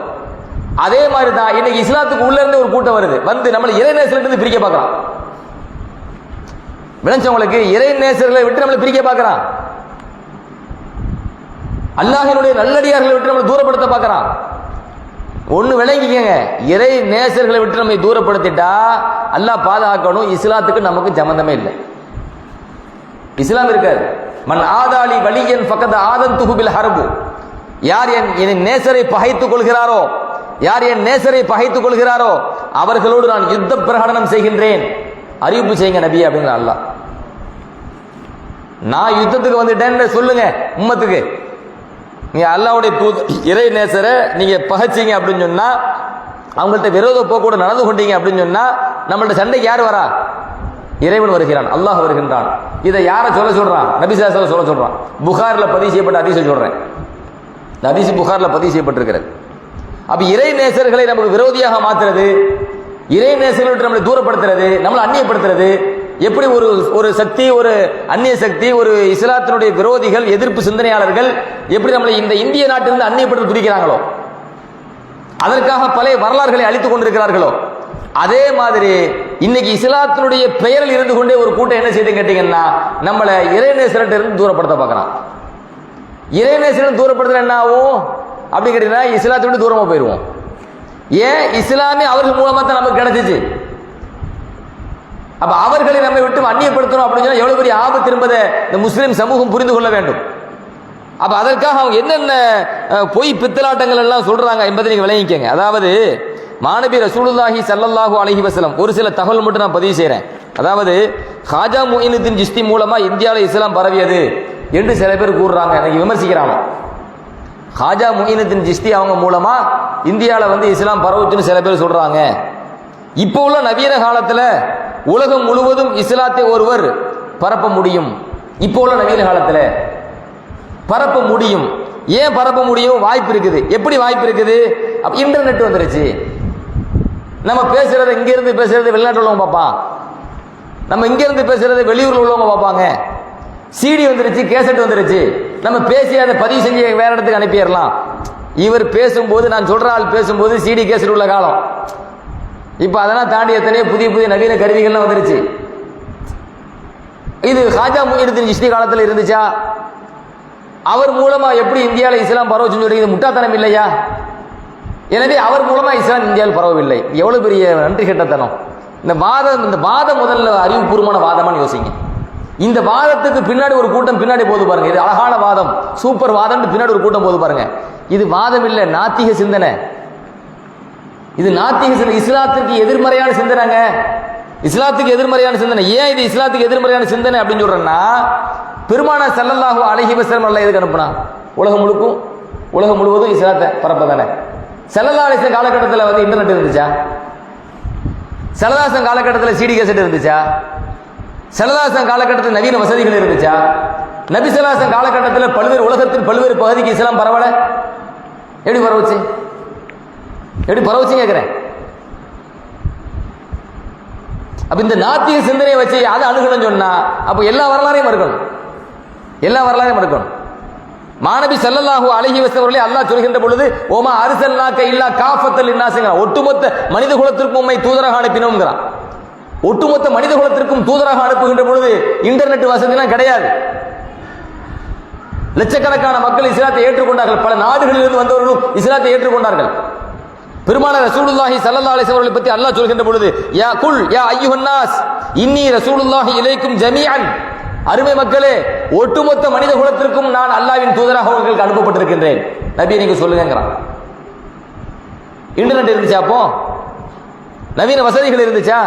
அதே மாதிரி தான் இன்னைக்கு இஸ்லாத்துக்கு உள்ள இருந்து ஒரு கூட்டம் வருது, வந்து நம்மளை இறைநேசர்களிருந்து பிரிக்க பார்க்கலாம். விளைஞ்சவங்களுக்கு இறைநேசர்களை விட்டு நம்மளை பிரிக்க பார்க்கிறான். அல்லாஹ்வினுடைய நல்லடியார்களை விட்டு நம்மளை தூரப்படுத்த பார்க்கிறான். ஒன்னு விளங்கிக்கங்க, இறை நேசர்களை விட்டு நம்மை தூரப்படுத்திட்டா அல்லாஹ் பாதுகாக்கணும். இஸ்லாத்துக்கு நமக்கு சம்பந்தமே இல்லை, இஸ்லாம் இருக்காது. மன் ஆதாலி வலியன் ஃபக்கத் ஆதன்துஹு பில் ஹர்பு. யார் என் நேசரை பகைத்துக் கொள்கிறாரோ, யார் என் நேசரை பகைத்துக் கொள்கிறாரோ அவர்களோடு நான் யுத்த பிரகடனம் செய்கின்றேன், அறிவிப்பு செய்யுங்க நபி அப்படிங்கிற அல்லாஹ். நான் யுத்தத்துக்கு வந்துட்டேன்னு சொல்லுங்க உம்மத்துக்கு. நீங்க அல்லாஹ்வுடைய இறை நேசரை நீங்க பகைச்சீங்க அப்படின்னு சொன்னா, அவங்கள்ட்ட விரோத போக்கோடு நடந்து கொண்டீங்க அப்படின்னு சொன்னா, நம்மள்ட்ட சண்டைக்கு யார் வரா? இறைவன் வருகிறான், அல்லாஹ் வருகின்றான். இதை யாரை சொல்றான்? நபி ஸல்லல்லாஹு அலைஹி வஸல்லம் சொல்றான். புகாரில பதிவு செய்யப்பட்ட ஹதீஸை சொல்றேன். ஹதீஸ் புகாரில பதிவு செய்யப்பட்டிருக்கிறது. அப்ப இறை நேசர்களை நமக்கு விரோதியாக மாத்துறது, இறை நேசர்களை நம்மளை தூரப்படுத்துறது, நம்மளை அந்நியப்படுத்துறது எப்படி ஒரு சக்தி, ஒரு அந்நிய சக்தி, ஒரு இஸ்லாத்தினுடைய விரோதிகள், எதிர்ப்பு சிந்தனையாளர்கள் எப்படி நம்மளை இந்த இந்திய நாட்டிலிருந்து அந்நியப்படுத்த துடிக்கிறாங்களோ, அதற்காக பல வரலாறுகளை அழித்துக் கொண்டிருக்கிறார்களோ, அதே மாதிரி இன்னைக்கு இஸ்லாத்தினுடைய பெயரில் இருந்து கொண்டே ஒரு கூட்டம் என்ன செய்து கேட்டீங்கன்னா, நம்மளை இறைநேசர்கிட்ட இருந்து தூரப்படுத்த பார்க்கறான். இறைநேசர் தூரப்படுத்துற என்ன ஆகும் அப்படி கேட்டீங்கன்னா, இஸ்லாத்தை விட்டு தூரமா போயிடுவோம். ஏன்? இஸ்லாமே அவர்கள் மூலமா தான் நமக்கு கிடைச்சிச்சு. அப்ப அவர்களை நம்மை விட்டு அந்நியப்படுத்தணும் அப்படின்னு சொன்னா எவ்வளவு பெரிய ஆபத்து என்பதை இந்த முஸ்லிம் சமூகம் புரிந்து கொள்ள வேண்டும். அப்ப அதற்காக அவங்க என்னென்ன பொய் பித்தலாட்டங்கள் எல்லாம் சொல்றாங்க என்பதை நீங்க விளங்கிக்கங்க. அதாவது மாநபி ரசூலுல்லாஹி ஸல்லல்லாஹு அலைஹி வஸல்லம் ஒரு சில தகவல் மட்டும் நான் பதிவு செய்றேன். அதாவது ஹாஜா முயினுத்தீன் சிஸ்தி மூலமா இந்தியாவில் இஸ்லாம் பரவியது என்று சில பேர் கூறுறாங்க, எனக்கு விமர்சிக்கிறாங்க. ஹாஜா முயினுத்தீன் சிஸ்தி அவங்க மூலமா இந்தியாவில் இஸ்லாம் பரவுச்சுன்னு சில பேர் சொல்றாங்க. இப்போ உள்ள நவீன காலத்துல உலகம் முழுவதும் இஸ்லாத்தை ஒருவர் பரப்ப முடியும். இப்போ உள்ள நவீன காலத்துல பரப்ப முடியும். ஏன் பரப்ப முடியும்? வாய்ப்பு இருக்குது. எப்படி வாய்ப்பு இருக்குது? இன்டர்நெட் வந்துருச்சு. நம்ம பேசுறத இங்க இருந்து பேசுறது வெளிநாட்டில் உள்ளவங்க பார்ப்பான், நம்ம இங்க இருந்து பேசுறத வெளியூர்ல உள்ளவங்க பார்ப்பாங்க. சிடி வந்துருச்சு, கேசட் வந்துருச்சு. நம்ம பேசி அதை பதிவு செஞ்சு வேற இடத்துக்கு அனுப்பிடலாம். இவர் பேசும்போது, நான் சொல்ற ஆள் பேசும்போது சிடி கேசட் உள்ள காலம். இப்ப அதெல்லாம் தாண்டி எத்தனையோ புதிய புதிய நவீன கருவிகள்லாம் வந்துருச்சு. இது ஹாஜா முயினுத்தீன் சிஸ்தி காலத்தில் இருந்துச்சா? அவர் மூலமா எப்படி இந்தியாவில் இஸ்லாம் பரவச்சுன்னு சொல்லி இது முட்டாத்தனம் இல்லையா? எனவே அவர் மூலமா இஸ்லாம் இந்தியாவில் பரவவில்லை. எவ்வளவு பெரிய நன்றி கெட்டத்தனம்! இந்த வாதம் முதல்ல அறிவுபூர்வமான வாதமானு யோசிங்க. இந்த வாதத்துக்கு பின்னாடி ஒரு கூட்டம் பின்னாடி போது பாருங்க. இது அழகான வாதம், சூப்பர் வாதம், பின்னாடி ஒரு கூட்டம் போது பாருங்க. இது வாதம் இல்லை, நாத்திக சிந்தனை. இது நாத்திக சிந்தனை, இஸ்லாத்திற்கு எதிர்மறையான சிந்தனைங்க. இஸ்லாத்துக்கு எதிர்மறையான சிந்தனை. ஏன் இது இஸ்லாத்துக்கு எதிர்மறையான சிந்தனை அப்படின்னு சொல்றேன்னா, பெருமானார் ஸல்லல்லாஹு அலைஹி வஸல்லம் அல்லாஹ் எதுக்கு அனுப்புனா? உலகம் முழுவதும் இஸ்லாத்தை பரப்பதானே. ஸல்லல்லாஹு அலைஹி வஸல்லம் காலகட்டத்தில் இன்டர்நெட் இருந்துச்சா? ஸல்லல்லாஹு அலைஹி வஸல்லம் காலகட்டத்தில் சிடி கேசட் இருந்துச்சா? ஸல்லல்லாஹு அலைஹி வஸல்லம் காலகட்டத்தில் நவீன வசதிகள் இருந்துச்சா? நபி ஸல்லல்லாஹு அலைஹி வஸல்லம் காலகட்டத்தில் பல்வேறு உலகத்தின் பல்வேறு பகுதிக்கு இஸ்லாம் பரவல. எப்படி பரவுச்சு? எப்படி பரவுச்சுன்னு கேட்கிறேன். அப்ப இந்த நாத்திக சிந்தனையை வச்சு அதை அணுகணும்னு சொன்னா அப்ப எல்லா வரலாறையும் மறுக்கணும். மாநபி ஸல்லல்லாஹு அலைஹி வஸல்லம் அவர்களை அல்லாஹ் சொல்கின்ற பொழுது, ஓமா அர்ஸல்னாக இல்லா காஃபத்தல் லின்னாஸ்ங்கற, ஒட்டுமொத்த மனித குலத்திற்கும் உம்மை தூதராக அனுப்பினோம்ங்கறான். ஒட்டுமொத்த மனித குலத்திற்கும் தூதராக அனுப்புகின்ற பொழுது இன்டர்நெட் வசதிலாம் கிடையாது. லட்சக்கணக்கான மக்கள் இஸ்லாத்தை ஏற்றுக்கொண்டார்கள். பல நாடுகளிலிருந்து வந்தவர்களும் இஸ்லாத்தை ஏற்றுக்கொண்டார்கள். பெருமானார் ரசூலுல்லாஹி ஸல்லல்லாஹு அலைஹி வஸல்லம் அவர்களை பற்றி அல்லாஹ் சொல்கின்ற பொழுது, யா குல் யா அய்யுஹன் நாஸ் இன்னி ரசூலுல்லாஹி இலைக்கும் ஜமீஅன், அருமை மக்களே, ஒட்டுமொத்த மனித குலத்திற்கும் நான் அல்லாஹ்வின் தூதராக உங்களுக்கு அனுப்பப்பட்டிருக்கின்றேன். நபி நீங்க சொல்லுங்கங்கறான். இன்டர்நெட் இருந்துச்சா? அப்போ நவீன வசதிகள் இருந்துச்சா?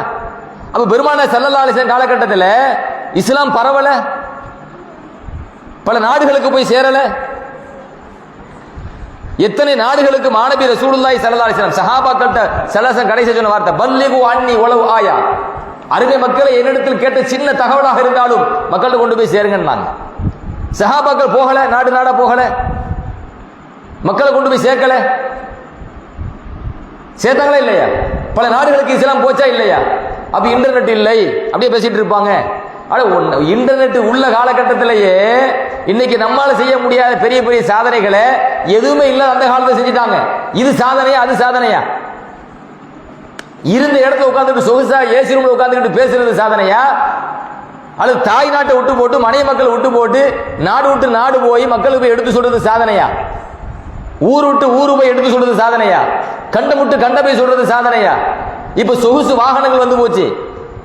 அப்ப பெருமானார் ஸல்லல்லாஹு அலைஹி வஸல்லம் காலகட்டத்தில் இஸ்லாம் பரவல, பல நாடுகளுக்கு போய் சேரல. எத்தனை நாடுகளுக்கு மாநபி ரசூலுல்லாஹி ஸல்லல்லாஹு அலைஹி வஸல்லம் சஹாபாக்கள்ட்ட ஸல்லல்லாஹு கடைசி சொன்ன வார்த்தை பல்லிகு அன்னி வலவ் ஆயா, அருமை மக்களை என்னிடத்தில் கேட்ட சின்ன தகவலாக இருந்தாலும் மக்கள்கிட்ட கொண்டு போய் சேருங்கன்னாங்க. சஹாபாக்கள் போகல, நாடு நாடா போகல, மக்களை கொண்டு போய் சேர்க்கல. சேர்த்தாங்களா இல்லையா? பல நாடுகளுக்கு இஸ்லாம் போச்சா இல்லையா? அப்ப இன்டர்நெட் இல்லை அப்படியே பேசிட்டு இருப்பாங்க. இன்டர்நெட் உள்ள காலகட்டத்திலேயே இன்னைக்கு நம்மால செய்ய முடியாத பெரிய பெரிய சாதனைகளை எதுவுமே இல்ல அந்த காலத்துல செஞ்சுட்டாங்க. இது சாதனையா அது சாதனையா? இருந்த இடத்துல உட்கார்ந்துட்டு சொகுசா ஏசி ரூம்ல உட்கார்ந்துட்டு பேசுறது சாதனையா? அல்லது தாய் நாட்டை விட்டு போட்டு மனைவி மக்கள் விட்டு போட்டு நாடு விட்டு நாடு போய் மக்களுக்கு போய் எடுத்து சொல்றது சாதனையா? ஊர் விட்டு ஊரு போய் எடுத்து சொல்றது சாதனையா? கண்ட விட்டு கண்ட போய் சொல்றது சாதனையா? இப்ப சொகுசு வாகனங்கள் வந்து போச்சு.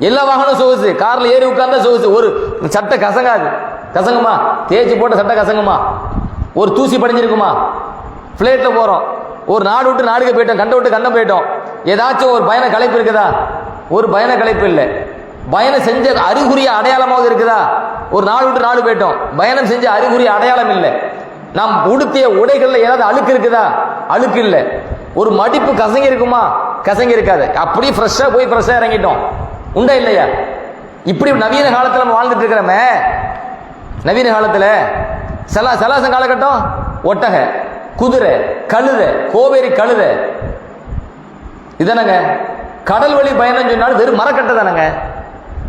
எல்லா வாகனம் சொகுசு, கார்ல ஏறி உட்கார்ந்தா சொகுசு. ஒரு சட்டை கசங்காது, கசங்குமா? தேய்ச்சி போட்ட சட்டை கசங்குமா? ஒரு தூசி படிஞ்சிருக்குமா? பிளேட்ல போறோம், ஒரு நாடு விட்டு நாடுக்கு போயிட்டோம், கண்ட விட்டு கண்டம் போயிட்டோம். ஏதாச்சும் ஒரு பயண களைப்பு இருக்குதா? ஒரு பயண களைப்பு இல்லை. பயணம் செஞ்ச அறிகுறிய அடையாளமாக இருக்குதா? ஒரு நாடு விட்டு நாடு போயிட்டோம், பயணம் செஞ்ச அறிகுறிய அடையாளம் இல்லை. நாம் உடுத்திய உடைகள்ல ஏதாவது அழுக்கு இருக்குதா? அழுக்கு இல்லை. ஒரு மடிப்பு கசங்கி இருக்குமா? கசங்கி இருக்காது. அப்படியே ஃப்ரெஷ்ஷா போய் ஃப்ரெஷ்ஷா இறங்கிட்டோம். உண்டா இல்லையா? இப்படி நவீன காலத்துல நம்ம வாழ்ந்துட்டு இருக்கிறோமே. நவீன காலத்துல சலாசம் காலகட்டம் ஒட்டக, குதிரை, கழுதை, கோவேரி கழுதை இதானங்க. கடல் வழி பயணம் சொன்னாலும் வெறும் மரக்கட்டை தானங்க.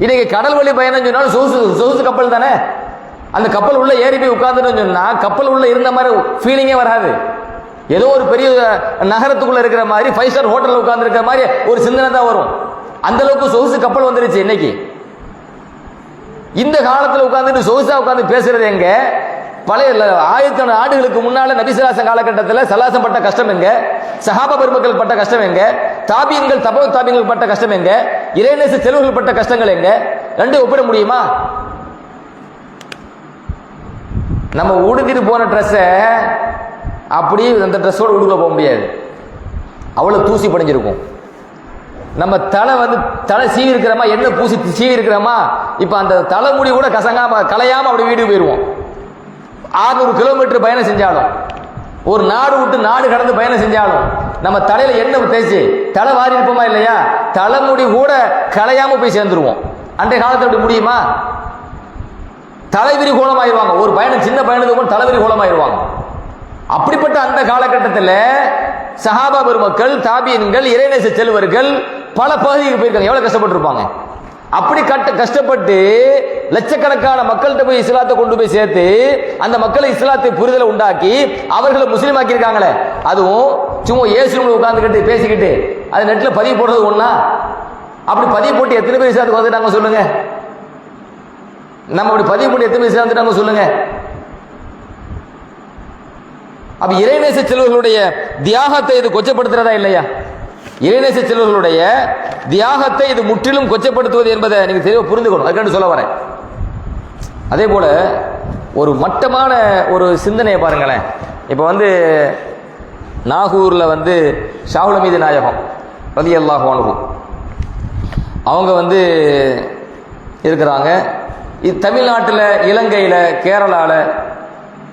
இன்னைக்கு கடல் வழி பயணம் சொன்னாலும் சொகுசு கப்பல் தானே. அந்த கப்பல் உள்ள ஏறி போய் உட்கார்ந்துன்னு சொன்னா கப்பல் உள்ள இருந்த மாதிரி ஃபீலிங்கே வராது. ஏதோ ஒரு பெரிய நகரத்துக்குள்ள இருக்கிற மாதிரி 5 ஸ்டார் ஹோட்டல்ல உட்கார்ந்து இருக்கிற மாதிரி ஒரு சிந்தனை தான் வரும். அந்த அளவுக்கு சொகுசு கப்பல் வந்துருச்சு இன்னைக்கு. இந்த காலத்துல உட்கார்ந்துட்டு சொகுசா உட்கார்ந்து பேசுறது எங்க? பழைய 1000 ஆண்டுகளுக்கு முன்னால நபிசுல்லாஹ் காலகட்டத்தில் சலாசம் பட்ட கஷ்டம் எங்க? சஹாபா பெருமக்கள் பட்ட கஷ்டம் எங்க? தாபியன்கள் தபவு தாபியன்கள் பட்ட கஷ்டம் எங்க? இறைநேச செல்வர்கள் பட்ட கஷ்டங்கள் எங்க? ரெண்டு ஒப்பிட முடியுமா? நம்ம உடுத்திட்டு போன ட்ரெஸ்ஸை அப்படியே அந்த ட்ரெஸ்ஸோட உடுக்க போக முடியாது, அவ்வளவு தூசி படிஞ்சிருக்கும். நம்ம தலை சீவி இருக்கிறோமா, என்ன பூசி சீவி இருக்கிறோமா, இப்ப அந்த தலைமுடி கூட கசங்காம கலையாம அப்படி வீட்டுக்கு போயிடுவோம். 600 கிலோமீட்டர் பயணம் செஞ்சாலும், ஒரு நாடு விட்டு நாடு கடந்து பயணம் செஞ்சாலும் நம்ம தலையில எண்ணெய் தேய்ச்சி தலை வாரி இருப்போமா இல்லையா? தலைமுடி கூட கலையாம போய் சேர்ந்துருவோம். அன்றைய காலத்தில் அப்படி முடியுமா? தலைவிரி கோலமாயிருவாங்க. ஒரு பயணம், சின்ன பயணத்துக்கு கூட தலைவிரி கோலமாயிருவாங்க. அப்படிப்பட்ட அந்த காலகட்டத்தில் சஹாபா பெருமக்கள், தாபியன்கள், இறைநேச செல்வர்கள் பல பகுதிக்கு போயிருக்காங்க. எவ்வளவு கஷ்டப்பட்டு இருப்பாங்க. அப்படி கஷ்டப்பட்டு லட்சக்கணக்கான மக்கள்கிட்ட போய் இஸ்லாத்தை கொண்டு போய் சேர்த்து அந்த மக்களை இஸ்லாத்தை புரிதலை உண்டாக்கி அவர்களை முஸ்லீம் ஆக்கி இருக்காங்களே. அதுவும் சும்மா ஏசுன்னு உட்கார்ந்துக்கிட்டு பேசிக்கிட்டு அது நெட்ல பதிவு போடுறது ஒண்ணா? அப்படி பதிவு போட்டு எத்தனை பேர் இஸ்லாத்துக்கு வந்துட்டாங்க சொல்லுங்க? நம்ம அப்படி பதிவு போட்டு எத்தனை பேர் இஸ்லாத்துக்கு வந்துட்டாங்க சொல்லுங்க? அப்ப இறைநேச செல்வர்களுடைய தியாகத்தை இது கொச்சப்படுத்துறதா இல்லையா? இறைநேச செல்வர்களுடைய தியாகத்தை இது முற்றிலும் கொச்சப்படுத்துவது என்பதை நீங்க தெளிவாக புரிந்துக்கணும். அதுக்காண்டி சொல்ல வரேன். அதே போல ஒரு மட்டமான ஒரு சிந்தனையை பாருங்களேன். இப்ப நாகூர்ல ஷாஹுல் ஹமீது நாயகம் ரலியல்லாஹு அன்ஹு அவங்க இருக்கிறாங்க. இது தமிழ்நாட்டில், இலங்கையில், கேரளாவில்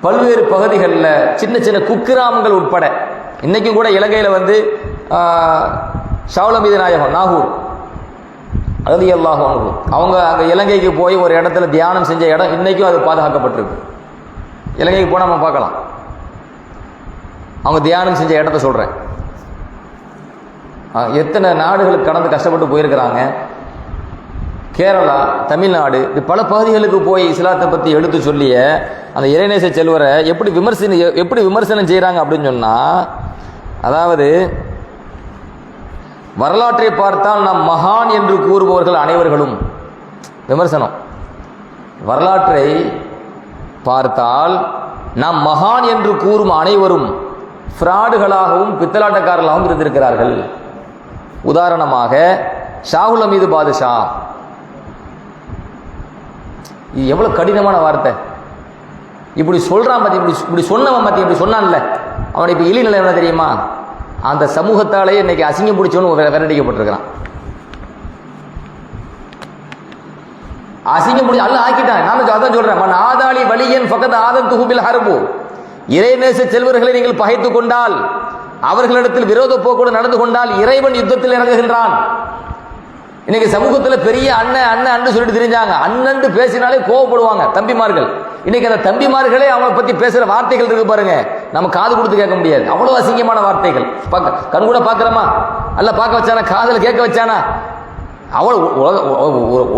பல்வேறு பகுதிகளில் சின்ன சின்ன குக்கிராமங்கள் உட்பட இன்னைக்கும் கூட இலங்கையில் ஷாஹுல் ஹமீது நாயகம் நாகூர் ரலியல்லாஹு அன்ஹு அவங்க அங்கே இலங்கைக்கு போய் ஒரு இடத்துல தியானம் செஞ்ச இடம் இன்னைக்கும் அது பாதுகாக்கப்பட்டிருக்கு. இலங்கைக்கு போனால் நம்ம பார்க்கலாம். அவங்க தியானம் செஞ்ச இடத்த சொல்கிறேன். எத்தனை நாடுகளுக்கு கடந்து கஷ்டப்பட்டு போயிருக்கிறாங்க. கேரளா, தமிழ்நாடு, இது பல பகுதிகளுக்கு போய் இஸ்லாத்தை பற்றி எடுத்து சொல்லிய அந்த இறைநேச செல்வரை எப்படி விமர்சனம் செய்கிறாங்க அப்படின்னு சொன்னால், அதாவது வரலாற்றை பார்த்தால் நாம் மகான் என்று கூறுபவர்கள் அனைவர்களும் விமர்சனம். வரலாற்றை பார்த்தால் நாம் மகான் என்று கூறும் அனைவரும் ஃப்ராடுகளாகவும் பித்தலாட்டக்காரர்களாகவும் இருந்திருக்கிறார்கள். உதாரணமாக ஷாஹுல் ஹமீது பாதுஷா. இது எவ்வளவு கடினமான வார்த்தை. இப்படி சொல்றான் பத்தி, இப்படி சொன்னவன் பத்தி, இப்படி சொன்னான்ல, அவனை இப்ப இழிநிலை என்ன தெரியுமா? அந்த சமூகத்தாலேயே இன்னைக்கு அசிங்கம் பிடிச்சவனு விரட்டிக்கப்பட்டிருக்கிறான். அசிங்க முடியும் அல்ல ஆக்கிட்டான். நான் அதான் சொல்றேன், மன் ஆதாளி வலியன் ஃபகத் ஆதத்துஹு பில் ஹர்பு. இறைநேச செல்வர்களை நீங்கள் பகைத்து கொண்டால், அவர்களிடத்தில் விரோத போக்கோடு நடந்து கொண்டால் இறைவன் யுத்தத்தில் இறங்குகின்றான். இன்னைக்கு சமூகத்தில் பெரிய அண்ணன் அண்ணன் அண்ணு சொல்லிட்டு தெரிஞ்சாங்க. அண்ணன் பேசினாலே கோவப்படுவாங்க தம்பிமார்கள். இன்னைக்கு அந்த தம்பிமார்களே அவங்களை பத்தி பேசுற வார்த்தைகள் இருக்கு பாருங்க, நம்ம காது கொடுத்து கேட்க முடியாது. அவ்வளவு அசிங்கமான வார்த்தைகள். கண் கூட பாக்குறோமா? அல்ல பார்க்க வச்சானா? காதல கேட்க வச்சானா? அவ்வளவு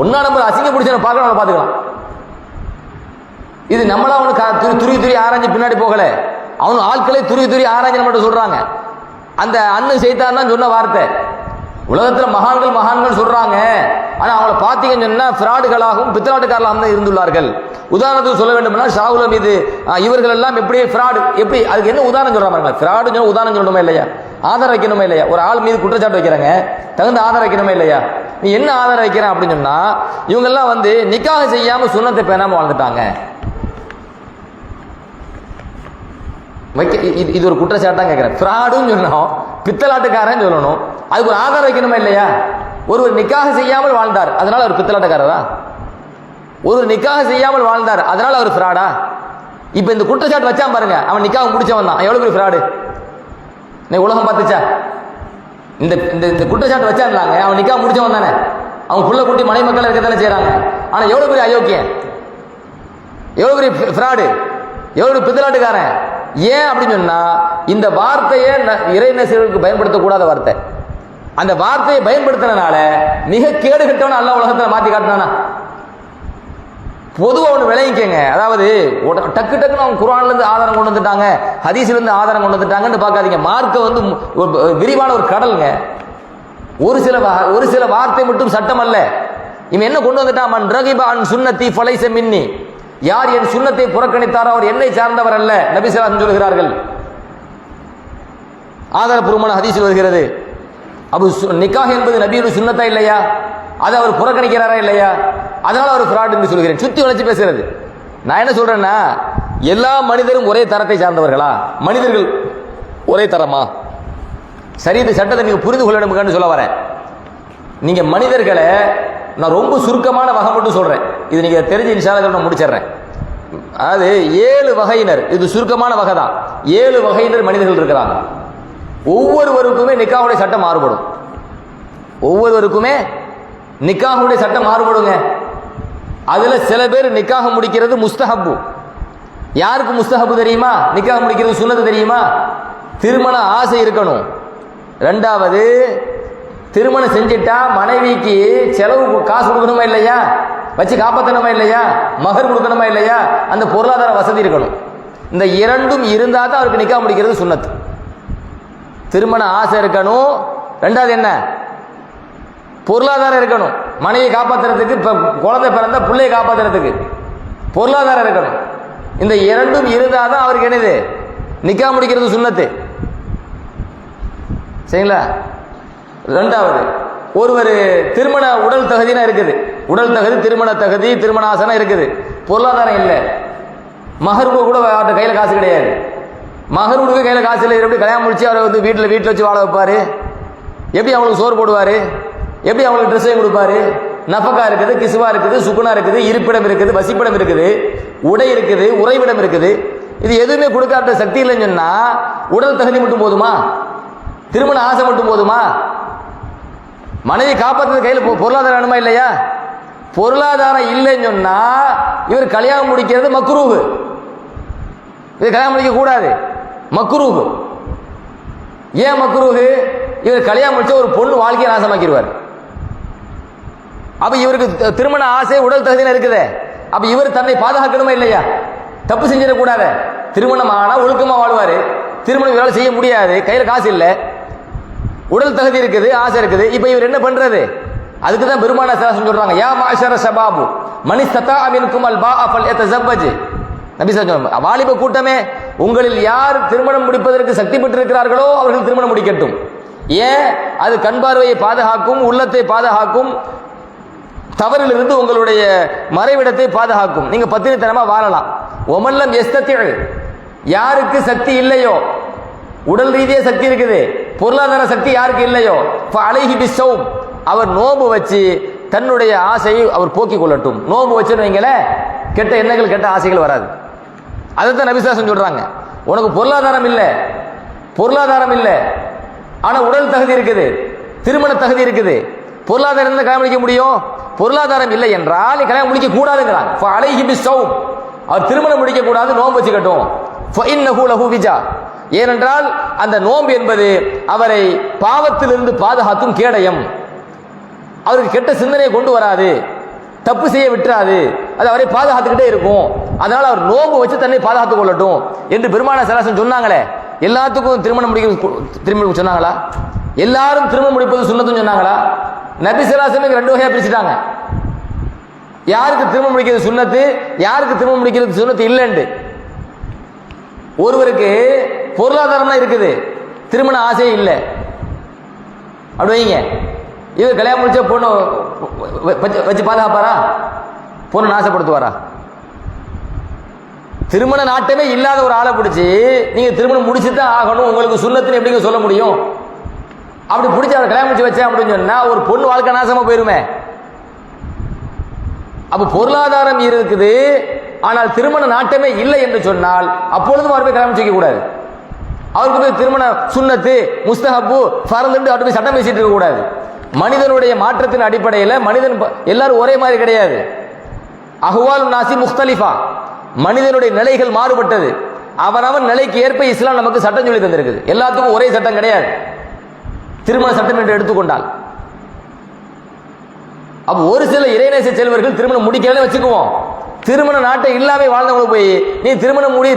ஒன்னா நம்பர் அசிங்க பிடிச்சா பார்க்கலாம், பார்த்துக்கலாம். இது நம்மளா அவனுக்கு துருவி துருவி ஆராய்ச்சி பின்னாடி போகல, அவனு ஆட்களை துருவி துருவி ஆராய்ச்சி மட்டும் சொல்றாங்க. அந்த அண்ணன் செய்தான் தான் சொன்ன வார்த்தை. உலகத்தில் மகான்கள் சொல்றாங்க, ஆனா அவங்கள பார்த்தீங்கன்னு சொன்னா ஃப்ராடுகளாகவும் பித்தலாட்டுக்காரர்களாகவும் தான் இருந்துள்ளார்கள். உதாரணத்துக்கு சொல்ல வேண்டும்னா ஷாவுல மீது இவர்கள் எல்லாம் எப்படி ஃப்ராடு, எப்படி அதுக்கு என்ன உதாரணம் சொல்றாங்க? ஃப்ராடு உதாரணம் சொல்லணுமா இல்லையா? ஆதாரம் வைக்கணுமா இல்லையா? ஒரு ஆள் மீது குற்றச்சாட்டு வைக்கிறாங்க, தகுந்த ஆதாரம் வைக்கணுமா இல்லையா? நீ என்ன ஆதாரம் வைக்கிறேன் அப்படின்னு சொன்னா, இவங்க எல்லாம் நிக்காக செய்யாம சுன்னத்தை பேணாம வாழ்ந்துட்டாங்க. இது ஒரு குற்றச்சாட்டான் கேட்கிறேன். ஃப்ராடுன்னு சொல்லணும், பித்தலாட்டுக்காரன் சொல்லணும், அதுக்கு ஒரு ஆதாரம் வைக்கணுமா இல்லையா? ஒருவர் நிக்காக செய்யாமல் வாழ்ந்தார், அதனால அவர் பித்தலாட்டுக்காரரா? ஒருவர் நிக்காக செய்யாமல் வாழ்ந்தார், அதனால அவர் ஃப்ராடா? இப்ப இந்த குற்றச்சாட்டு வச்சா பாருங்க, அவன் நிக்காக முடிச்சவன் தான், எவ்வளவு பெரிய ஃப்ராடு உலகம் பார்த்துச்சா? இந்த இந்த குற்றச்சாட்டு வச்சாங்க, அவன் நிக்காக முடிச்சவன் தானே, அவன் புள்ள குட்டி மனை மக்கள் இருக்கத்தானே செய்யறாங்க. ஆனா எவ்வளவு பெரிய அயோக்கியன், எவ்வளவு பெரிய ஃப்ராடு, எவ்வளவு பித்தலாட்டுக்காரன். ஏன் அப்படின்னு சொன்னா, இந்த வார்த்தையை இறைநேசர்களுக்கு பயன்படுத்தக்கூடாத வார்த்தை. அந்த வார்த்தையை பயன்படுத்தினால மிக கேடு கட்டவன அல்ல உலகத்தில் மாத்தி காட்டினானா? பொதுவாக ஒன்று விளங்கிக்கங்க. அதாவது டக்கு டக்குன்னு அவங்க குர்ஆன்ல இருந்து ஆதாரம் கொண்டு வந்துட்டாங்க, ஹதீஸ்ல இருந்து ஆதாரம் கொண்டு வந்துட்டாங்கன்னு பார்க்காதீங்க. மார்க்க விரிவான ஒரு கடலுங்க. ஒரு சில வார்த்தை மட்டும் சட்டம் அல்ல. இவன் என்ன கொண்டு வந்துட்டான்? மன் ரகிப அன் சுன்னத்தி ஃபலைஸ மின்னி. யார் என் சுன்னத்தை புறக்கணித்தாரோ அவர் என்னை சார்ந்தவர் அல்ல, நபி ஸல்லல்லாஹு அலைஹி வஸல்லம் சொல்கிறார்கள். ஆதாரபூர்வமான ஹதீஸில் வருகிறது. அபு நிக்காஹ் என்பது நபியுடைய சுன்னத்தா இல்லையா? அதை அவர் புறக்கணிக்கிறாரா இல்லையா? அதனால அவர் ஃப்ராட் என்று சொல்கிறேன். சுத்தி வளைச்சு பேசுறது. நான் என்ன சொல்றேன்னா, எல்லா மனிதரும் ஒரே தரத்தை சார்ந்தவர்களா? மனிதர்கள் ஒரே தரமா? சரி, இந்த சட்டத்தை நீங்க புரிந்து கொள்ள வேண்டும் சொல்ல வரேன். நீங்க மனிதர்களை நான் ரொம்ப சுருக்கமான வகை மட்டும் சொல்றேன், இது நீங்க தெரிஞ்சு இன்ஷா அல்லாஹ் நான் முடிச்சிடுறேன். அதாவது 7 வகையினர், இது சுருக்கமான வகை தான். 7 வகையினர் மனிதர்கள் இருக்கிறாங்க. ஒவ்வொருவருக்குமே நிக்காஹுடைய சட்டம் மாறுபடும். ஒவ்வொருவருக்குமே நிக்காஹுடைய சட்டம் மாறுபடுங்க. அதுல சில பேர் நிக்காஹ் முடிக்கிறது முஸ்தஹப்பு. யாருக்கு முஸ்தஹப்பு தெரியுமா? நிக்காஹ் முடிக்கிறது சுன்னத்து தெரியுமா? திருமண ஆசை இருக்கணும். ரெண்டாவது, திருமணம் செஞ்சிட்டா மனைவிக்கு செலவு காசு கொடுக்கணுமா இல்லையா? வச்சு காப்பாற்றணுமா இல்லையா? மகர் கொடுக்கணுமா இல்லையா? அந்த பொருளாதார வசதி இருக்கணும். இந்த இரண்டும் இருந்தா தான் அவருக்கு நிக்காஹ் முடிக்கிறது சுன்னத்து. திருமண ஆசை இருக்கணும். ரெண்டாவது என்ன? பொருளாதாரம் இருக்கணும். மனைவியை காப்பாற்றுறதுக்கு, இப்ப குழந்தை பிறந்தா பிள்ளையை காப்பாற்றுறதுக்கு பொருளாதாரம் இருக்கணும். இந்த இரண்டும் இருந்தாதான் அவருக்கு என்னது? நிக்காஹ் முடிக்கிறது சுன்னத்து. சரிங்களா? ரெண்டாவது, ஒருவர் திருமண உடல் தகுதினா இருக்குது, உடல் தகுதி, திருமண தகுதி, திருமண ஆசனா இருக்குது, பொருளாதாரம் இல்லை, மகர் கூட அவர்கிட்ட கையில காசு கிடையாது, மகர் கொடுக்க கையில காசு இல்லை, எப்படி கல்யாணம் முடிச்சு அவரை வீட்டில் வச்சு வாழ வைப்பாரு? எப்படி அவங்களுக்கு சோறு போடுவாரு? எப்படி அவங்களுக்கு ட்ரெஸ் வாங்கி கொடுப்பாரு? நஃபகா இருக்குது, கிசுவா இருக்குது, சுகுனா இருக்குது, இருப்பிடம் இருக்குது, வசிப்பிடம் இருக்குது, உடை இருக்குது, உறைவிடம் இருக்குது. இது எதுவுமே கொடுக்காத சக்தி இல்லைன்னு சொன்னா உடல் தகுதி மட்டும் போதுமா? திருமண ஆசை மட்டும் போதுமா? மனைவி காப்பாற்றுறது கையில் பொருளாதாரம் வேணுமா இல்லையா? பொருளாதாரம் இல்லைன்னு சொன்னா இவர் கல்யாணம் முடிக்கிறது மக்ரூஹ். இது கல்யாணம் முடிக்க கூடாது, மக்ரூஹ். ஏன் மக்ரூஹ்? இவர் கல்யாணம் முடிச்ச ஒரு பொண்ணு வாழ்க்கையை நாசமாக்கிடுவார். அப்ப இவருக்கு திருமண ஆசை, உடல் தகுதியில் இருக்குது. அப்ப இவர் தன்னை பாதுகாக்கணுமா இல்லையா? தப்பு செஞ்சிடக்கூடாது. திருமணம் ஆனா ஒழுக்கமா வாழ்வாரு. திருமணம் இவரால் செய்ய முடியாது, கையில காசு இல்லை, உடல் தகுதி இருக்குது, ஆசை இருக்குது. இப்ப இவர் என்ன பண்றது? அதுக்கு தான் பெருமானா ஸல்லல்லாஹு சொல்றாங்க, யா மாஷர ஷபாபு மன் இஸ்ததா மின்கும் அல் பாஅ ஃபல்யதஸவ்வஜ். நபி ஸல்லல்லாஹு, வாலிப கூட்டமே, உங்களில் யார் திருமணம் முடிப்பதற்கு சக்தி பெற்றிருக்கிறார்களோ அவர்கள் திருமணம் முடிக்கட்டும். ஏன்? அது கண் பார்வையை பாதுகாக்கும், உள்ளத்தை பாதுகாக்கும், தவறிலிருந்து உங்களுடைய மறைவிடத்தை பாதுகாக்கும். நீங்க பத்தினித்தனமா வாழலாம். ஒமல்லம் எஸ்தத்தி, யாருக்கு சக்தி இல்லையோ, உடல் ரீதியா சக்தி இருக்குது, பொருளாதார சக்தி யாருக்கு இல்லையோ, அலைஹி பிஸ்ஸௌம், அவர் நோன்பு வச்சு தன்னுடைய ஆசையை அவர் போக்கிக் கொள்ளட்டும். நோன்பு வச்சுன்னு வைங்களேன், கெட்ட எண்ணங்கள் கெட்ட ஆசைகள் வராது. அதைத்தான் நபி ஸல்லல்லாஹு அலைஹி வஸல்லம் சொல்றாங்க. உனக்கு பொருளாதாரம் இல்லை, ஆனா உடல் தகுதி இருக்குது, திருமண தகுதி இருக்குது. பொருளாதாரம் இருந்தால் கல்யாணம் முடிக்க முடியும். பொருளாதாரம் இல்லை என்றால் கல்யாணம் முடிக்க கூடாதுங்கிறாங்க. ஃபஅலைஹி பிஸ்ஸௌம், அவர் திருமணம் முடிக்க கூடாது, நோன்பு வச்சுக்கட்டும். ஃபஇன்னஹு லஹு விஜா, ஏனென்றால் அந்த நோன்பு என்பது அவரை பாவத்திலிருந்து பாதுகாத்தும் கேடயம். அவருக்கு கெட்ட சிந்தனையை கொண்டு வராது, தப்பு செய்ய விட்டுறாது, அது அவரை பாதுகாத்துக்கிட்டே இருக்கும். அதனால அவர் நோன்பு வச்சு தன்னை பாதுகாத்துக் கொள்ளட்டும் என்று பெருமானார் ஸல்லல்லாஹு அலைஹி வஸல்லம் சொன்னாங்களே. எல்லாத்துக்கும் திருமணம் முடிக்க சொன்னாங்களா? எல்லாரும் திருமணம் முடிப்பது சுன்னத்துன்னு சொன்னாங்களா? நபி ஸல்லல்லாஹு அலைஹி வஸல்லம் ரெண்டு வகையா பிரிச்சுட்டாங்க. யாருக்கு திருமணம் முடிக்கிறது சுன்னத்து, யாருக்கு திருமணம் முடிக்கிறது சுன்னத்து இல்லைன்னு. ஒருவருக்கு பொருளாதாரம் தான் இருக்குது, திருமண ஆசை இல்லை, அப்படி வைங்க. இவர் கல்யாணம் முடிச்ச பொண்ணு வச்சு பாதுகாப்பாரா? பொண்ணு நாசப்படுத்துவாரா? திருமண நாட்டமே இல்லாத ஒரு ஆளை பிடிச்சி நீங்க திருமணம் முடிச்சுதான் ஆகணும், உங்களுக்கு சுன்னத்துன்னு எப்படிங்க சொல்ல முடியும்? அப்படி பிடிச்சி அவர் கல்யாணம் முடிச்சு வச்சேன் அப்படின்னு சொன்னா ஒரு பொண்ணு வாழ்க்கை நாசமா போயிருமே. அப்ப பொருளாதாரம் இருக்குது, ஆனால் திருமண நாட்டமே இல்லை என்று சொன்னால் அப்பொழுதும் அவர் போய் கல்யாணம் முடிக்க கூடாது. அவருக்கு போய் திருமண சுன்னத்து முஸ்தஹப்பு ஃபர்து அப்படி போய் சட்டம் பேசிட்டு இருக்க கூடாது. மனிதனுடைய மாற்றத்தின் அடிப்படையில் மனிதன் எல்லாரும் ஒரே மாதிரி கிடையாது. அஹ்வால் நாசி முக்தலிஃபா, மனிதனுடைய நிலைகள் மாறுபட்டது. அவனவன் நிலைக்கு ஏற்ப இஸ்லாம் நமக்கு சட்டம் சொல்லி தந்திருக்குது. எல்லாத்துக்கும் ஒரே சட்டம் கிடையாது. திருமண சட்டம் என்று எடுத்துக்கொண்டால் அப்ப ஒரு சில இறைநேச செல்வர்கள் திருமணம் முடிக்கலன்னு வச்சுக்குவோம். திருமண நாட்டை இல்லாம வாழ்ந்தவங்க போய் நீ திருமணம் முடி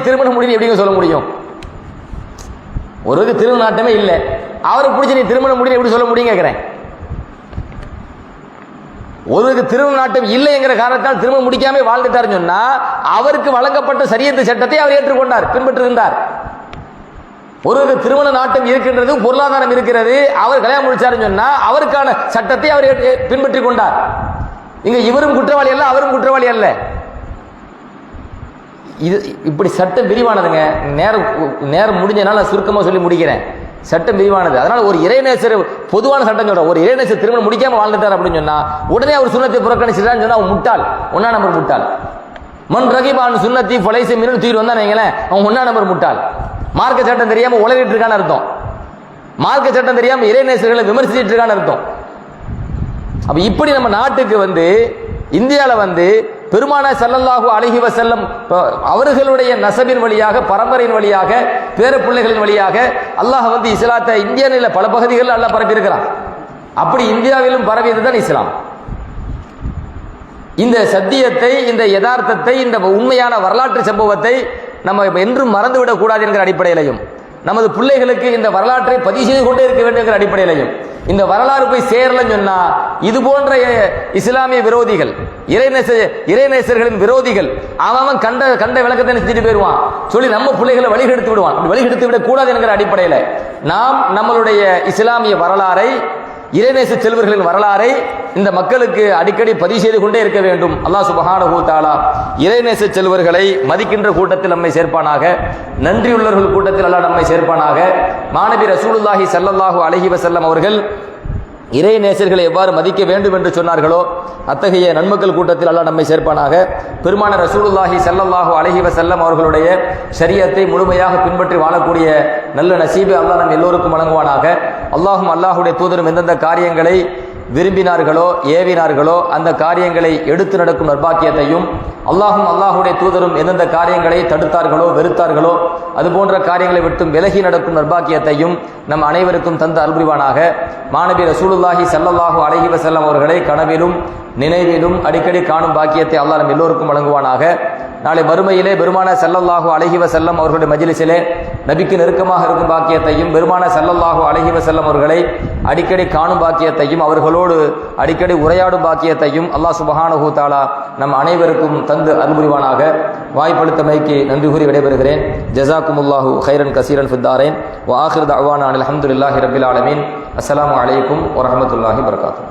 எப்படிங்க சொல்ல முடியும்? ஒருவருக்கு திருமண நாட்டமே இல்லை, அவரை பிடிச்சி நீ திருமணம் முடி எப்படி சொல்ல முடியும் கேட்கிறேன். ஒருவருக்கு திருமண நாட்டம் இல்லைங்கிற காரணத்தால் திருமணம் முடிக்காம வாழ்ந்துட்டாருன்னு சொன்னா அவருக்கு வழங்கப்பட்ட சரியத்து சட்டத்தை அவர் ஏற்றுக்கொண்டார், பின்பற்றுகின்றார். ஒருவருக்கு திருமண நாட்டம் இருக்கின்றது, பொருளாதாரம் இருக்கிறது, அவர் கல்யாணம் முடிச்சாருன்னு சொன்னா அவருக்கான சட்டத்தை அவர் பின்பற்றி கொண்டார். இங்க இவரும் குற்றவாளி அல்ல, அவரும் குற்றவாளி அல்ல. இது இப்படி சட்டம் விரிவானதுங்க. நேரம் முடிஞ்சனால சுருக்கமா சொல்லி முடிக்கிறேன். சட்டம் விரிவானது. அதனால ஒரு இறைநேசர் பொதுவான சட்டம் சொல்ற, ஒரு இறைநேசர் திருமணம் முடிக்காம வாழ்ந்துட்டார் அப்படின்னு சொன்னா உடனே அவர் சுன்னத்தை புறக்கணிச்சிட்டான்னு சொன்னா அவன் முட்டாள், ஒன்னா நம்பர் முட்டாள். மண் ரகிபான் சுன்னத்தி ஃபலைஸ மின்னு தூக்கி வந்தான்னு வைங்களேன், அவன் ஒன்னா நம்பர் முட்டாள். மார்க்க சட்டம் தெரியாம உலகிட்டு இருக்கான்னு அர்த்தம். மார்க்க சட்டம் தெரியாம இறைநேசர்களை விமர்சிச்சுட்டு இருக்கான்னு அர்த்தம். அப்ப இப்படி நம்ம நாட்டுக்கு இந்தியாவில் பெருமானார் ஸல்லல்லாஹு அலைஹி வஸல்லம் அவர்களுடைய நசபின் வழியாக, பரம்பரையின் வழியாக, பேர பிள்ளைகளின் வழியாக அல்லாஹ் இஸ்லாத்தை இந்தியாவில் பல பகுதிகளில் அல்லாஹ் பரப்பி இருக்கிறான். அப்படி இந்தியாவிலும் பரவியது தான் இஸ்லாம். இந்த சத்தியத்தை, இந்த யதார்த்தத்தை, இந்த உண்மையான வரலாற்று சம்பவத்தை நம்ம என்றும் மறந்துவிடக் கூடாது என்கிற அடிப்படையிலையும், நமது பிள்ளைகளுக்கு இந்த வரலாற்றை பதிவு செய்து கொண்டே இருக்க வேண்டும் என்கிற அடிப்படையிலையும், இந்த வரலாறு போய் சேரலன்னு சொன்னா இது போன்ற இஸ்லாமிய விரோதிகள், இறைநேசர்களின் விரோதிகள் அவன் கண்ட விளக்கத்தை செஞ்சுட்டு போயிடுவான் சொல்லி நம்ம பிள்ளைகளை வழிகெடுத்து விடுவான். வழிகெடுத்து விடக் கூடாது என்கிற அடிப்படையில் நாம் நம்மளுடைய இஸ்லாமிய வரலாறை, இறைநேச செல்வர்களின் வரலாறை இந்த மக்களுக்கு அடிக்கடி பதிவு செய்து கொண்டே இருக்க வேண்டும். அல்லாஹ் சுப்ஹானஹு வ தஆலா இறைநேச செல்வர்களை மதிக்கின்ற கூட்டத்தில் நம்மை சேர்ப்பானாக, நன்றியுள்ளவர்கள் கூட்டத்தில் அல்லாஹ் நம்மை சேர்ப்பானாக. மாநபி ரசூலுல்லாஹி ஸல்லல்லாஹு அலைஹி வஸல்லம் அவர்கள் இறை நேசர்களை எவ்வாறு மதிக்க வேண்டும் என்று சொன்னார்களோ அத்தகைய நன்மக்கள் கூட்டத்தில் அல்லாஹ் நம்மை சேர்ப்பானாக. பெருமானார் ரசூலுல்லாஹி ஸல்லல்லாஹு அலைஹி வஸல்லம் அவர்களுடைய ஷரியத்தை முழுமையாக பின்பற்றி வாழக்கூடிய நல்ல நசீபை அல்லாஹ் நம் எல்லோருக்கும் வழங்குவானாக. அல்லாஹும் அல்லாஹுடைய தூதரும் எந்தெந்த காரியங்களை விரும்பினார்களோ ஏவினார்களோ அந்த காரியங்களை எடுத்து நடக்கும் நற்பாக்கியத்தையும், அல்லாஹும் அல்லாஹுடைய தூதரும் எந்தெந்த காரியங்களை தடுத்தார்களோ வெறுத்தார்களோ அது போன்ற காரியங்களை விட்டும் விலகி நடக்கும் நற்பாக்கியத்தையும் நம் அனைவருக்கும் தந்து அருள்புரிவானாக. மாநபி ரசூலுல்லாஹி ஸல்லல்லாஹு அலைஹி வஸல்லம் அவர்களை கனவிலும் நினைவிலும் அடிக்கடி காணும் பாக்கியத்தை அல்லாஹ் நம் எல்லோருக்கும் வழங்குவானாக. நாளை மறுமையிலே பெருமானார் ஸல்லல்லாஹு அலைஹி வஸல்லம் அவர்களுடைய மஜ்லிஸிலே நபிக்கு நெருக்கமாக இருக்கும் பாக்கியத்தையும், பெருமானார் ஸல்லல்லாஹு அலைஹி வஸல்லம் அவர்களை அடிக்கடி காணும் பாக்கியத்தையும், அவர்களோடு அடிக்கடி உரையாடும் பாக்கியத்தையும் அல்லாஹ் சுப்ஹானஹு வ தஆலா நம் அனைவருக்கும் தந்து அருள்புரிவானாக. வாய்ப்பளித்தமைக்கு நன்றி கூறி விடைபெறுகிறேன். ஜஸாக்குமுல்லாஹு கைரன் கசீரன் ஃபித்தாரேன். வ ஆகிரு தஅவானா அல்ஹம்துலில்லாஹி ரப்பில் ஆலமீன். அஸ்ஸலாமு அலைக்கும் வரஹ்மத்துல்லாஹி வபரகாத்துஹு.